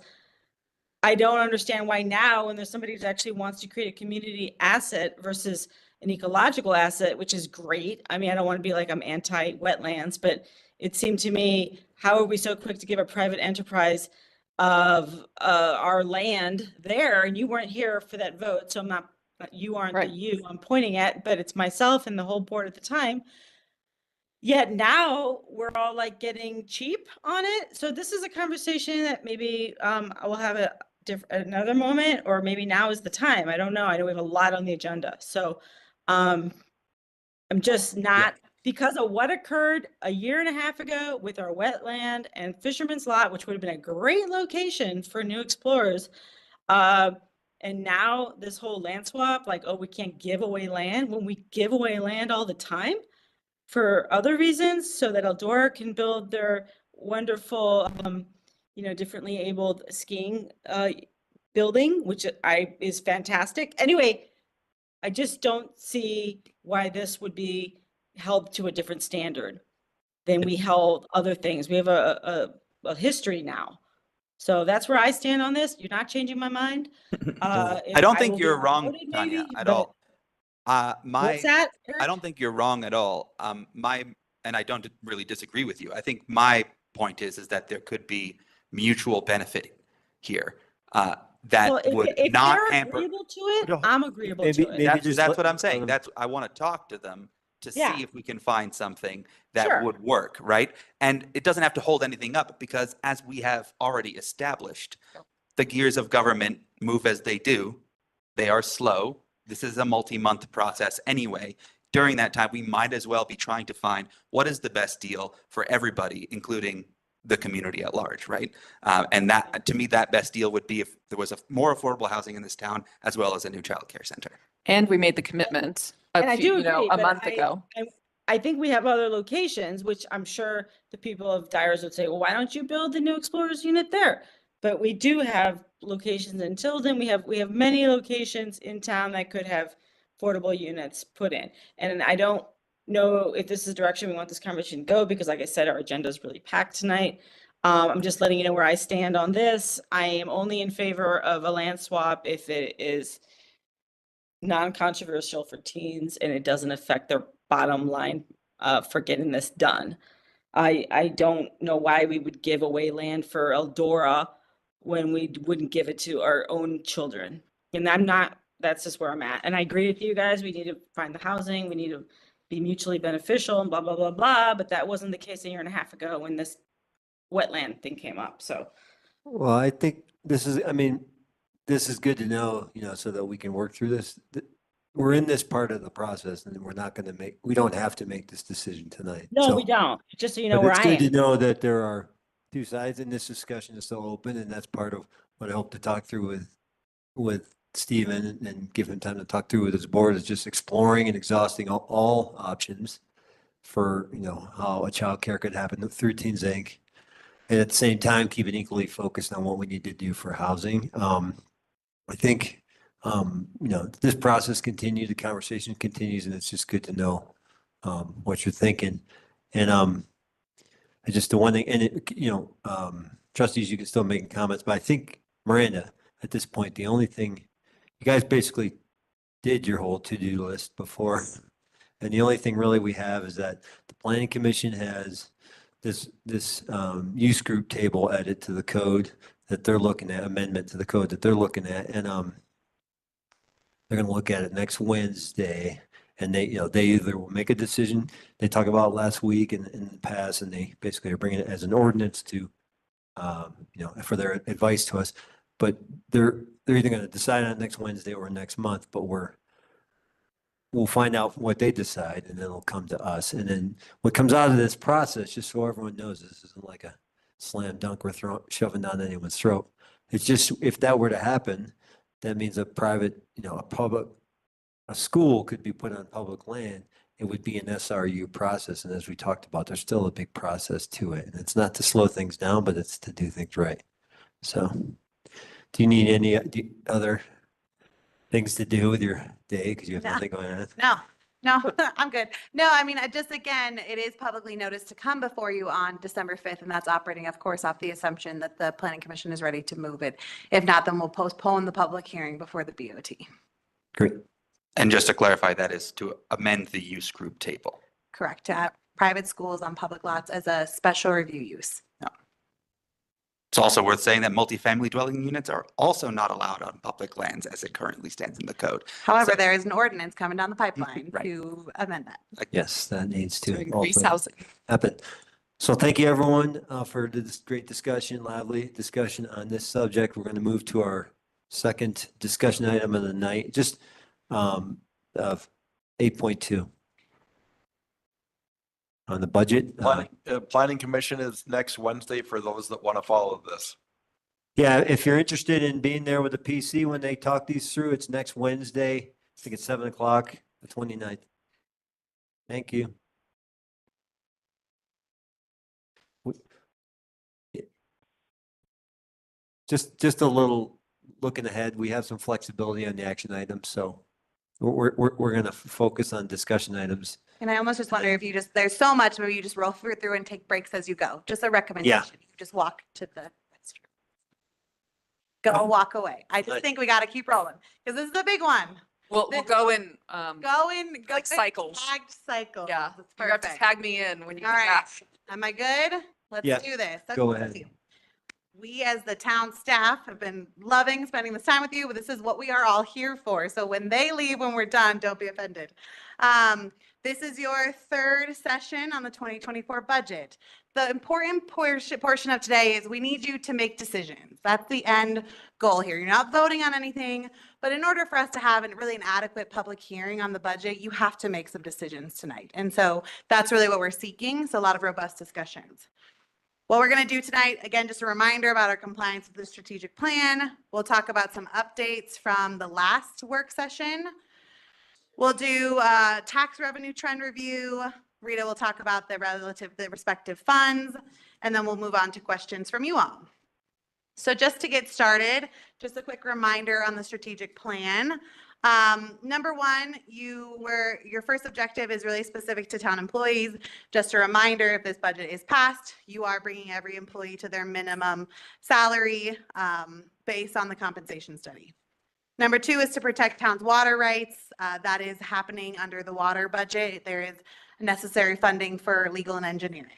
I don't understand why now, when there's somebody who actually wants to create a community asset versus an ecological asset, which is great. I mean, I don't want to be like I'm anti-wetlands, but it seemed to me, how are we so quick to give a private enterprise of our land there? And you weren't here for that vote, so I'm not, you aren't the you I'm pointing at, but it's myself and the whole board at the time. Yet now we're all like getting cheap on it. So this is a conversation that maybe I will have another moment, or maybe now is the time. I don't know. I know we have a lot on the agenda. So I'm just not, because of what occurred a year and a half ago with our wetland and fisherman's lot, which would have been a great location for new explorers. And now this whole land swap, like, oh, we can't give away land when we give away land all the time for other reasons, so that Eldora can build their wonderful, differently abled skiing building, which is fantastic. Anyway, I just don't see why this would be held to a different standard than we held other things. We have a history now. So that's where I stand on this. You're not changing my mind. I don't think you're wrong, outvoted Tanya, maybe, at but- all. What's that, I don't think you're wrong at all. And I don't really disagree with you. I think my point is that there could be mutual benefit here that Well, would if not they're hamper. agreeable to it, I'm agreeable to it. That's what I'm saying. I want to talk to them to Yeah. see if we can find something that Sure. would work, right? And it doesn't have to hold anything up, because as we have already established, the gears of government move as they do. They are slow. This is a multi-month process anyway. During that time, we might as well be trying to find what is the best deal for everybody, including the community at large, right? And that, to me, that best deal would be if there was more affordable housing in this town, as well as a new childcare center. And we made the commitment And I do agree, a but month ago. I think we have other locations, which I'm sure the people of Dyers would say, well, why don't you build the new Explorers unit there? But we do have locations in Tilden. We have many locations in town that could have affordable units put in. And I don't know if this is the direction we want this conversation to go, because like I said, our agenda is really packed tonight. I'm just letting you know where I stand on this. I am only in favor of a land swap if it is non-controversial for teens and it doesn't affect their bottom line for getting this done. I don't know why we would give away land for Eldora when we wouldn't give it to our own children. And that's just where I'm at. And I agree with you guys. We need to find the housing. We need to be mutually beneficial and blah, blah, blah, blah. But that wasn't the case a year and a half ago when this wetland thing came up. So. Well, I think this is good to know, so that we can work through this. We're in this part of the process, and we don't have to make this decision tonight. No, So- we don't. Just so you know But where it's I good to am. know that there are two sides, and this discussion is still open, and that's part of what I hope to talk through with Stephen and give him time to talk through with his board, is just exploring and exhausting all options for, how a child care could happen through Teens Inc. And at the same time, keep it equally focused on what we need to do for housing. I think, this process continues, the conversation continues, and it's just good to know what you're thinking. And the one thing, and trustees, you can still make comments, but I think, Miranda, at this point, the only thing, you guys basically did your whole to-do list before. And the only thing really we have is that the planning commission has this use group table edit to the code that they're looking at, amendment to the code that they're looking at. And they're going to look at it next Wednesday, and they either will make a decision. They talked about last week and in the past, and they basically are bringing it as an ordinance to, for their advice to us. But they're either going to decide on it next Wednesday or next month. But we'll find out what they decide, and then it'll come to us. And then what comes out of this process, just so everyone knows, this isn't like a slam dunk we're shoving down anyone's throat. It's just, if that were to happen, that means a private, a school could be put on public land. It would be an SRU process. And as we talked about, there's still a big process to it. And it's not to slow things down, but it's to do things right. So do you need any other things to do with your day? Because you have No. nothing going on. No, I'm good. No, I mean, just again, it is publicly noticed to come before you on December 5th, and that's operating, of course, off the assumption that the planning commission is ready to move it. If not, then we'll postpone the public hearing before the BOT. Great. And just to clarify, that is to amend the use group table. Correct, to have private schools on public lots as a special review use. It's also worth saying that multifamily dwelling units are also not allowed on public lands as it currently stands in the code. However, there is an ordinance coming down the pipeline Right. to amend that. Yes, that needs to increase also housing. happen. So thank you, everyone, for this great discussion, lively discussion on this subject. We're going to move to our second discussion item of the night, just of 8.2 on the budget. Planning Commission is next Wednesday for those that want to follow this. Yeah, if you're interested in being there with the PC when they talk these through, it's next Wednesday. I think it's 7 o'clock, the 29th. Thank you. Just a little looking ahead. We have some flexibility on the action items, so we're going to focus on discussion items. And I almost just wonder if you just, there's so much, maybe you just roll through and take breaks as you go. Just a recommendation. You just walk to the restroom. Go walk away. I just think we got to keep rolling because this is a big one. We'll go in, Go like cycles. Tagged cycles. Yeah. That's You have to perfect. tag me in when you All get right. back. Am I good? Let's Yeah, do this. go Okay. ahead. We, as the town staff, have been loving spending this time with you, but this is what we are all here for. So when they leave, when we're done, don't be offended. This is your third session on the 2024 budget. The important portion of today is we need you to make decisions. That's the end goal here. You're not voting on anything, but in order for us to have really an adequate public hearing on the budget, you have to make some decisions tonight. And so that's really what we're seeking. So a lot of robust discussions. What we're going to do tonight, again, just a reminder about our compliance with the strategic plan. We'll talk about some updates from the last work session. We'll do a tax revenue trend review. Rita will talk about the respective funds, and then we'll move on to questions from you all. So just to get started, just a quick reminder on the strategic plan. Number one, your first objective is really specific to town employees. Just a reminder, if this budget is passed, you are bringing every employee to their minimum salary based on the compensation study. Number two is to protect town's water rights. That is happening under the water budget. There is necessary funding for legal and engineering.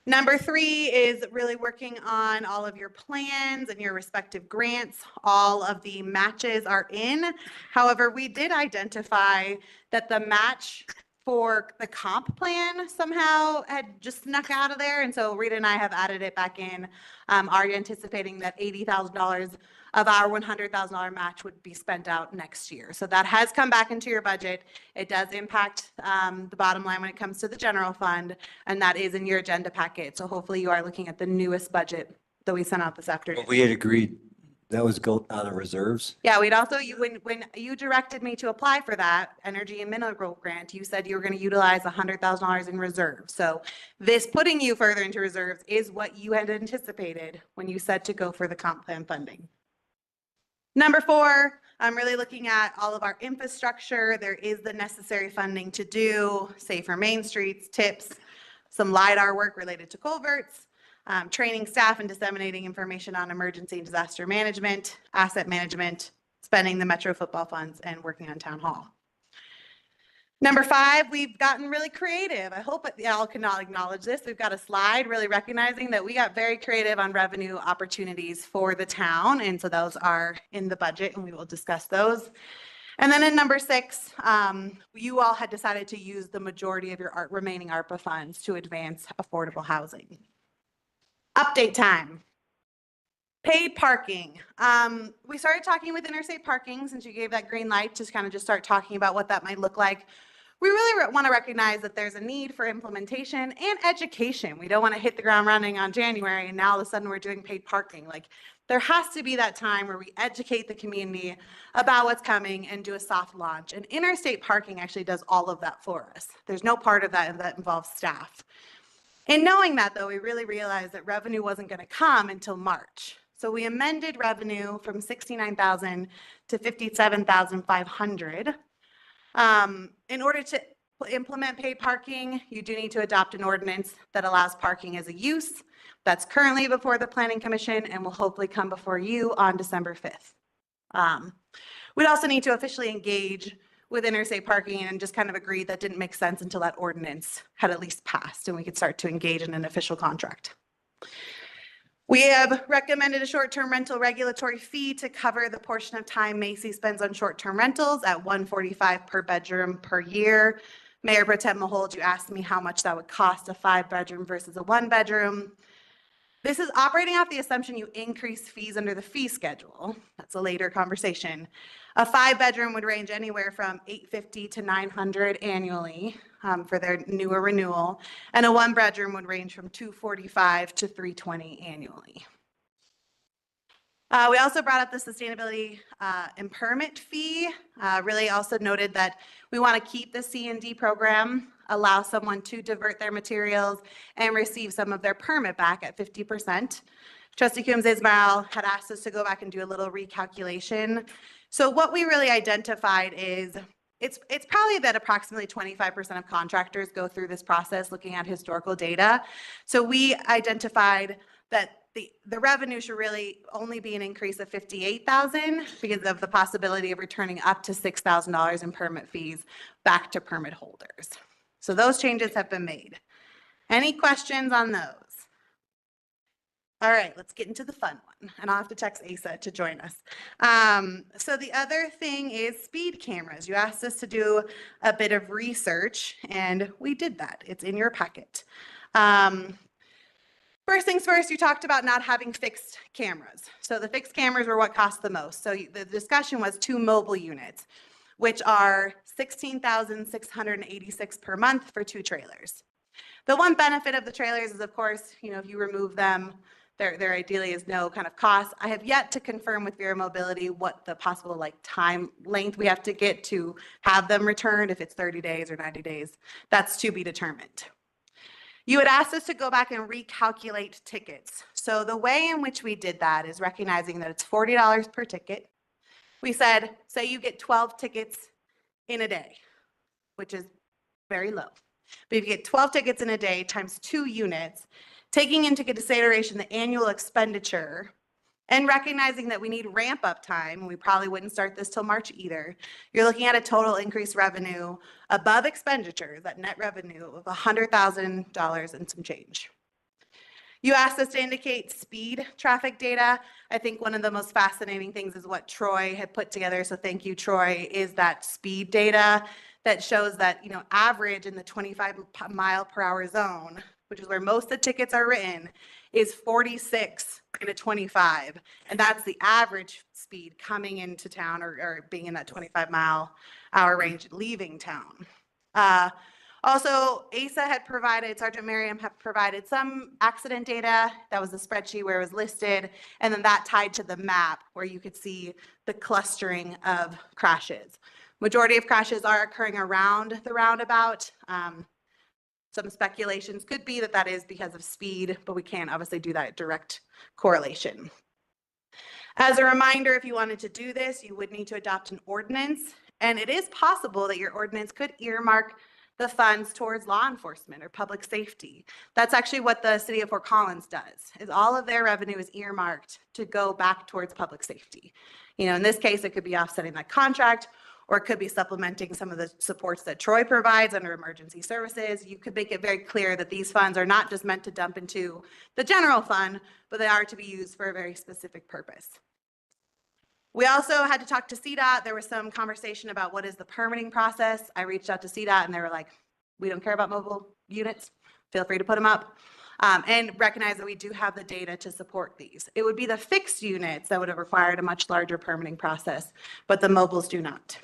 Number three is really working on all of your plans and your respective grants. All of the matches are in. However, we did identify that the match for the comp plan somehow had just snuck out of there. And so Rita and I have added it back in. Are you anticipating that $80,000 of our $100,000 match would be spent out next year? So that has come back into your budget. It does impact the bottom line when it comes to the general fund, and that is in your agenda packet. So hopefully you are looking at the newest budget that we sent out this afternoon. But we had agreed that was going out of reserves. Yeah, we'd also, when you directed me to apply for that energy and mineral grant, you said you were going to utilize $100,000 in reserves. So this putting you further into reserves is what you had anticipated when you said to go for the comp plan funding. Number four, I'm really looking at all of our infrastructure. There is the necessary funding to do safer main streets, tips, some LiDAR work related to culverts, training staff and disseminating information on emergency and disaster management, asset management, spending the Metro football funds, and working on town hall. Number five, we've gotten really creative. I hope y'all can acknowledge this. We've got a slide really recognizing that we got very creative on revenue opportunities for the town. And so those are in the budget and we will discuss those. And then in number six, you all had decided to use the majority of your remaining ARPA funds to advance affordable housing. Update time. Paid parking. We started talking with interstate parking since you gave that green light to kind of just start talking about what that might look like. we really want to recognize that there's a need for implementation and education. We don't want to hit the ground running on January and now all of a sudden we're doing paid parking. Like, there has to be that time where we educate the community about what's coming and do a soft launch. And interstate parking actually does all of that for us. There's no part of that that involves staff. In knowing that, though, we really realized that revenue wasn't going to come until March. So we amended revenue from $69,000 to $57,500. In order to implement paid parking, you do need to adopt an ordinance that allows parking as a use. That's currently before the Planning Commission and will hopefully come before you on December 5th. We'd also need to officially engage with interstate parking and just kind of agree that didn't make sense until that ordinance had at least passed and we could start to engage in an official contract. We have recommended a short-term rental regulatory fee to cover the portion of time Macy spends on short-term rentals at $145 per bedroom per year. Mayor Pro Tem Mahold, you asked me how much that would cost a 5-bedroom versus a 1-bedroom. This is operating off the assumption you increase fees under the fee schedule. That's a later conversation. A 5-bedroom would range anywhere from $850 to $900 annually for their newer renewal, and a 1-bedroom would range from $245 to $320 annually. We also brought up the sustainability and permit fee. Really also noted that we want to keep the C&D program, allow someone to divert their materials and receive some of their permit back at 50%. Trustee Coombs Ismail had asked us to go back and do a little recalculation. So what we really identified is it's probably that approximately 25% of contractors go through this process looking at historical data. So we identified that the revenue should really only be an increase of $58,000 because of the possibility of returning up to $6,000 in permit fees back to permit holders. So those changes have been made. Any questions on those? All right, let's get into the fun one. And I'll have to text Asa to join us. So the other thing is speed cameras. You asked us to do a bit of research and we did that. It's in your packet. First things first, you talked about not having fixed cameras. So the fixed cameras were what cost the most. So the discussion was 2 mobile units, which are $16,686 per month for 2 trailers. The one benefit of the trailers is, of course, if you remove them, there ideally is no kind of cost. I have yet to confirm with Vera Mobility what the possible time length we have to get to have them returned, if it's 30 days or 90 days. That's to be determined. You had asked us to go back and recalculate tickets. So the way in which we did that is recognizing that it's $40 per ticket. We said, say you get 12 tickets in a day, which is very low. But if you get 12 tickets in a day times 2 units, taking into consideration the annual expenditure and recognizing that we need ramp up time, and we probably wouldn't start this till March either, you're looking at a total increased revenue above expenditures, that net revenue of $100,000 and some change. You asked us to indicate speed traffic data. I think one of the most fascinating things is what Troy had put together. So thank you, Troy, is that speed data that shows that, average in the 25 mile per hour zone, which is where most of the tickets are written, is 46 in a 25. And that's the average speed coming into town or being in that 25 mile hour range leaving town. Also, ASA had provided, Sergeant Merriam had provided some accident data. That was the spreadsheet where it was listed. And then that tied to the map where you could see the clustering of crashes. Majority of crashes are occurring around the roundabout. Some speculations could be that is because of speed, but we can't obviously do that direct correlation. As a reminder, if you wanted to do this, you would need to adopt an ordinance. And it is possible that your ordinance could earmark the funds towards law enforcement or public safety. That's actually what the city of Fort Collins does, is all of their revenue is earmarked to go back towards public safety. In this case, it could be offsetting that contract, or it could be supplementing some of the supports that Troy provides under emergency services. You could make it very clear that these funds are not just meant to dump into the general fund, but they are to be used for a very specific purpose. We also had to talk to CDOT. There was some conversation about what is the permitting process. I reached out to CDOT and they were like, we don't care about mobile units. Feel free to put them up. And recognize that we do have the data to support these. It would be the fixed units that would have required a much larger permitting process, but the mobiles do not.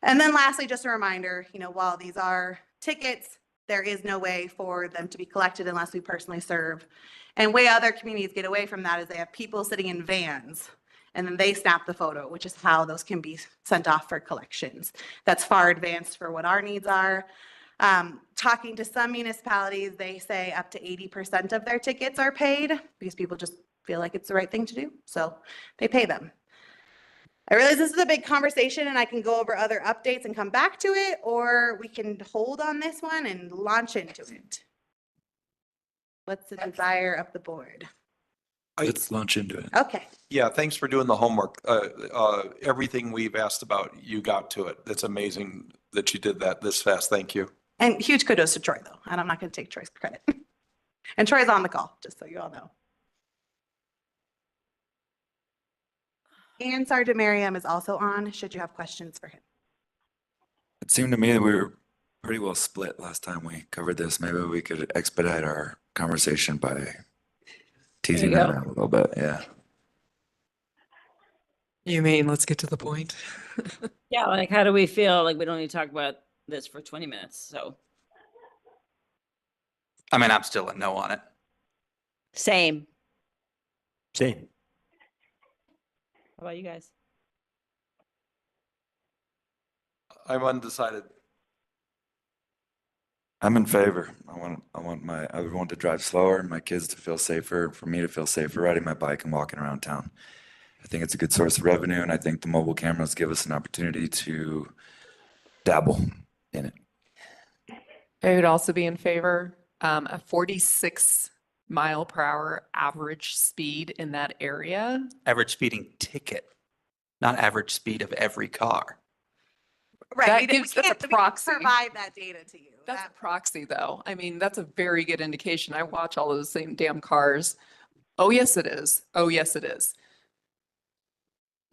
And then lastly, just a reminder, while these are tickets, there is no way for them to be collected unless we personally serve. And way other communities get away from that is they have people sitting in vans and then they snap the photo, which is how those can be sent off for collections. That's far advanced for what our needs are. Talking to some municipalities, they say up to 80% of their tickets are paid because people just feel like it's the right thing to do. So they pay them. I realize this is a big conversation and I can go over other updates and come back to it, or we can hold on this one and launch into it. What's the desire of the board? Let's launch into it. Okay. Yeah, thanks for doing the homework. Everything we've asked about, you got to it. It's amazing that you did that this fast. Thank you. And huge kudos to Troy, though. And I'm not going to take Troy's credit. And Troy's on the call, just so you all know. And Sergeant Merriam is also on, should you have questions for him. It seemed to me that we were pretty well split last time we covered this. Maybe we could expedite our conversation by teasing that out a little bit. Yeah. You mean, let's get to the point? Yeah, like how do we feel like we don't need to talk about this for 20 minutes? So I mean, I'm still a no on it. same. Same. How about you guys? I'm undecided. I'm in favor. I want everyone to drive slower, my kids to feel safer, for me to feel safer riding my bike and walking around town. I think it's a good source of revenue, and I think the mobile cameras give us an opportunity to dabble in it. I would also be in favor. A 46 mile per hour average speed in that area. Average speeding ticket, not average speed of every car. Right. That we gives, that's a can't proxy. provide that data to you. That's a proxy though. I mean, that's a very good indication. I watch all those same damn cars. Oh, yes, it is. Oh, yes, it is.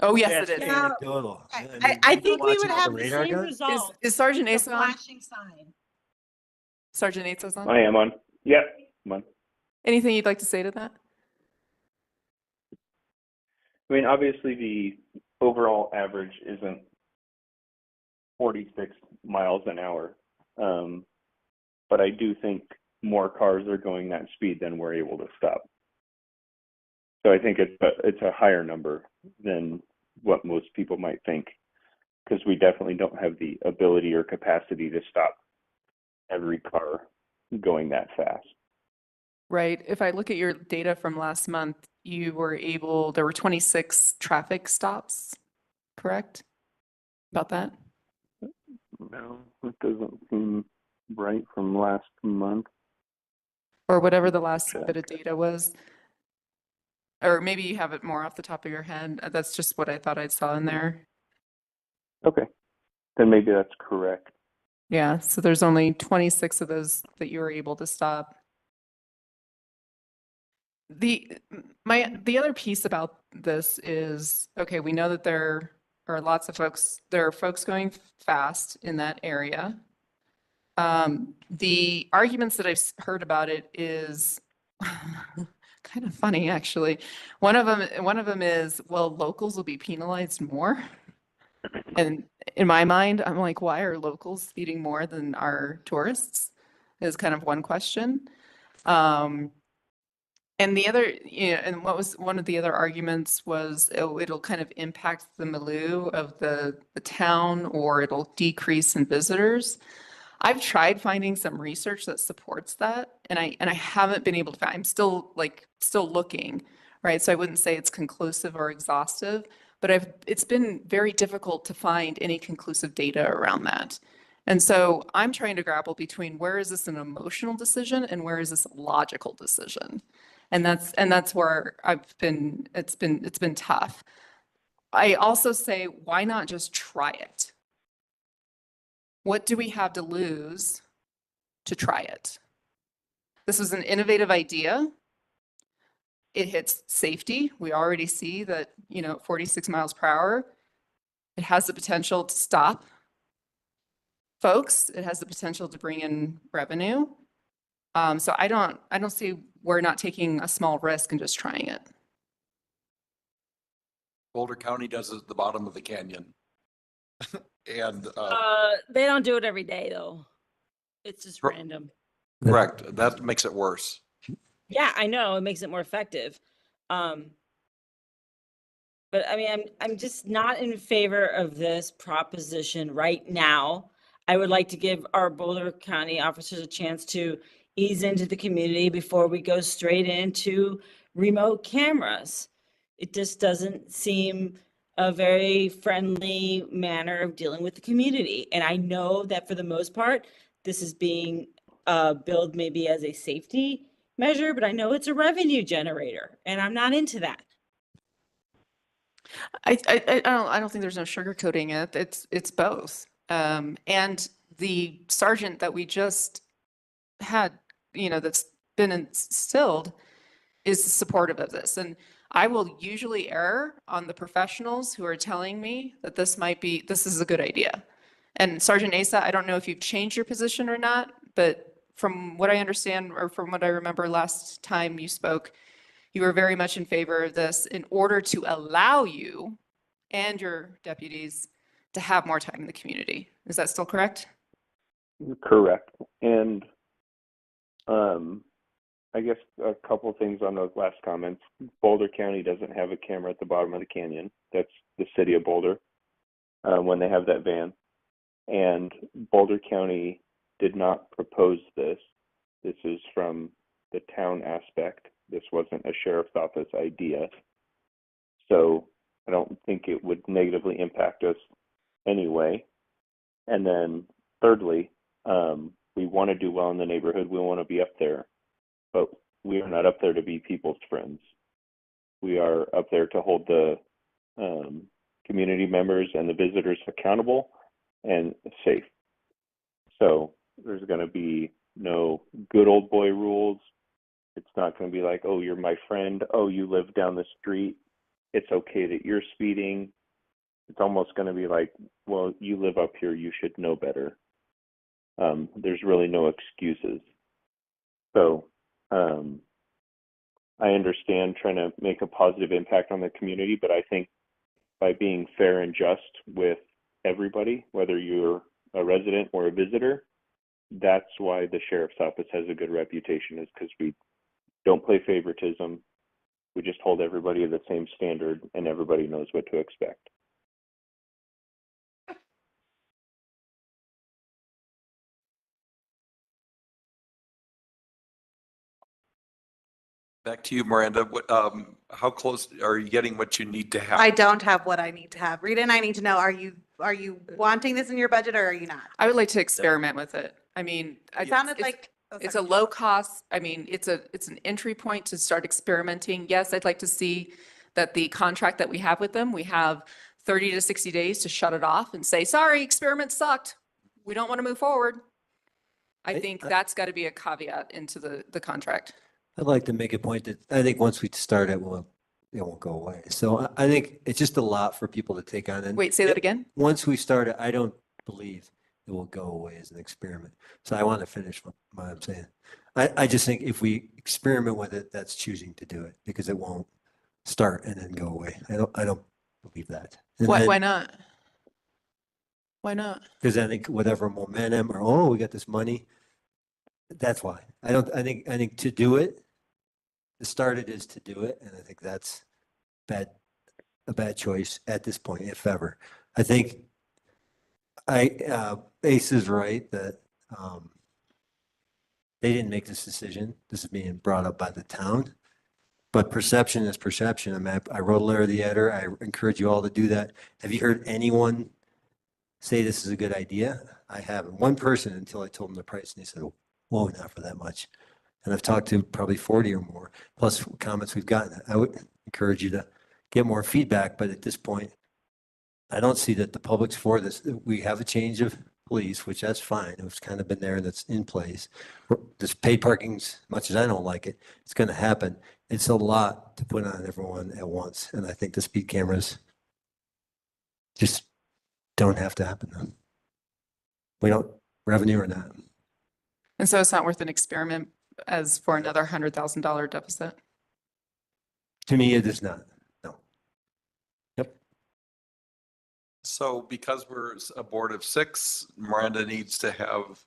Oh, yes, it is. Anecdotal. I think we would watching have the the radar same gun? result. Is Sergeant with Asa a on? flashing sign. Sergeant Asa's on? I am on. Yep, I'm on. Anything you'd like to say to that? I mean, obviously the overall average isn't 46 miles an hour. But I do think more cars are going that speed than we're able to stop. So I think it's a higher number than what most people might think, because we definitely don't have the ability or capacity to stop every car going that fast. Right. If I look at your data from last month, there were 26 traffic stops, correct? About that? No, it doesn't seem right from last month. Or whatever the last bit of data was. Or maybe you have it more off the top of your head. That's just what I thought I saw in there. Okay, then maybe that's correct. Yeah, so there's only 26 of those that you were able to stop. The other piece about this is, okay, we know that there are folks going fast in that area. The arguments that I've heard about it is kind of funny, actually. One of them is, well, locals will be penalized more. And in my mind, I'm like, why are locals speeding more than our tourists? Is kind of one question. And the other, and what was one of the other arguments was, oh, it'll kind of impact the milieu of the town, or it'll decrease in visitors. I've tried finding some research that supports that, and I haven't been able to find. I'm still looking, right? So I wouldn't say it's conclusive or exhaustive, but it's been very difficult to find any conclusive data around that. And so I'm trying to grapple between where is this an emotional decision and where is this a logical decision? And that's where it's been tough. I also say, why not just try it? What do we have to lose to try it? This was an innovative idea. It hits safety. We already see that, 46 miles per hour, it has the potential to stop folks. It has the potential to bring in revenue. So I don't see we're not taking a small risk and just trying it. Boulder County does it at the bottom of the canyon. And, They don't do it every day though. It's just Cor- random. correct, that makes it worse. Yeah, I know, it makes it more effective. But I mean, I'm just not in favor of this proposition right now. I would like to give our Boulder County officers a chance to ease into the community before we go straight into remote cameras. It just doesn't seem a very friendly manner of dealing with the community. And I know that for the most part, this is being billed maybe as a safety measure, but I know it's a revenue generator, and I'm not into that. I don't think there's no sugarcoating it. It's both. And the sergeant that we just had, that's been instilled is supportive of this. And I will usually err on the professionals who are telling me that this is a good idea. And Sergeant Asa, I don't know if you've changed your position or not, but from what I understand, or from what I remember last time you spoke, you were very much in favor of this in order to allow you and your deputies to have more time in the community. Is that still correct? Correct. And I guess a couple of things on those last comments. Boulder County doesn't have a camera at the bottom of the canyon. That's the city of Boulder when they have that van. And Boulder County did not propose this. This is from the town aspect. This wasn't a sheriff's office idea. So I don't think it would negatively impact us anyway. And then thirdly, we want to do well in the neighborhood. We want to be up there, but we are not up there to be people's friends. We are up there to hold the community members and the visitors accountable and safe. So there's going to be no good old boy rules. It's not going to be like, oh, you're my friend. Oh, you live down the street. It's okay that you're speeding. It's almost going to be like, well, you live up here. You should know better. There's really no excuses. So I understand trying to make a positive impact on the community, but I think by being fair and just with everybody, whether you're a resident or a visitor, that's why the sheriff's office has a good reputation, is because we don't play favoritism. We just hold everybody to the same standard and everybody knows what to expect. Back to you, Miranda. How close are you getting what you need to have? I don't have what I need to have. Rita and I need to know, are you wanting this in your budget or are you not? I would like to experiment with it. I mean, It sounded like. it's a low cost. I mean, it's an entry point to start experimenting. Yes, I'd like to see that the contract that we have with them, we have 30 to 60 days to shut it off and say, sorry, experiment sucked. We don't want to move forward. I think that's got to be a caveat into the contract. I'd like to make a point that I think once we start it, it won't go away. So I think it's just a lot for people to take on. And Wait, say that again? Once we start it, I don't believe it will go away as an experiment. So I want to finish what I'm saying. I just think if we experiment with it, that's choosing to do it because it won't start and then go away. I don't believe that. Why not? Why not? Because I think whatever momentum or, we got this money, that's why. I think to do it, to start it is to do it. And I think that's a bad choice at this point, if ever. I think Ace is right that they didn't make this decision. This is being brought up by the town. But perception is perception. I mean, I wrote a letter to the editor. I encourage you all to do that. Have you heard anyone say this is a good idea? I haven't. One person until I told them the price and they said, whoa, not for that much. And I've talked to probably 40 or more, plus comments we've gotten. I would encourage you to get more feedback, but at this point, I don't see that the public's for this. We have a change of police, which that's fine. It's kind of been there and that's in place. This paid parking's, much as I don't like it, it's going to happen. It's a lot to put on everyone at once. And I think the speed cameras just don't have to happen. We don't, revenue or not. And so it's not worth an experiment as for another $100,000 deficit? To me, it is not. No. Yep. So because we're a board of 6, Miranda needs to have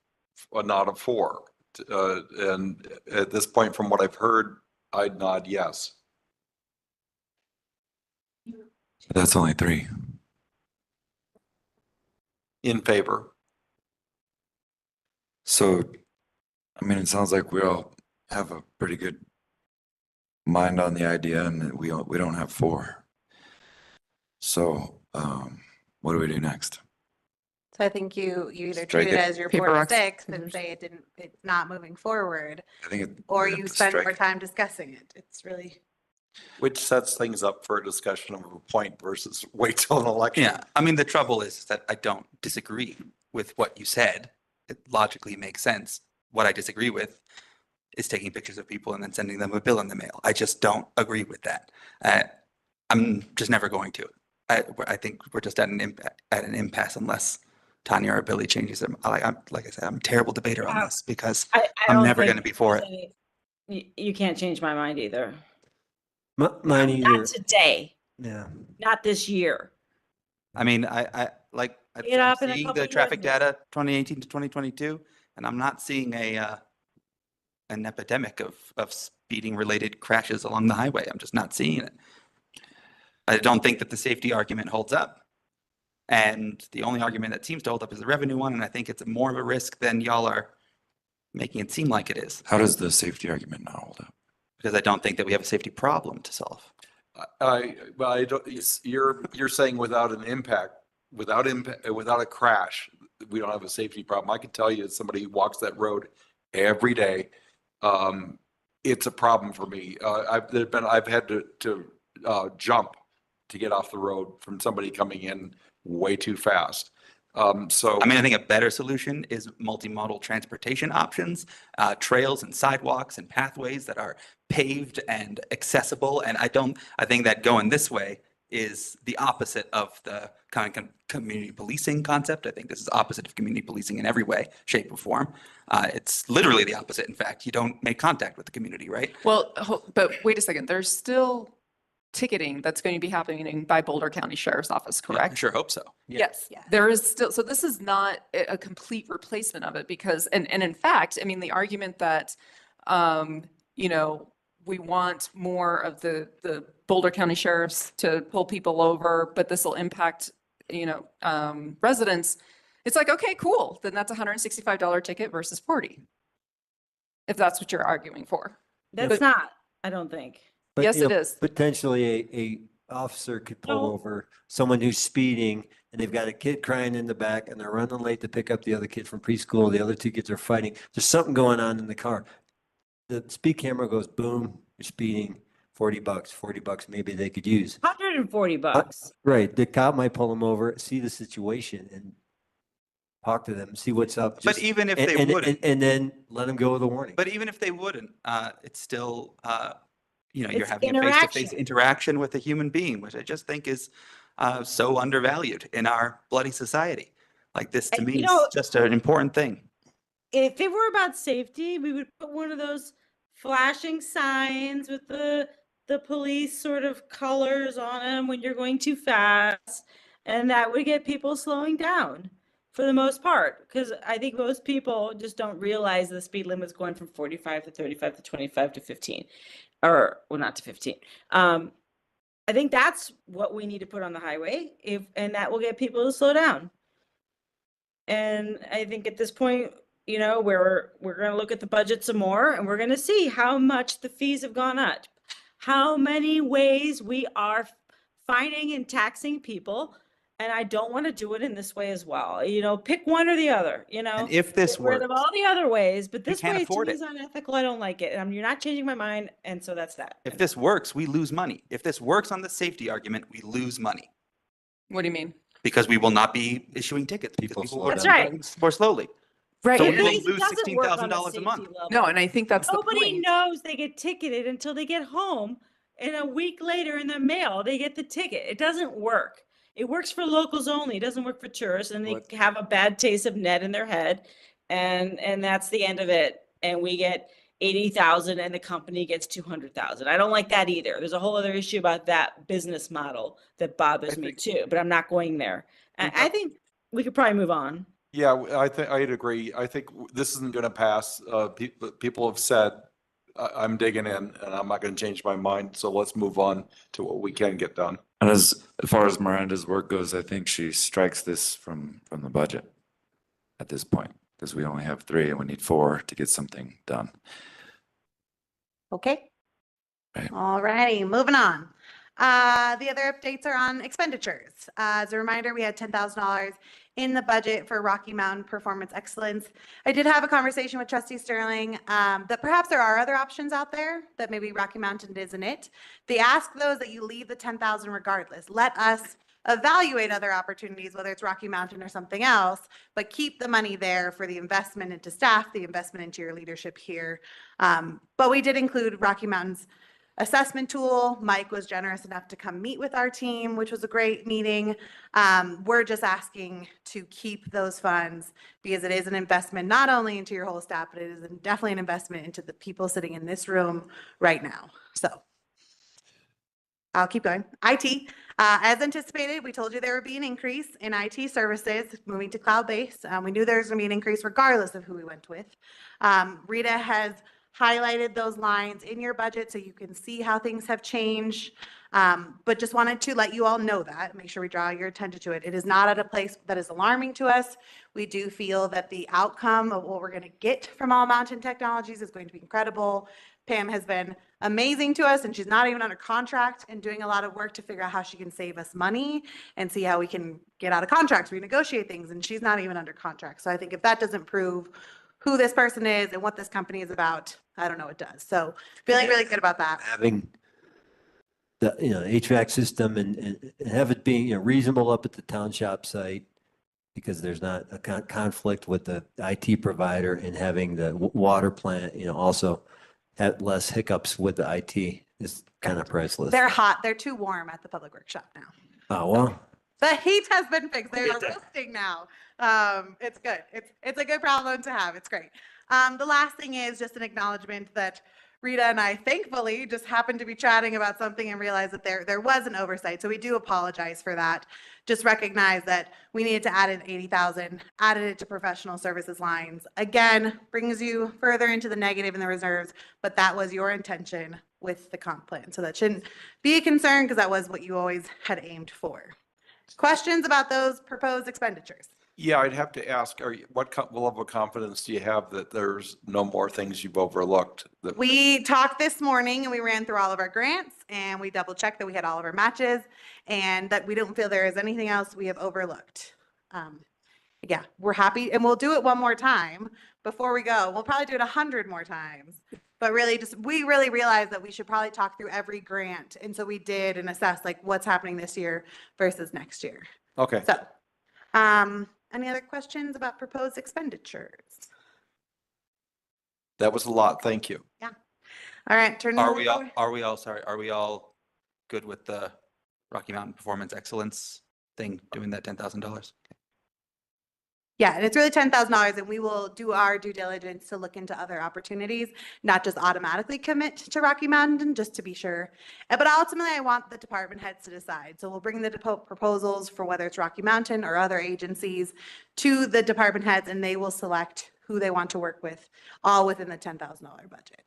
a nod of 4. And at this point, from what I've heard, I'd nod yes. That's only 3. In favor. So, I mean, it sounds like we all have a pretty good mind on the idea, and that we don't have 4. So, what do we do next? So I think you either Strike treat it it. as your Paper board of rocks, 6 and scissors. say it's not moving forward, I think or we have you to spend strike more it. time discussing it. It's really. Which sets things up for a discussion of a point versus wait till an election. Yeah, I mean, the trouble is that I don't disagree with what you said. It logically makes sense. What I disagree with is taking pictures of people and then sending them a bill in the mail. I just don't agree with that. I'm just never going to. I think we're just at an impasse unless Tanya or Billy changes them. Like I said, I'm a terrible debater on this because I'm never going to be for it. You can't change my mind either. Mine either. Not today, Yeah. not this year. I mean, I'm Get up in a seeing couple the traffic years. data 2018 to 2022, and I'm not seeing an epidemic of speeding related crashes along the highway. I'm just not seeing it. I don't think that the safety argument holds up. And the only argument that seems to hold up is the revenue one, and I think it's more of a risk than y'all are making it seem like it is. How does the safety argument not hold up? Because I don't think that we have a safety problem to solve. Well, I don't, you're saying without an impact, without a crash, we don't have a safety problem. I can tell you as somebody who walks that road every day, it's a problem for me. I've had to jump to get off the road from somebody coming in way too fast. So I mean, I think a better solution is multimodal transportation options, trails and sidewalks and pathways that are paved and accessible. And I think that going this way is the opposite of the kind of community policing concept. I think this is opposite of community policing in every way, shape, or form. It's literally the opposite. In fact, you don't make contact with the community, right? Well, but wait a second, there's still ticketing that's going to be happening by Boulder County Sheriff's Office, correct? I sure hope so. Yes, there is still, so this is not a complete replacement of it because, and in fact, I mean, the argument that, you know, we want more of the Boulder County sheriffs to pull people over, but this will impact, you know, residents. It's like, okay, cool. Then that's $165 ticket versus 40. If that's what you're arguing for. That's not, I don't think. But, Yes, you it know, is. Potentially a officer could pull over someone who's speeding and they've got a kid crying in the back and they're running late to pick up the other kid from preschool. The other 2 kids are fighting. There's something going on in the car. The speed camera goes boom, you're speeding, $40, maybe they could use. $140. Right. The cop might pull them over, see the situation and talk to them, see what's up. But even if they wouldn't. And then let them go with a warning. But even if they wouldn't, it's still, you know, you're It's having a face-to-face interaction with a human being, which I just think is so undervalued in our bloody society. Like this to me is just an important thing. If it were about safety, we would put one of those flashing signs with the police sort of colors on them when you're going too fast, and that would get people slowing down for the most part, because I think most people just don't realize the speed limit's going from 45 to 35 to 25 to 15, or well, not to 15. I think that's what we need to put on the highway, and that will get people to slow down. And I think at this point, you know, we're going to look at the budget some more, and we're going to see how much the fees have gone up, how many ways we are fining and taxing people. And I don't want to do it in this way as well. You know, pick one or the other, you know. And if this get rid of works, all the other ways, but this can't way afford is unethical. I don't like it. And you're not changing my mind. And so that's that. if this works, we lose money. If this works on the safety argument, we lose money What do you mean? because we will not be issuing tickets. Because people will That's be right. driving more slowly. Right. So And we will It lose doesn't work on $16,000 a month. safety level. No, and I think that's the Nobody point. knows they get ticketed until they get home, and a week later in the mail, they get the ticket. It doesn't work. It works for locals only. It doesn't work for tourists, and they have a bad taste of net in their head, and that's the end of it. And we get 80,000 and the company gets 200,000. I don't like that either. There's a whole other issue about that business model that bothers me too, but I'm not going there. I think we could probably move on. Yeah, I think I'd agree. I think this isn't going to pass. People have said, I'm digging in and I'm not going to change my mind. So let's move on to what we can get done. And as far as Miranda's work goes, I think she strikes this from the budget at this point, because we only have 3 and we need 4 to get something done. Okay. Right. All righty, moving on. The other updates are on expenditures. As a reminder, we had $10,000 in the budget for Rocky Mountain Performance Excellence. I did have a conversation with Trustee Sterling that perhaps there are other options out there, that maybe Rocky Mountain isn't it. The ask though is that you leave the $10,000 regardless. Let us evaluate other opportunities, whether it's Rocky Mountain or something else, but keep the money there for the investment into staff, the investment into your leadership here. But we did include Rocky Mountain's assessment tool. Mike was generous enough to come meet with our team, which was a great meeting. We're just asking to keep those funds because it is an investment not only into your whole staff, but it is definitely an investment into the people sitting in this room right now. So I'll keep going. IT, as anticipated, we told you there would be an increase in IT services moving to cloud-based. We knew there was going to be an increase regardless of who we went with. Rita has highlighted those lines in your budget so you can see how things have changed. But just wanted to let you all know that, make sure we draw your attention to it. It is not at a place that is alarming to us. We do feel that the outcome of what we're going to get from All Mountain Technologies is going to be incredible. Pam has been amazing to us, and she's not even under contract and doing a lot of work to figure out how she can save us money and see how we can get out of contracts, renegotiate things, and she's not even under contract. So I think if that doesn't prove who this person is and what this company is about, I don't know what does. So feeling really good about that. Having the, HVAC system and have it being, reasonable up at the town shop site, because there's not a conflict with the IT provider, and having the water plant, also have less hiccups with the IT is kind of priceless. They're hot. They're too warm at the public workshop now. Oh, well, The heat has been fixed. They are roasting now. It's good. It's a good problem to have. It's great. The last thing is just an acknowledgement that Rita and I thankfully just happened to be chatting about something and realized that there was an oversight. So we do apologize for that. Just recognize that we needed to add in 80,000, added it to professional services lines. Again, brings you further into the negative in the reserves, but that was your intention with the comp plan. So that shouldn't be a concern because that was what you always had aimed for. Questions about those proposed expenditures? Yeah, I'd have to ask, what level of confidence do you have that there's no more things you've overlooked? We talked this morning and we ran through all of our grants and we double checked that we had all of our matches and that we don't feel there is anything else we have overlooked. Yeah, we're happy, and we'll do it one more time before we go. We'll probably do it 100 more times, but really we really realized that we should probably talk through every grant. And so we did and assess like what's happening this year versus next year. Okay. So, any other questions about proposed expenditures? That was a lot. Thank you. Yeah. All right. Are we all good with the Rocky Mountain Performance Excellence thing, doing that $10,000? Yeah, and it's really $10,000, and we will do our due diligence to look into other opportunities, not just automatically commit to Rocky Mountain, just to be sure. But ultimately, I want the department heads to decide. So we'll bring the proposals for whether it's Rocky Mountain or other agencies to the department heads, and they will select who they want to work with, all within the $10,000 budget.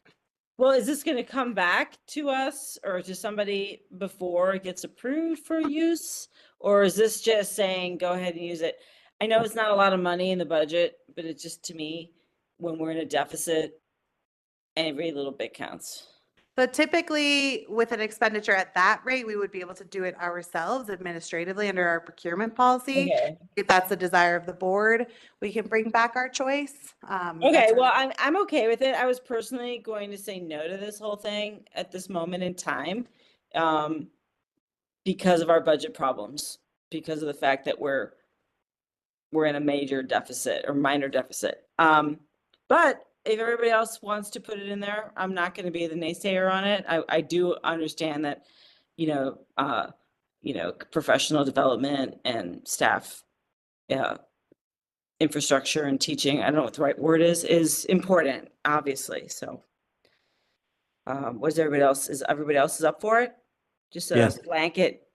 Well, is this going to come back to us or to somebody before it gets approved for use? Or is this just saying, go ahead and use it? I know it's not a lot of money in the budget, but it's just, to me, when we're in a deficit, every little bit counts. But typically, with an expenditure at that rate, we would be able to do it ourselves administratively under our procurement policy. Okay. If that's the desire of the board, we can bring back our choice. Okay, well, I'm okay with it. I was personally going to say no to this whole thing at this moment in time, because of our budget problems, because of the fact that we're in a major deficit or minor deficit. But if everybody else wants to put it in there, I'm not going to be the naysayer on it. I do understand that, professional development and staff infrastructure and teaching, I don't know what the right word is important, obviously. So what is everybody else? Is everybody else up for it? Just a Yes. blanket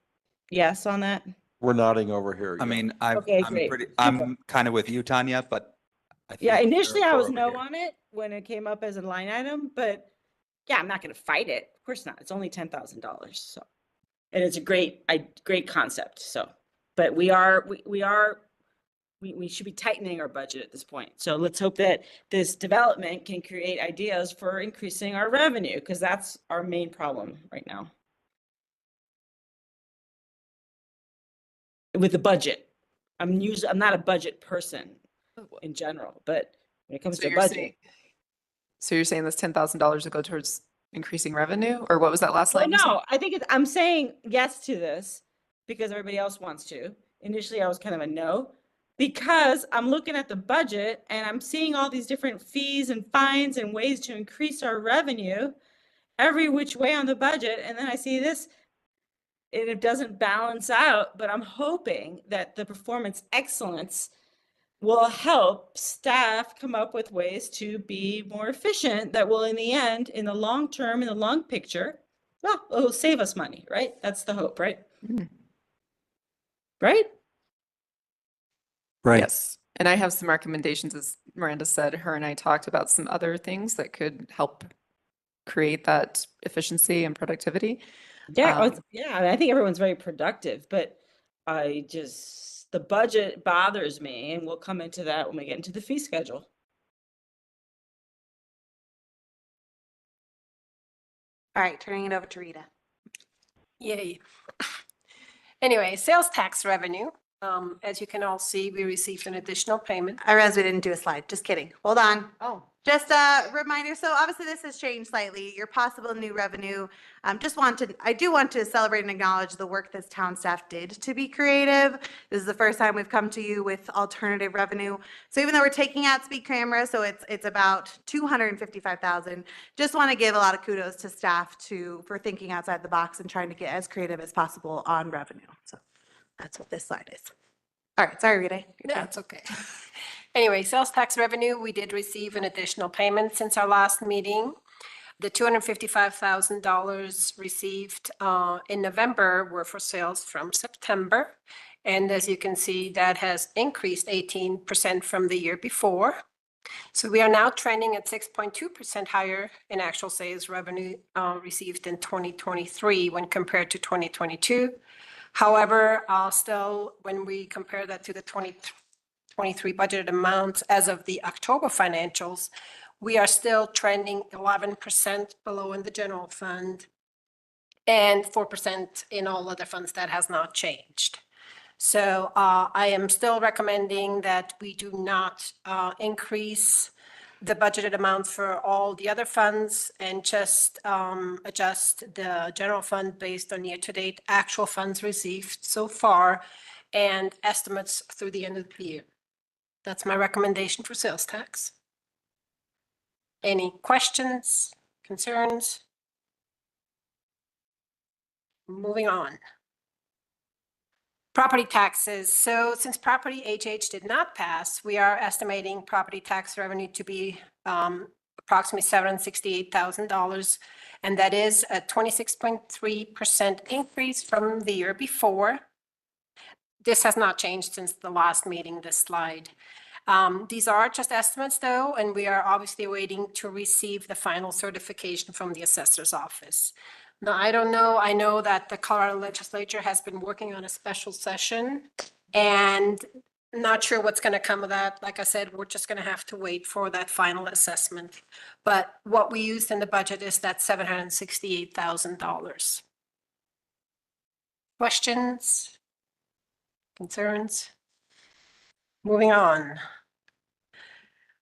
yes on that? We're nodding over here. I yeah. mean, Okay, I'm great. pretty, I'm kind of with you, Tanya, but I Yeah, think initially we're I was over no here. on it when it came up as a line item, but yeah, I'm not gonna fight it. Of course not. It's only $10,000, so. And it's a great concept, so. But we should be tightening our budget at this point. So let's hope that this development can create ideas for increasing our revenue, because that's our main problem right now. With the budget. I'm not a budget person in general, but when it comes So to you're budget. saying, so you're saying this $10,000 to go towards increasing revenue, or what was that last Well, line? you said? no, I think I'm saying yes to this because everybody else wants to. Initially, I was kind of a no, because I'm looking at the budget and I'm seeing all these different fees and fines and ways to increase our revenue every which way on the budget. And then I see this, and it doesn't balance out, but I'm hoping that the performance excellence will help staff come up with ways to be more efficient that will, in the end, in the long term, in the long picture, well, it'll save us money, right? That's the hope, right? Right? Right. Yes. And I have some recommendations, as Miranda said. Her and I talked about some other things that could help create that efficiency and productivity. Yeah, yeah. I mean, I think everyone's very productive, but the budget bothers me, and we'll come into that when we get into the fee schedule. All right, turning it over to Rita. Yay. Anyway, sales tax revenue. As you can all see, we received an additional payment. I realized we didn't do a slide. Just kidding. Hold on. Oh. Just a reminder. So obviously this has changed slightly. Your possible new revenue. I do want to celebrate and acknowledge the work this town staff did to be creative. This is the first time we've come to you with alternative revenue. So even though we're taking out speed camera, so it's about 255,000. Just want to give a lot of kudos to staff for thinking outside the box and trying to get as creative as possible on revenue. So that's what this slide is. All right, sorry, Rita. No, it's okay. Anyway, sales tax revenue, we did receive an additional payment since our last meeting. The $255,000 received in November were for sales from September. And as you can see, that has increased 18% from the year before. So we are now trending at 6.2% higher in actual sales revenue received in 2023 when compared to 2022. However, still, when we compare that to the 2023 budgeted amounts as of the October financials, we are still trending 11% below in the general fund and 4% in all other funds. That has not changed. So I am still recommending that we do not increase the budgeted amounts for all the other funds and just adjust the general fund based on year-to-date actual funds received so far and estimates through the end of the year. That's my recommendation for sales tax. Any questions, concerns? Moving on. Property taxes. So since property HH did not pass, we are estimating property tax revenue to be approximately $768,000. And that is a 26.3% increase from the year before. This has not changed since the last meeting, this slide. These are just estimates though, and we are obviously waiting to receive the final certification from the assessor's office. Now, I don't know, I know that the Colorado legislature has been working on a special session and not sure what's going to come of that. Like I said, we're just going to have to wait for that final assessment. But what we used in the budget is that $768,000. Questions? Concerns? Moving on.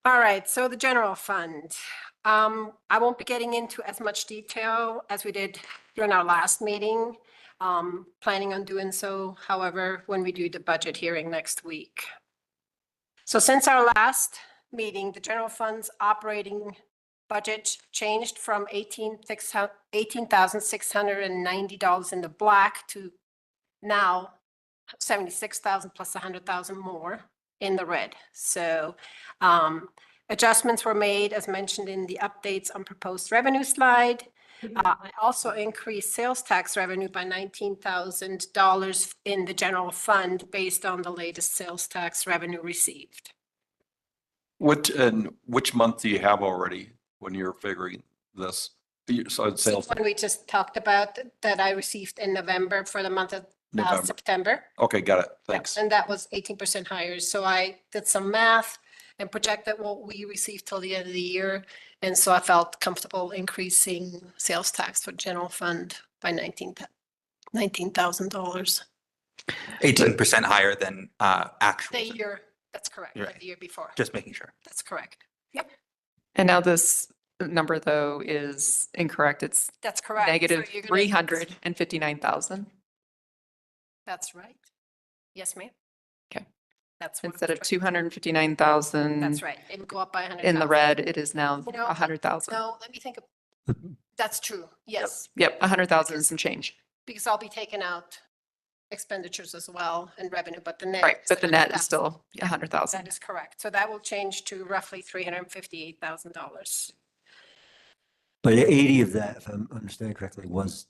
All right, so the general fund. I won't be getting into as much detail as we did during our last meeting. Planning on doing so, however, when we do the budget hearing next week. So since our last meeting, the general fund's operating budget changed from $18,690 in the black to now $76,000 plus $100,000 more in the red. So adjustments were made as mentioned in the updates on proposed revenue slide. I also increased sales tax revenue by $19,000 in the general fund based on the latest sales tax revenue received. Which month do you have already when you're figuring this? So sales When we just talked about that I received in November for the month of November. September. Okay, got it. Yep, Thanks. and that was 18% higher. So I did some math and projected what we received till the end of the year. And so I felt comfortable increasing sales tax for general fund by $19,000. 18% higher than actual. The year, that's correct, You're not right. the year before. Just making sure. That's correct. Yep, And now this number though is incorrect. It's that's correct. So negative you're gonna- 359,000 That's right. Yes, ma'am. Okay. That's what instead I'm of trying- 259,000. That's right. It would go up by 100,000. In the red, it is now You know, 100,000. No, let me think. That's true. Yes. Yep, 100,000 and some change. Because I'll be taking out expenditures as well and revenue, but the net. Right, is but the net is 100,000. still 100,000. That is correct. So that will change to roughly $358,000. But 80 of that, if I'm understanding correctly, was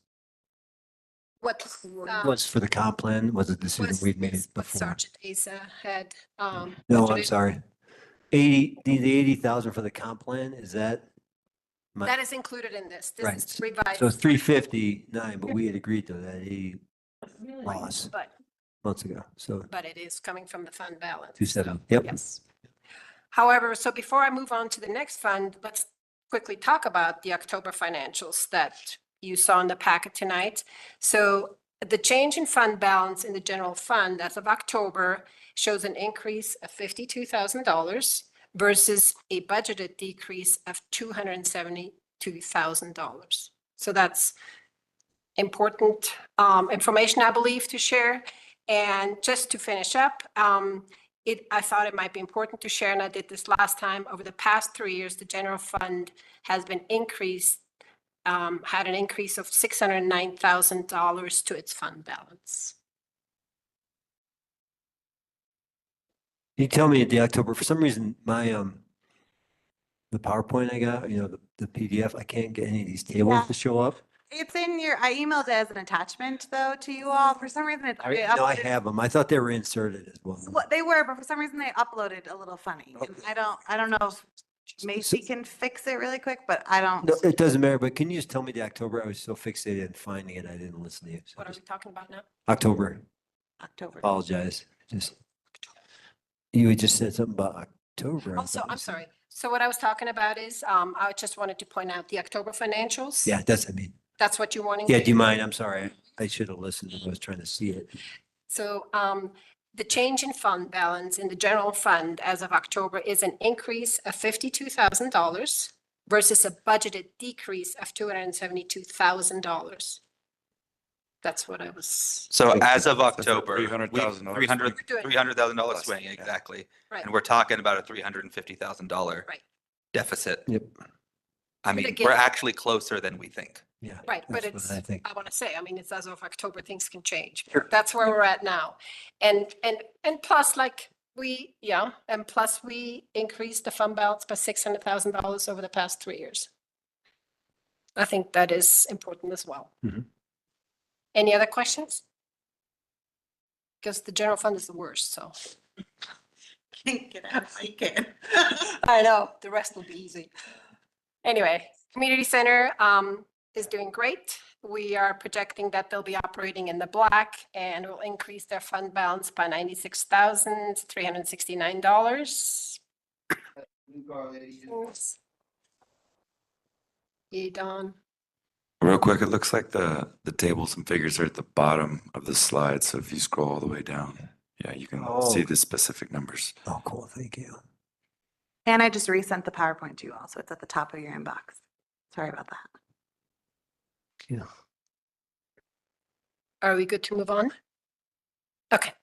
What, for the comp plan, was a decision we'd made what before. Sergeant Asa had. No, I'm budgeted. sorry. 80, the 80,000 for the comp plan, is that? my- That is included in this. This Right. is revised. So 359, but we had agreed to that 80 loss But, months ago. So but it is coming from the fund balance. 27, yep. Yes. However, so before I move on to the next fund, let's quickly talk about the October financials that you saw in the packet tonight. So the change in fund balance in the general fund as of October shows an increase of $52,000 versus a budgeted decrease of $272,000. So that's important information, I believe, to share. And just to finish up, I thought it might be important to share, and I did this last time, over the past 3 years, the general fund has been increased, had an increase of $609,000 to its fund balance. Can you tell me at the October, for some reason, my, the PowerPoint I got, the PDF, I can't get any of these tables Yeah. to show up. It's in I emailed it as an attachment though to you all. For some reason, No, I have them. I thought they were inserted as well. Well, they were, but for some reason they uploaded a little funny. And I don't know if Macy can fix it really quick, but I don't. No, it doesn't matter, but can you just tell me the October? I was so fixated on finding it, I didn't listen to you. So What are we just- talking about now? October, October. apologize. You had just said something about October. I Also, thought you I'm said- sorry. So what I was talking about is, I just wanted to point out the October financials. Yeah, that's, I mean, That's what you're wanting? yeah, to- do you mind? I'm sorry. I should have listened. I was trying to see it. So the change in fund balance in the general fund as of October is an increase of $52,000 versus a budgeted decrease of $272,000. That's what I was. So as of That's a October. $300,000 $300,000 We're swing, exactly. Right. And we're talking about a $350,000 Right. deficit. Yep. I mean, again- we're actually closer than we think. Yeah. Right, but That's what it's, I think. I want to say, I mean, it's as of October, things can change. Sure. That's where we're at now. And plus and plus we increased the fund balance by $600,000 over the past 3 years. I think that is important as well. Mhm. Any other questions? Because the general fund is the worst, so. Can't get out, I can. I know, the rest will be easy. Anyway, community center is doing great. We are projecting that they'll be operating in the black and will increase their fund balance by $96,369. Yeah, Don. Real quick, it looks like the tables and figures are at the bottom of the slide. So if you scroll all the way down, yeah, you can see Oh. the specific numbers. Oh, cool. Thank you. And I just resent the PowerPoint to you all, so it's at the top of your inbox. Sorry about that. Yeah. Are we good to move on? Okay.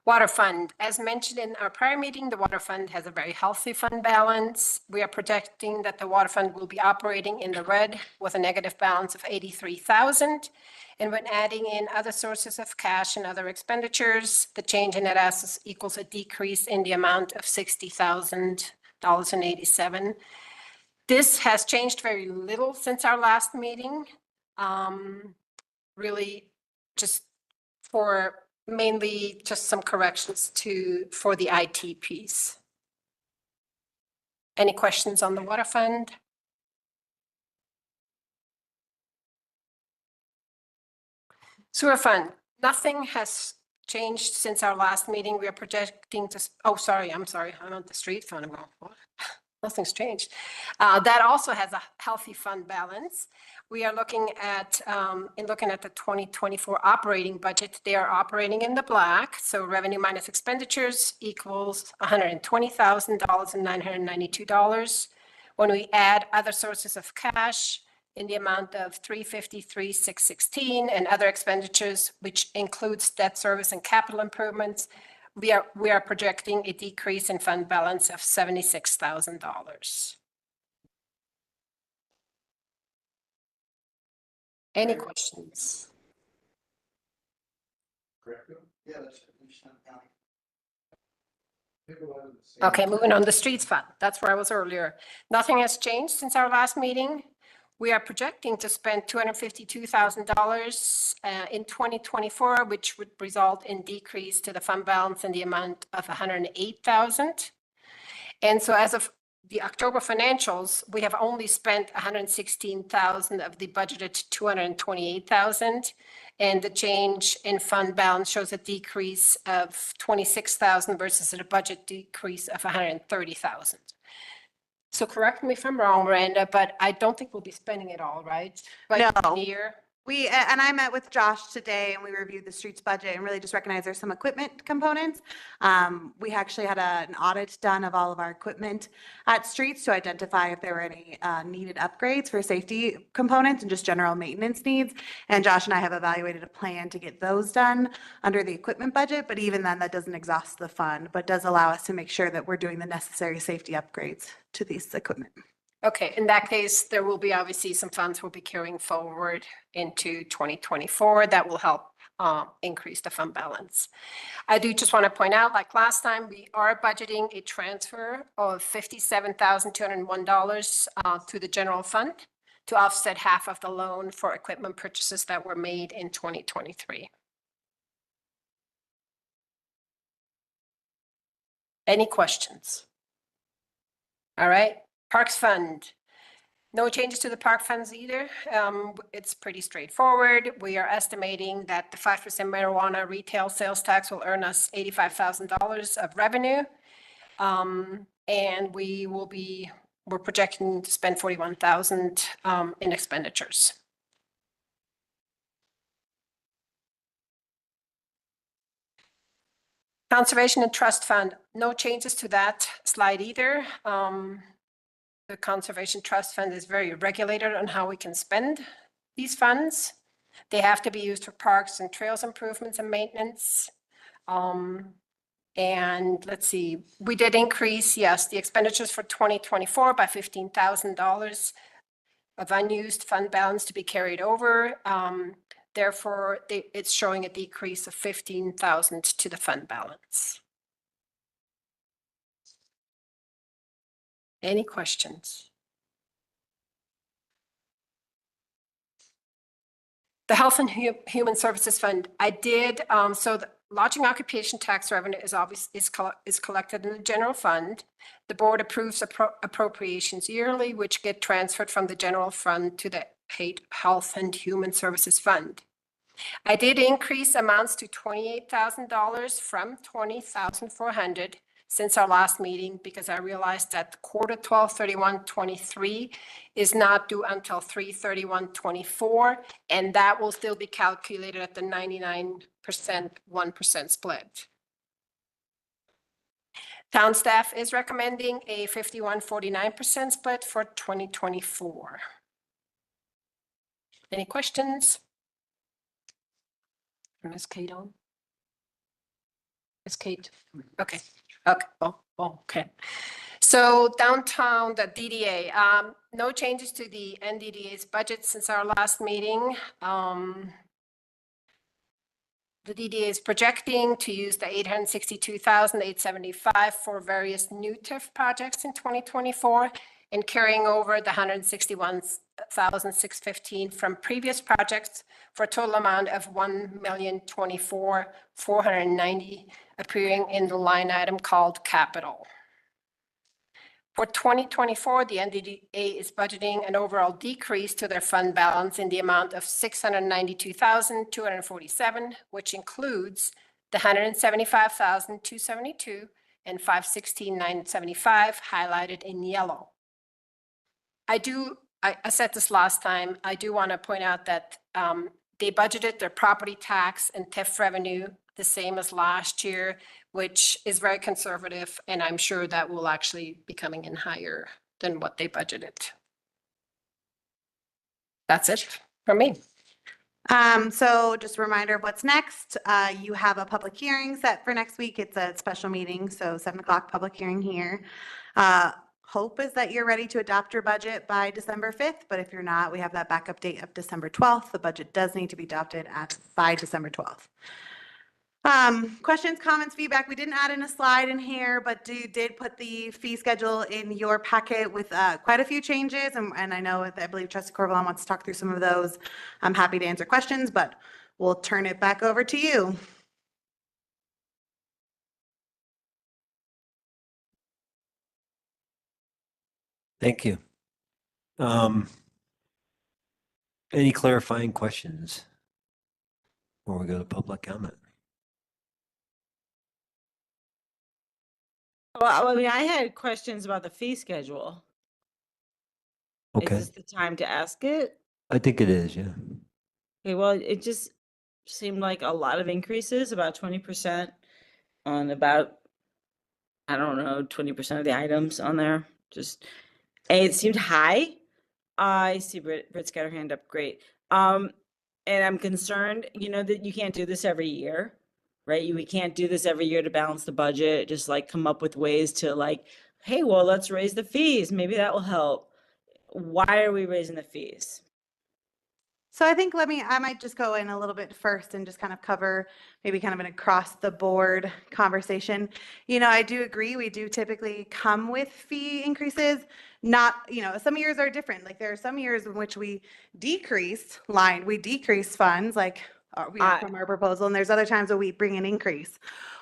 Water fund, as mentioned in our prior meeting, the water fund has a very healthy fund balance. We are projecting that the water fund will be operating in the red with a negative balance of 83,000. And when adding in other sources of cash and other expenditures, the change in net assets equals a decrease in the amount of $60,000.87. This has changed very little since our last meeting. Really just for mainly just some corrections for the IT piece. Any questions on the water fund? Sewer fund, nothing has changed since our last meeting. We are projecting to, I'm sorry, I'm on the street fund. I'm going, what? Nothing's changed. That also has a healthy fund balance. We are looking at, in looking at the 2024 operating budget, they are operating in the black. So revenue minus expenditures equals $120,000 and $992. When we add other sources of cash in the amount of $353,616 and other expenditures, which includes debt service and capital improvements, we are projecting a decrease in fund balance of $76,000. Any questions? Okay, moving on the streets fund. That's where I was earlier. Nothing has changed since our last meeting. We are projecting to spend $252,000 in 2024, which would result in decrease to the fund balance in the amount of $108,000. And so as of the October financials, we have only spent $116,000 of the budgeted $228,000. And the change in fund balance shows a decrease of $26,000 versus a budget decrease of $130,000. So correct me if I'm wrong, Miranda, but I don't think we'll be spending it all, right? No. Near. And I met with Josh today and we reviewed the streets budget and really just recognized there's some equipment components. We actually had an audit done of all of our equipment at streets to identify if there were any needed upgrades for safety components and just general maintenance needs. And Josh and I have evaluated a plan to get those done under the equipment budget, but even then that doesn't exhaust the fund, but does allow us to make sure that we're doing the necessary safety upgrades to these equipment. Okay, in that case, there will be obviously some funds we'll be carrying forward into 2024 that will help increase the fund balance. I do just want to point out, like last time, we are budgeting a transfer of $57,201 to the general fund to offset half of the loan for equipment purchases that were made in 2023. Any questions? All right. Parks Fund, no changes to the park funds either. It's pretty straightforward. We are estimating that the 5% marijuana retail sales tax will earn us $85,000 of revenue. And we're projecting to spend $41,000 in expenditures. Conservation and Trust Fund, no changes to that slide either. The Conservation Trust Fund is very regulated on how we can spend these funds. They have to be used for parks and trails improvements and maintenance. And let's see, we did increase, yes, the expenditures for 2024 by $15,000 of unused fund balance to be carried over. Therefore, it's showing a decrease of $15,000 to the fund balance. Any questions? The Health and Human Services Fund, I did, so the lodging occupation tax revenue is collected in the general fund. The board approves appropriations yearly, which get transferred from the general fund to the Health and Human Services Fund. I did increase amounts to $28,000 from $20,400 since our last meeting, because I realized that quarter 12/31/23 is not due until 3/31/24, and that will still be calculated at the 99% 1% split. Town staff is recommending a 51/49% split for 2024. Any questions? Ms. Kate on? Ms. Kate? Okay. Okay. Oh, okay. So downtown, the DDA, no changes to the NDDA's budget since our last meeting. The DDA is projecting to use the $862,875 for various new TIF projects in 2024. and carrying over the 161,615 from previous projects for a total amount of 1,024,490 appearing in the line item called capital. For 2024, the NDDA is budgeting an overall decrease to their fund balance in the amount of 692,247, which includes the 175,272 and 516,975 highlighted in yellow. I said this last time, I do want to point out that they budgeted their property tax and TIF revenue the same as last year, which is very conservative, and I'm sure that will actually be coming in higher than what they budgeted. That's it from me. So just a reminder of what's next. You have a public hearing set for next week. It's a special meeting, so 7 o'clock public hearing here. Hope is that you're ready to adopt your budget by December 5th, but if you're not, we have that backup date of December 12th. The budget does need to be adopted by December 12th. Questions, comments, feedback. We didn't add in a slide in here, but did put the fee schedule in your packet with quite a few changes. And I know, I believe Trustee Corvalon wants to talk through some of those. I'm happy to answer questions, but we'll turn it back over to you. Thank you. Any clarifying questions before we go to public comment? Well, I mean, I had questions about the fee schedule. Okay, Is this the time to ask it? I think it is, yeah. Okay, well, it just seemed like a lot of increases, about 20% on about, I don't know, 20% of the items on there. Just, and it seemed high. I see Britt's got her hand up. Great. And I'm concerned, that you can't do this every year, right? We can't do this every year to balance the budget, just like come up with ways to like, hey, well, let's raise the fees. Maybe that will help. Why are we raising the fees? So I think I might just go in a little bit first and just kind of cover maybe kind of an across the board conversation. I do agree. We do typically come with fee increases. Not, some years are different. Like there are some years in which we decrease funds like from our proposal. And there's other times where we bring an increase.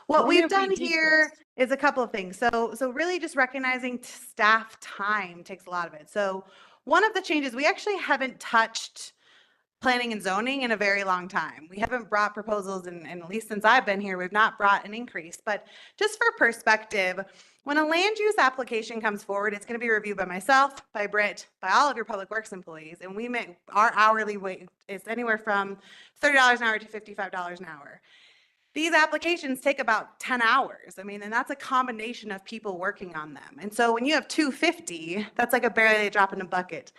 What we've done here is a couple of things. So really just recognizing staff time takes a lot of it. So one of the changes, we actually haven't touched planning and zoning in a very long time. We haven't brought proposals, and at least since I've been here, we've not brought an increase. But just for perspective, when a land use application comes forward, it's going to be reviewed by myself, by Britt, by all of your public works employees, and our hourly wage is anywhere from $30 an hour to $55 an hour. These applications take about 10 hours. I mean, and that's a combination of people working on them. And so when you have 250, that's like barely a drop in a bucket.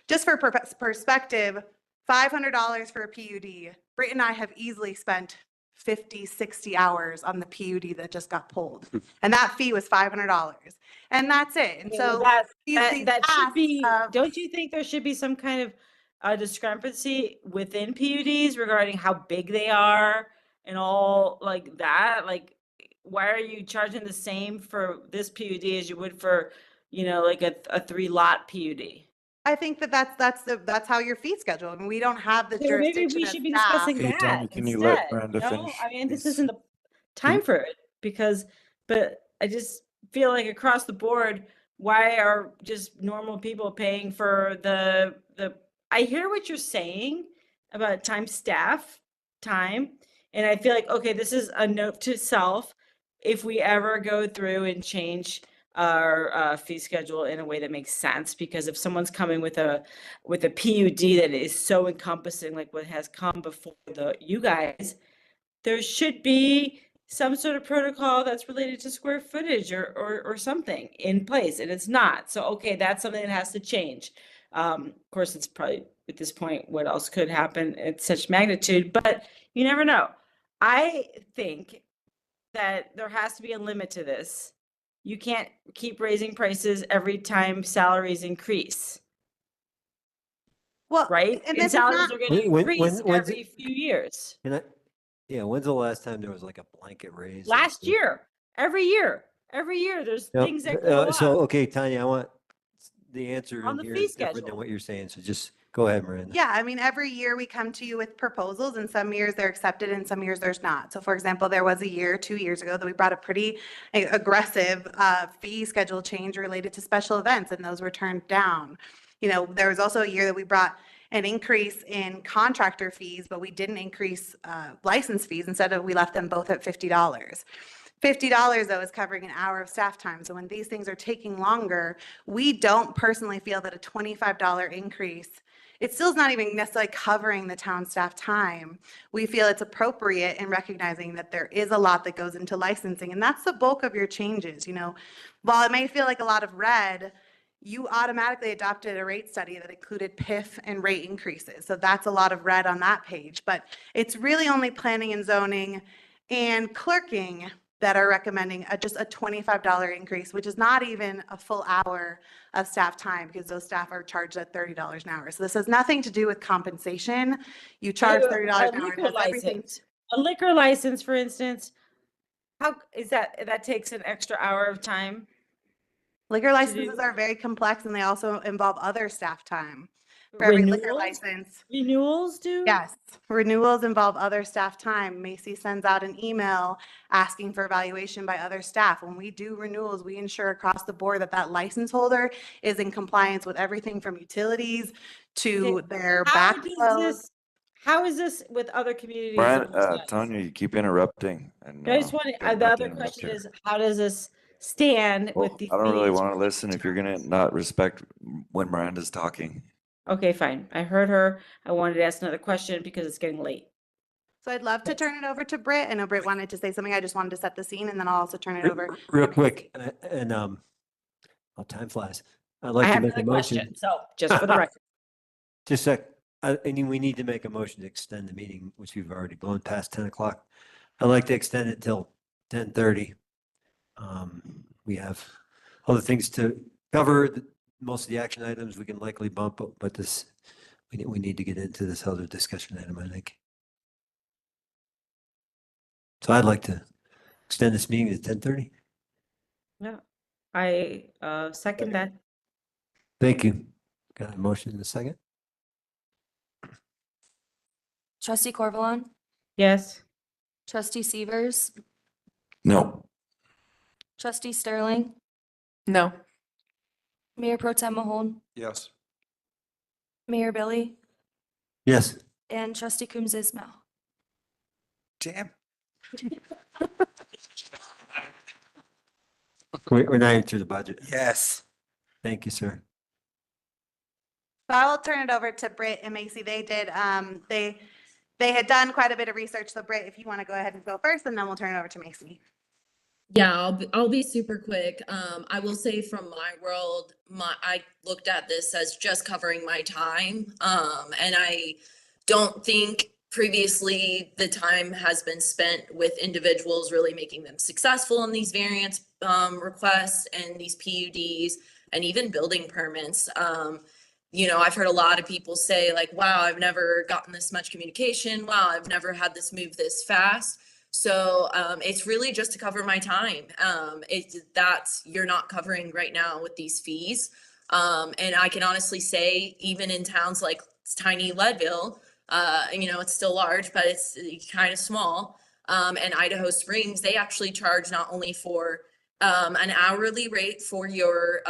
Just for perspective, $500 for a PUD. Britt and I have easily spent 50, 60 hours on the PUD that just got pulled. And that fee was $500. And that's it. And so that should be, don't you think there should be some kind of discrepancy within PUDs regarding how big they are and all like that? Like, why are you charging the same for this PUD as you would for, like a 3-lot PUD? I think that's how your fee schedule. I mean, we don't have the So jurisdiction. maybe we should be staff. discussing Hey, that Tanya, can you instead. let Miranda finish, I mean, this please? isn't the time for it but I just feel like across the board, why are just normal people paying for the I hear what you're saying about staff time, and I feel like, okay, this is a note to self. If we ever go through and change our fee schedule in a way that makes sense, because if someone's coming with a PUD that is so encompassing, like what has come before you guys, there should be some sort of protocol that's related to square footage or something in place, and it's not. So, okay, that's something that has to change. Of course, it's probably at this point, what else could happen at such magnitude, but you never know. I think that there has to be a limit to this. You can't keep raising prices every time salaries increase. Well, right? And salaries are going to increase every few years. When's the last time there was like a blanket raise? Last year, every year, there's things that go up. So, okay, Tanya, the answer On in the here fee is different than schedule. what you're saying, so just go ahead, Miranda. Yeah, I mean, every year we come to you with proposals, and some years they're accepted and some years there's not. So for example, there was a year, 2 years ago, that we brought a pretty aggressive fee schedule change related to special events, and those were turned down. You know, there was also a year that we brought an increase in contractor fees, but we didn't increase license fees. Instead of, we left them both at $50. $50 though is covering an hour of staff time. So when these things are taking longer, we don't personally feel that a $25 increase, it still is not even necessarily covering the town staff time. We feel it's appropriate in recognizing that there is a lot that goes into licensing, and that's the bulk of your changes. You know, while it may feel like a lot of red, you automatically adopted a rate study that included PIF and rate increases. So that's a lot of red on that page, but it's really only planning and zoning and clerking that are recommending just a $25 increase, which is not even a full hour of staff time, because those staff are charged at $30 an hour. So this has nothing to do with compensation. You charge $30 an hour. It liquor has everything. license. A liquor license, for instance, how is that takes an extra hour of time? Liquor do. licenses are very complex, and they also involve other staff time. For every liquor Renewals? license. Renewals do? Yes, renewals involve other staff time. Macy sends out an email asking for evaluation by other staff. When we do renewals, we ensure across the board that that license holder is in compliance with everything from utilities to Okay, their How does backflows. this, how is this with other communities? Brian, of this size? Tanya, you keep interrupting. And I just want got to, the nothing other to interrupt question here. is, how does this stand Well, with these I don't really fees? want to listen if you're gonna not respect when Miranda's talking. Okay, fine. I heard her. I wanted to ask another question because it's getting late. So I'd love to turn it over to Britt. I know Britt wanted to say something. I just wanted to set the scene, and then I'll also turn it over. Real quick, and oh, time flies. I'd like I to have make a another question, motion. so just for the record. Just a sec. We need to make a motion to extend the meeting, which we've already blown past 10 o'clock. I'd like to extend it till 10:30. We have other things to cover. Most of the action items we can likely bump, but this, we need to get into this other discussion item, I think. So I'd like to extend this meeting to 10:30. Yeah, I second that. Thank you. Got a motion in a second? Trustee Corvalon, Yes. trustee Severs, No. trustee Sterling, No. Mayor Pro Tem Mahone, Yes. Mayor Billy, Yes. and trustee Coombs Ismail. Damn. We're not into the budget. Yes. Thank you, sir. So I will turn it over to Britt and Macy. They did, they had done quite a bit of research. So Britt, if you want to go ahead and go first, and then we'll turn it over to Macy. Yeah, I'll be super quick. I will say from my world, I looked at this as just covering my time. And I don't think previously the time has been spent with individuals really making them successful in these variance requests and these PUDs and even building permits. You know, I've heard a lot of people say like, wow, I've never gotten this much communication. Wow, I've never had this move this fast. So it's really just to cover my time. That's you're not covering right now with these fees. And I can honestly say, even in towns like tiny Leadville, you know, it's still large, but it's kind of small. And Idaho Springs, they actually charge not only for an hourly rate for your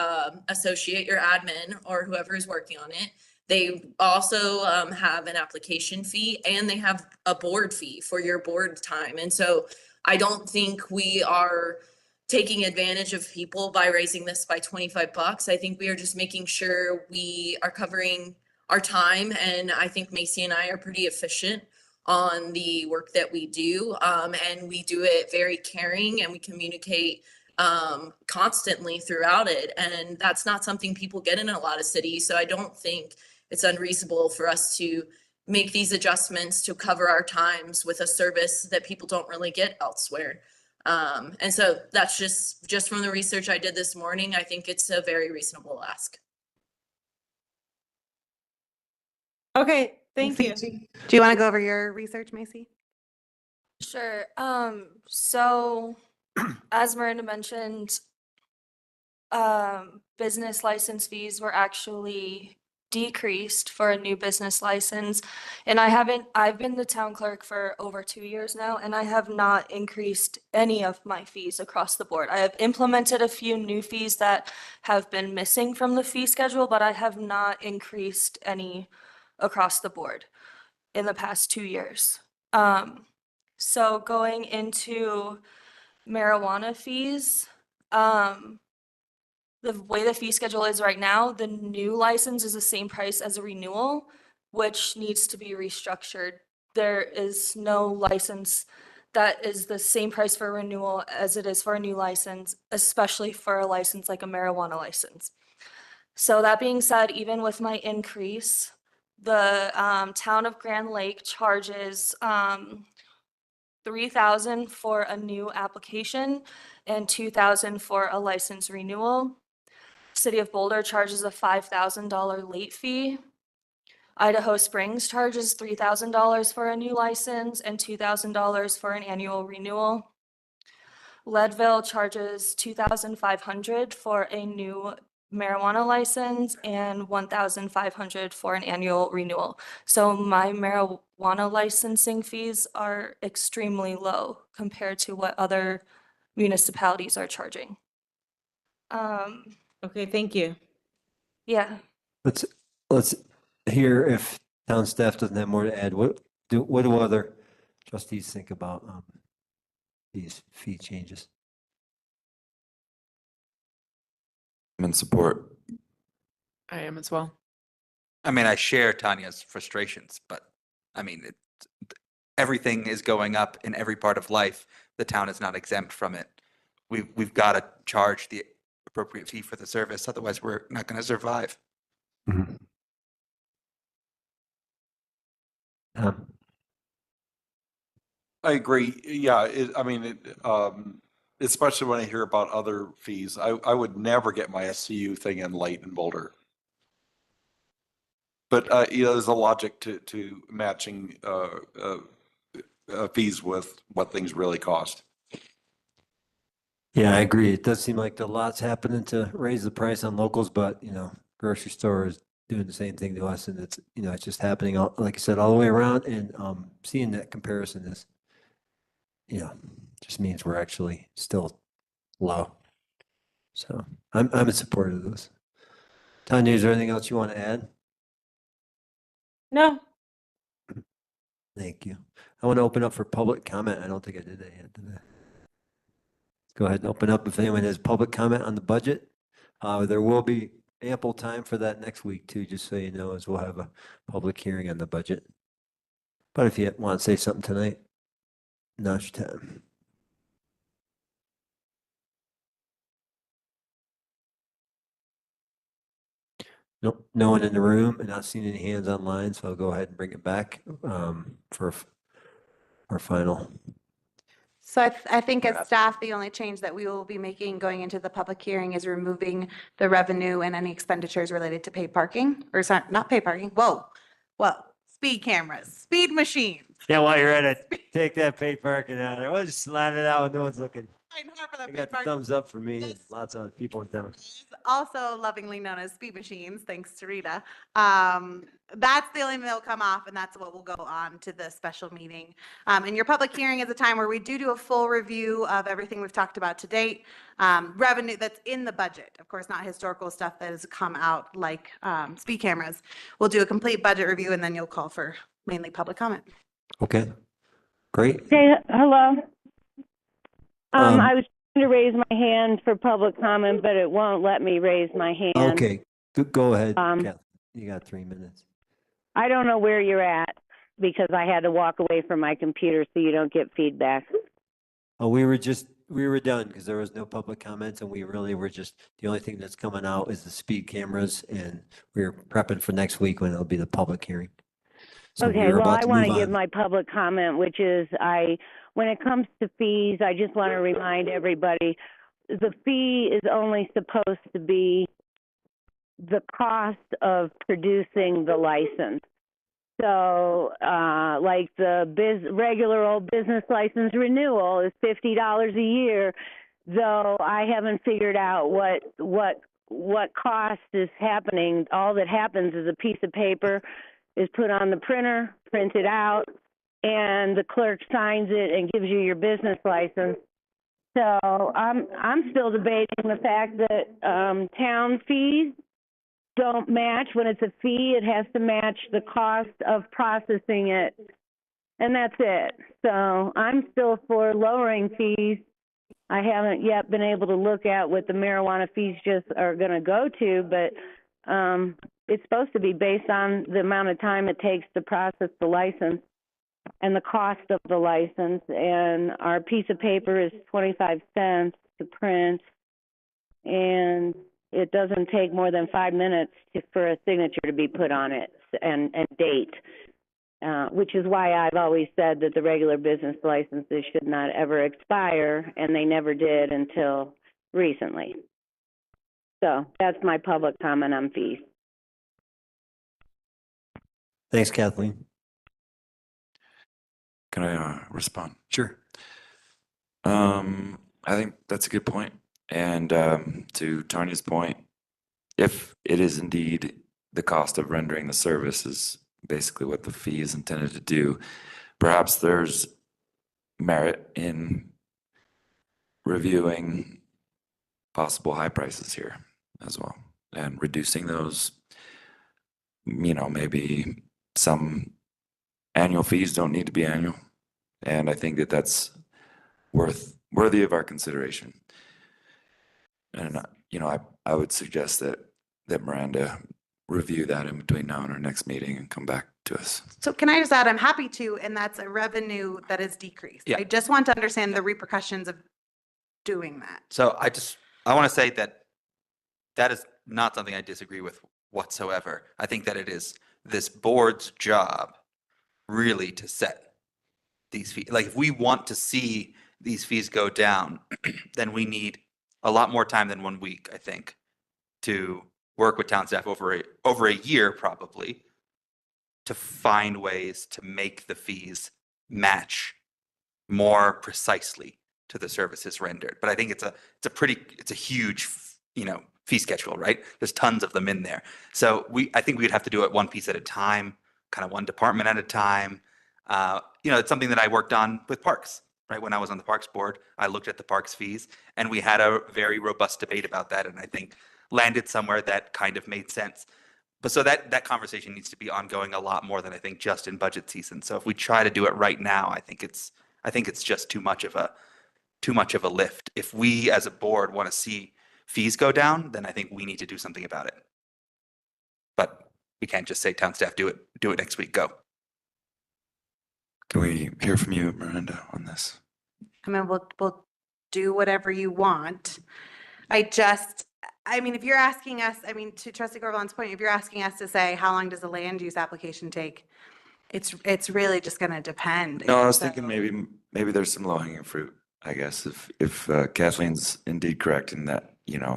associate, your admin, or whoever is working on it. They also have an application fee, and they have a board fee for your board time. And so I don't think we are taking advantage of people by raising this by 25 bucks. I think we are just making sure we are covering our time. And I think Macy and I are pretty efficient on the work that we do. And we do it very caring, and we communicate constantly throughout it. And that's not something people get in a lot of cities. So I don't think it's unreasonable for us to make these adjustments to cover our times with a service that people don't really get elsewhere. And so that's just from the research I did this morning. I think it's a very reasonable ask. Okay, thank you. Do you want to go over your research, Macy? Sure. So as Miranda mentioned, business license fees were actually decreased for a new business license. And I've been the town clerk for over 2 years now, and I have not increased any of my fees across the board. I have implemented a few new fees that have been missing from the fee schedule, but I have not increased any across the board in the past 2 years. So going into marijuana fees, the way the fee schedule is right now, the new license is the same price as a renewal, which needs to be restructured. There is no license that is the same price for renewal as it is for a new license, especially for a license like a marijuana license. So that being said, even with my increase, the town of Grand Lake charges $3,000 for a new application and $2,000 for a license renewal. City of Boulder charges a $5,000 late fee. Idaho Springs charges $3,000 for a new license and $2,000 for an annual renewal. Leadville charges $2,500 for a new marijuana license and $1,500 for an annual renewal. So my marijuana licensing fees are extremely low compared to what other municipalities are charging. Okay, thank you. Yeah. Let's hear if town staff doesn't have more to add. What do other trustees think about these fee changes? I'm in support. I am as well. I mean, I share Tanya's frustrations, but I mean, everything is going up in every part of life. The town is not exempt from it. We've got to charge the appropriate fee for the service, otherwise we're not going to survive. Mm-hmm. I agree. Yeah, especially when I hear about other fees, I would never get my SCU thing in late in Boulder. But there's a logic to matching fees with what things really cost. Yeah, I agree. It does seem like a lot's happening to raise the price on locals, but grocery store is doing the same thing to us, and it's it's just happening like I said, all the way around. And seeing that comparison is, just means we're actually still low. So I'm in support of this. Tanya, is there anything else you want to add? No. Thank you. I want to open up for public comment. I don't think I did that yet, did I? Go ahead and open up if anyone has public comment on the budget. There will be ample time for that next week too, just so you know, as we'll have a public hearing on the budget. But if you want to say something tonight, now's your time. Nope, no one in the room and not seeing any hands online, so I'll go ahead and bring it back for our final. So I think as staff, the only change that we will be making going into the public hearing is removing the revenue and any expenditures related to paid parking, or sorry, not paid parking. Whoa, speed cameras, speed machines. Yeah, while you're at it, take that paid parking out there. We'll just slide it out when no one's looking. I got the thumbs up for me and lots of people in town. Also lovingly known as speed machines, thanks to Rita. That's the only thing that will come off, and that's what will go on to the special meeting. And your public hearing is a time where we do a full review of everything we've talked about to date. Revenue that's in the budget, of course, not historical stuff that has come out like speed cameras. We'll do a complete budget review, and then you'll call for mainly public comment. Okay, great. Okay, hello. I was trying to raise my hand for public comment, but it won't let me raise my hand. Okay, go ahead, Kath. You got 3 minutes. I don't know where you're at because I had to walk away from my computer so you don't get feedback. Oh, we were done because there was no public comments, and we really were just, the only thing that's coming out is the speed cameras, and we're prepping for next week when it'll be the public hearing. So Okay, well, I want to give my public comment, which is when it comes to fees, I just want to remind everybody, the fee is only supposed to be the cost of producing the license. So, like the regular old business license renewal is $50 a year, though I haven't figured out what what cost is happening. All that happens is a piece of paper is put on the printer, printed out, and the clerk signs it and gives you your business license. So I'm still debating the fact that town fees don't match. When it's a fee, it has to match the cost of processing it, and that's it. So I'm still for lowering fees. I haven't yet been able to look at what the marijuana fees just are going to go to, but it's supposed to be based on the amount of time it takes to process the license and the cost of the license. And our piece of paper is 25 cents to print, and it doesn't take more than 5 minutes for a signature to be put on it and date. Which is why I've always said that the regular business licenses should not ever expire, and they never did until recently. So that's my public comment on fees. Thanks, Kathleen. Can I respond? Sure. I think that's a good point. And to Tanya's point, if it is indeed the cost of rendering the service is basically what the fee is intended to do, perhaps there's merit in reviewing possible high prices here as well and reducing those. Maybe some annual fees don't need to be annual, and I think that that's worthy of our consideration. And I would suggest that Miranda review that in between now and our next meeting and come back to us. So can I just add, I'm happy to, and that's a revenue that is decreased. Yeah. I just want to understand the repercussions of doing that. So I want to say that is not something I disagree with whatsoever. I think that it is this board's job really to set these fees. Like, if we want to see these fees go down, then we need a lot more time than 1 week, I think, to work with town staff over a year probably to find ways to make the fees match more precisely to the services rendered. But I think it's a huge, fee schedule, right? There's tons of them in there. So I think we'd have to do it one piece at a time, kind of one department at a time. It's something that I worked on with parks, right? When I was on the parks board, I looked at the parks fees, and we had a very robust debate about that, and I think landed somewhere that kind of made sense. But so that conversation needs to be ongoing a lot more than I think just in budget season. So if we try to do it right now, I think it's just too much of a lift. If we as a board want to see fees go down, then I think we need to do something about it. But we can't just say town staff do it next week, go. Can we hear from you, Miranda, on this? I mean, we'll do whatever you want. If you're asking us, to Trustee Corvalon's point, if you're asking us to say, how long does a land use application take? It's really just going to depend. No, I was thinking maybe there's some low hanging fruit, I guess, if Kathleen's indeed correct in that,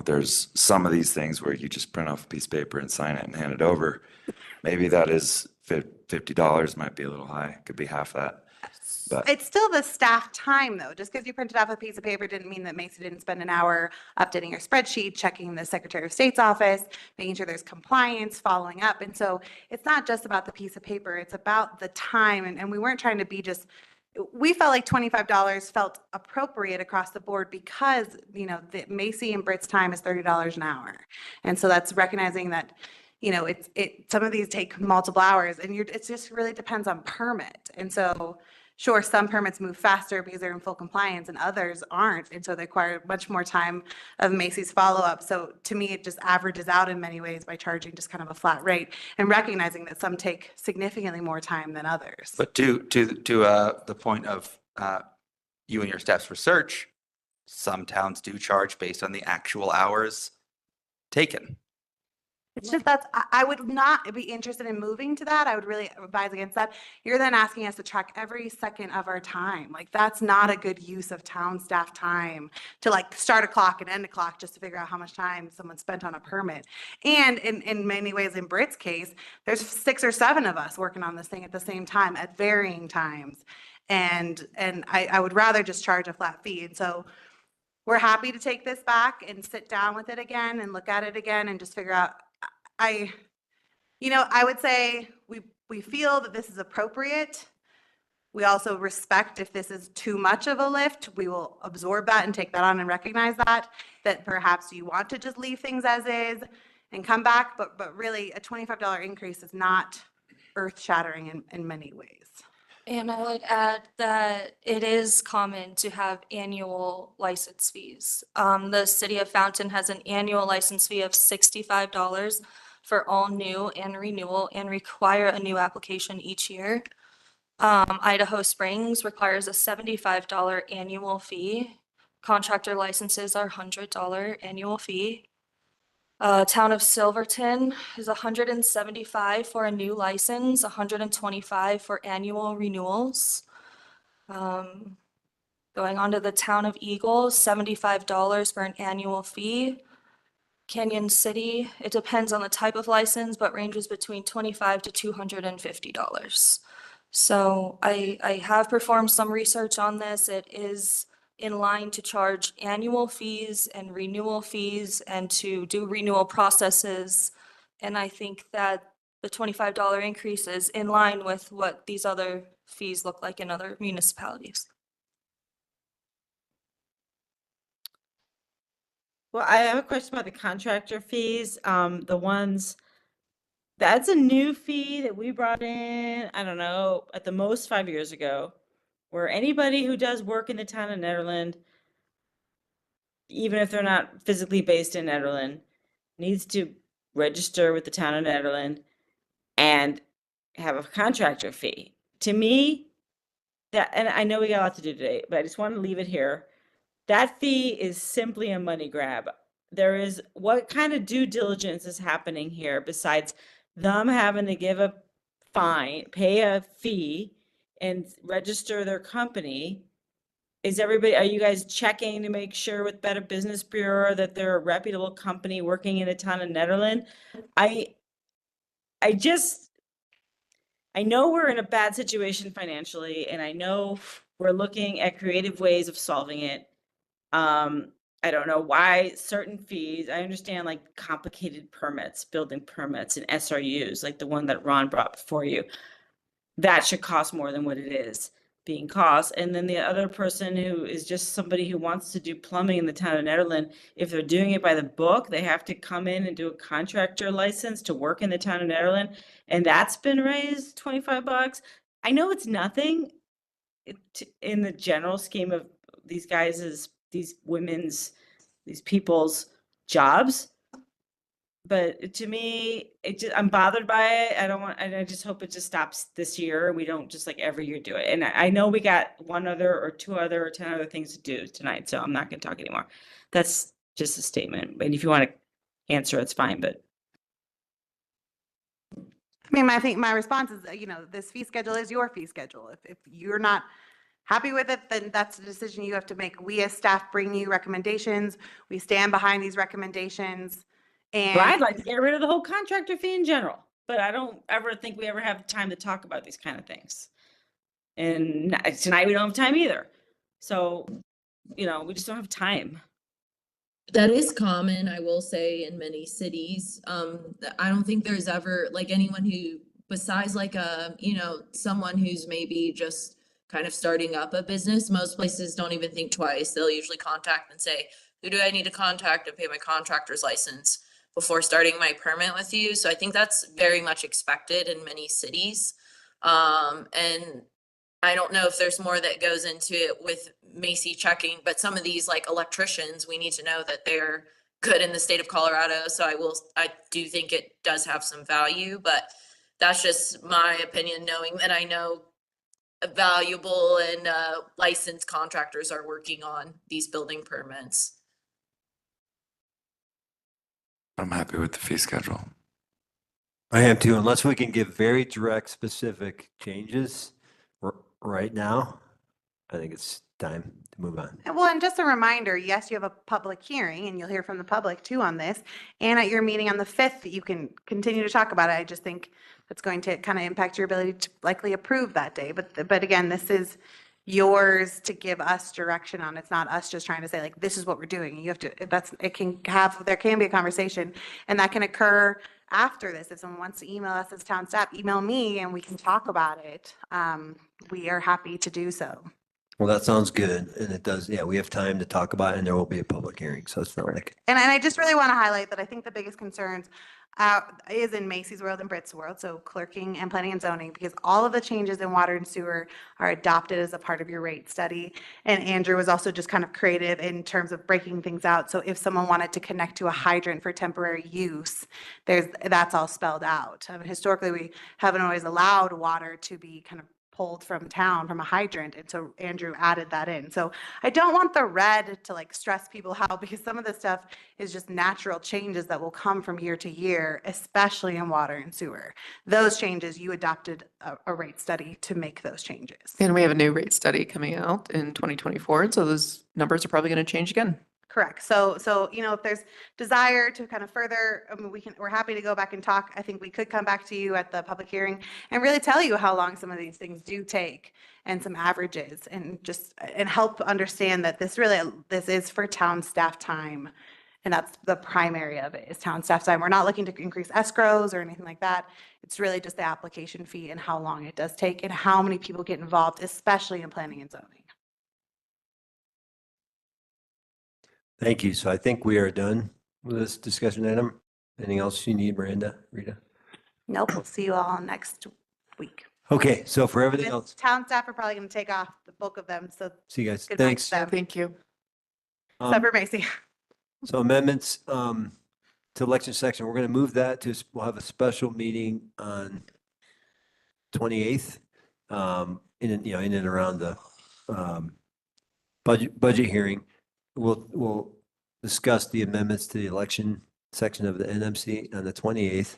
there's some of these things where you just print off a piece of paper and sign it and hand it over. Maybe that is $50 might be a little high, could be half that. But It's still the staff time, though. Just because you printed off a piece of paper didn't mean that Macy didn't spend an hour updating your spreadsheet, checking the Secretary of State's office, making sure there's compliance, following up. And so it's not just about the piece of paper, it's about the time. And we weren't trying to be we felt like $25 felt appropriate across the board because, the Macy and Britt's time is $30 an hour. And so that's recognizing that, some of these take multiple hours, and it just really depends on permit. And so sure, some permits move faster because they're in full compliance and others aren't. And so they require much more time of Macy's follow-up. So to me, it just averages out in many ways by charging just kind of a flat rate and recognizing that some take significantly more time than others. But to the point of you and your staff's research, some towns do charge based on the actual hours taken. It's just I would not be interested in moving to that. I would really advise against that. You're then asking us to track every second of our time. Like, that's not a good use of town staff time to start a clock and end a clock just to figure out how much time someone spent on a permit. And in many ways, in Britt's case, there's 6 or 7 of us working on this thing at the same time at varying times. And I would rather just charge a flat fee. And so we're happy to take this back and sit down with it again and look at it again and just figure out, I would say we feel that this is appropriate. We also respect if this is too much of a lift, we will absorb that and take that on and recognize that perhaps you want to just leave things as is and come back, but really a $25 increase is not earth-shattering in many ways. And I would add that it is common to have annual license fees. The city of Fountain has an annual license fee of $65 for all new and renewal and require a new application each year. Idaho Springs requires a $75 annual fee. Contractor licenses are $100 annual fee. Town of Silverton is $175 for a new license, $125 for annual renewals. Going on to the town of Eagle, $75 for an annual fee. Canyon City, it depends on the type of license, but ranges between $25 to $250. So I have performed some research on this. It is in line to charge annual fees and renewal fees and to do renewal processes. And I think that the $25 increase is in line with what these other fees look like in other municipalities. Well, I have a question about the contractor fees. The ones, that's a new fee that we brought in, I don't know, at the most 5 years ago, where anybody who does work in the town of Nederland, even if they're not physically based in Nederland, needs to register with the town of Nederland and have a contractor fee. To me, that, and I know we got a lot to do today, but I just want to leave it here. That fee is simply a money grab. There is, what kind of due diligence is happening here besides them having to give a fine, pay a fee, and register their company? Is everybody, are you guys checking to make sure with Better Business Bureau that they're a reputable company working in a town of Nederland? I know we're in a bad situation financially, and I know we're looking at creative ways of solving it. I don't know why certain fees, I understand like complicated permits, building permits and SRUs, like the one that Ron brought before you. That should cost more than what it is being cost. And then the other person who is just somebody who wants to do plumbing in the town of Nederland, if they're doing it by the book, they have to come in and do a contractor license to work in the town of Nederland. And that's been raised $25. I know it's nothing in the general scheme of these guys' these women's, these people's jobs. But to me, I'm bothered by it. I just hope it just stops this year. We don't just like every year do it. And I know we got 1 other or 2 other or 10 other things to do tonight, so I'm not going to talk anymore. That's just a statement. And if you want to answer, it's fine, but. I mean, I think my response is, this fee schedule is your fee schedule. If you're not happy with it, then that's a decision you have to make. We as staff bring you recommendations. We stand behind these recommendations. And I'd like to get rid of the whole contractor fee in general, but I don't ever think we ever have time to talk about these kind of things. And tonight we don't have time either. So, we just don't have time. That is common, I will say, in many cities. I don't think there's ever like anyone who, besides like someone who's maybe just kind of starting up a business, most places don't even think twice. They'll usually contact and say, who do I need to contact to pay my contractor's license before starting my permit with you? So I think that's very much expected in many cities. And I don't know if there's more that goes into it with Macy checking, but some of these like electricians, we need to know that they're good in the state of Colorado. So I do think it does have some value, but that's just my opinion, knowing that I know valuable and licensed contractors are working on these building permits. I'm happy with the fee schedule. I am too, unless we can give very direct, specific changes right now. I think it's time to move on. well, and just a reminder, yes, you have a public hearing and you'll hear from the public too on this. And at your meeting on the 5th, you can continue to talk about it. I just think that's going to kind of impact your ability to likely approve that day. But again, this is yours to give us direction on. It's not us just trying to say like, this is what we're doing. You have to, there can be a conversation, and that can occur after this. If someone wants to email us as town staff, email me and we can talk about it. We are happy to do so. Well, that sounds good. And it does, yeah, we have time to talk about it and there will be a public hearing. So it's not like, And I just really want to highlight that I think the biggest concerns is in Macy's world and Britt's world, so clerking and planning and zoning, because all of the changes in water and sewer are adopted as a part of your rate study. And Andrew was also just kind of creative in terms of breaking things out. So if someone wanted to connect to a hydrant for temporary use, that's all spelled out. I mean, historically, we haven't always allowed water to be kind of pulled from town from a hydrant. And so Andrew added that in. So I don't want the red to like stress people out, because some of this stuff is just natural changes that will come from year to year, especially in water and sewer. Those changes, you adopted a rate study to make those changes. And we have a new rate study coming out in 2024. And so those numbers are probably going to change again. Correct. So, you know, if there's desire to kind of further, I mean, we're happy to go back and talk. I think we could come back to you at the public hearing and really tell you how long some of these things do take and some averages, and help understand that this is for town staff time. And that's the primary of it, is town staff time. We're not looking to increase escrows or anything like that. It's really just the application fee and how long it does take and how many people get involved, especially in planning and zoning. thank you. So I think we are done with this discussion item. Anything else you need, Miranda, Rita? Nope, we'll see you all next week. Okay, so for everything This else, town staff are probably going to take off the bulk of them, so see you guys. good night to Thanks. them. Thank you. Except for Macy. So amendments to election section, we're going to move that to, we'll have a special meeting on 28th, in and around the budget hearing. We'll discuss the amendments to the election section of the NMC on the 28th.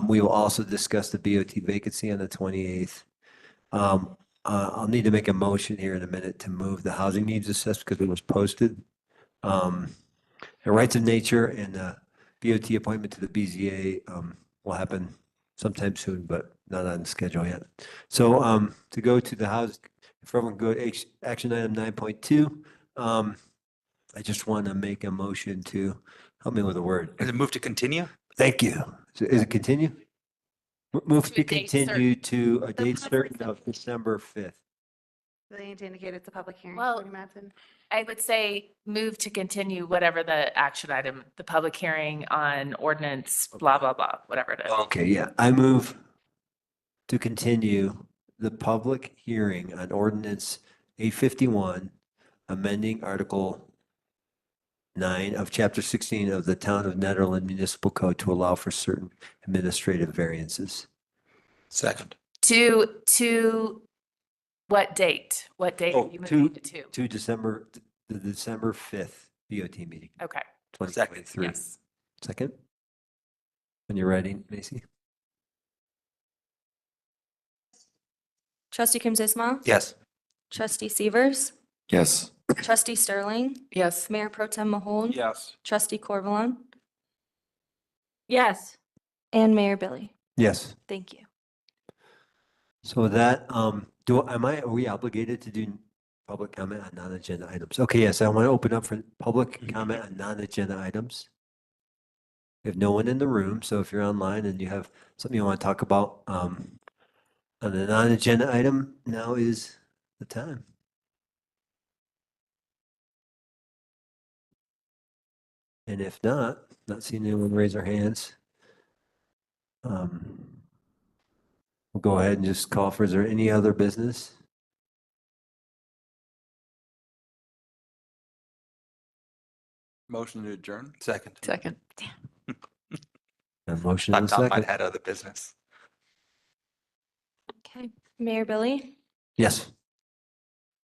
We will also discuss the BOT vacancy on the 28th. I'll need to make a motion here in a minute to move the housing needs assessment because it was posted. The rights of nature and the BOT appointment to the BZA will happen sometime soon, but not on the schedule yet. So to go to the house, if everyone go to action item 9.2, I just want to make a motion to, help me with a word. Is it move to continue? Thank you. Is it continue? Move To to a date continue to a The date public- certain of December 5th. They need to indicate it's a public hearing. Well, Courtney Madsen. I would say move to continue whatever the action item, the public hearing on ordinance, blah, blah, blah, whatever it is. Okay, yeah, I move to continue the public hearing on ordinance 851, amending Article 9 of Chapter 16 of the Town of Nederland Municipal Code to allow for certain administrative variances. Second. To what date? What date are Oh, you moving it to? To the December 5th BOT meeting, Okay, 2023. yes. Second? When you're ready, Macy? Trustee Coombs Ismail? Yes. Trustee Severs? Yes. Trustee Sterling? Yes. Mayor Pro Tem Mahone? Yes. Trustee Corvalon? Yes. And Mayor Billy? Yes. Thank you. So with that, are we obligated to do public comment on non-agenda items? Okay, yes, I want to open up for public comment on non-agenda items. We have no one in the room, so if you're online and you have something you want to talk about on the non-agenda item, now is the time. And if not seeing anyone raise their hands, we'll go ahead and just call for, is there any other business? Motion to adjourn? Second. Second. A motion I and a thought might second. had other business. Okay. Mayor Billy? Yes.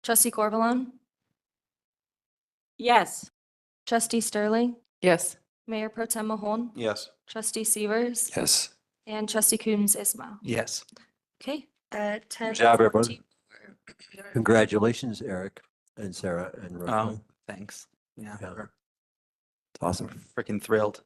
Trustee Corvalon? Yes. Trustee Sterling? Yes. Mayor Pro Tem Mahone? Yes. Trustee Severs? Yes. And Trustee Coombs Ismail? Yes. Okay. At 10. Good job, everyone. Congratulations, Eric and Sarah and Rosemary. Oh, thanks. Yeah. Yeah. It's awesome. Freaking thrilled.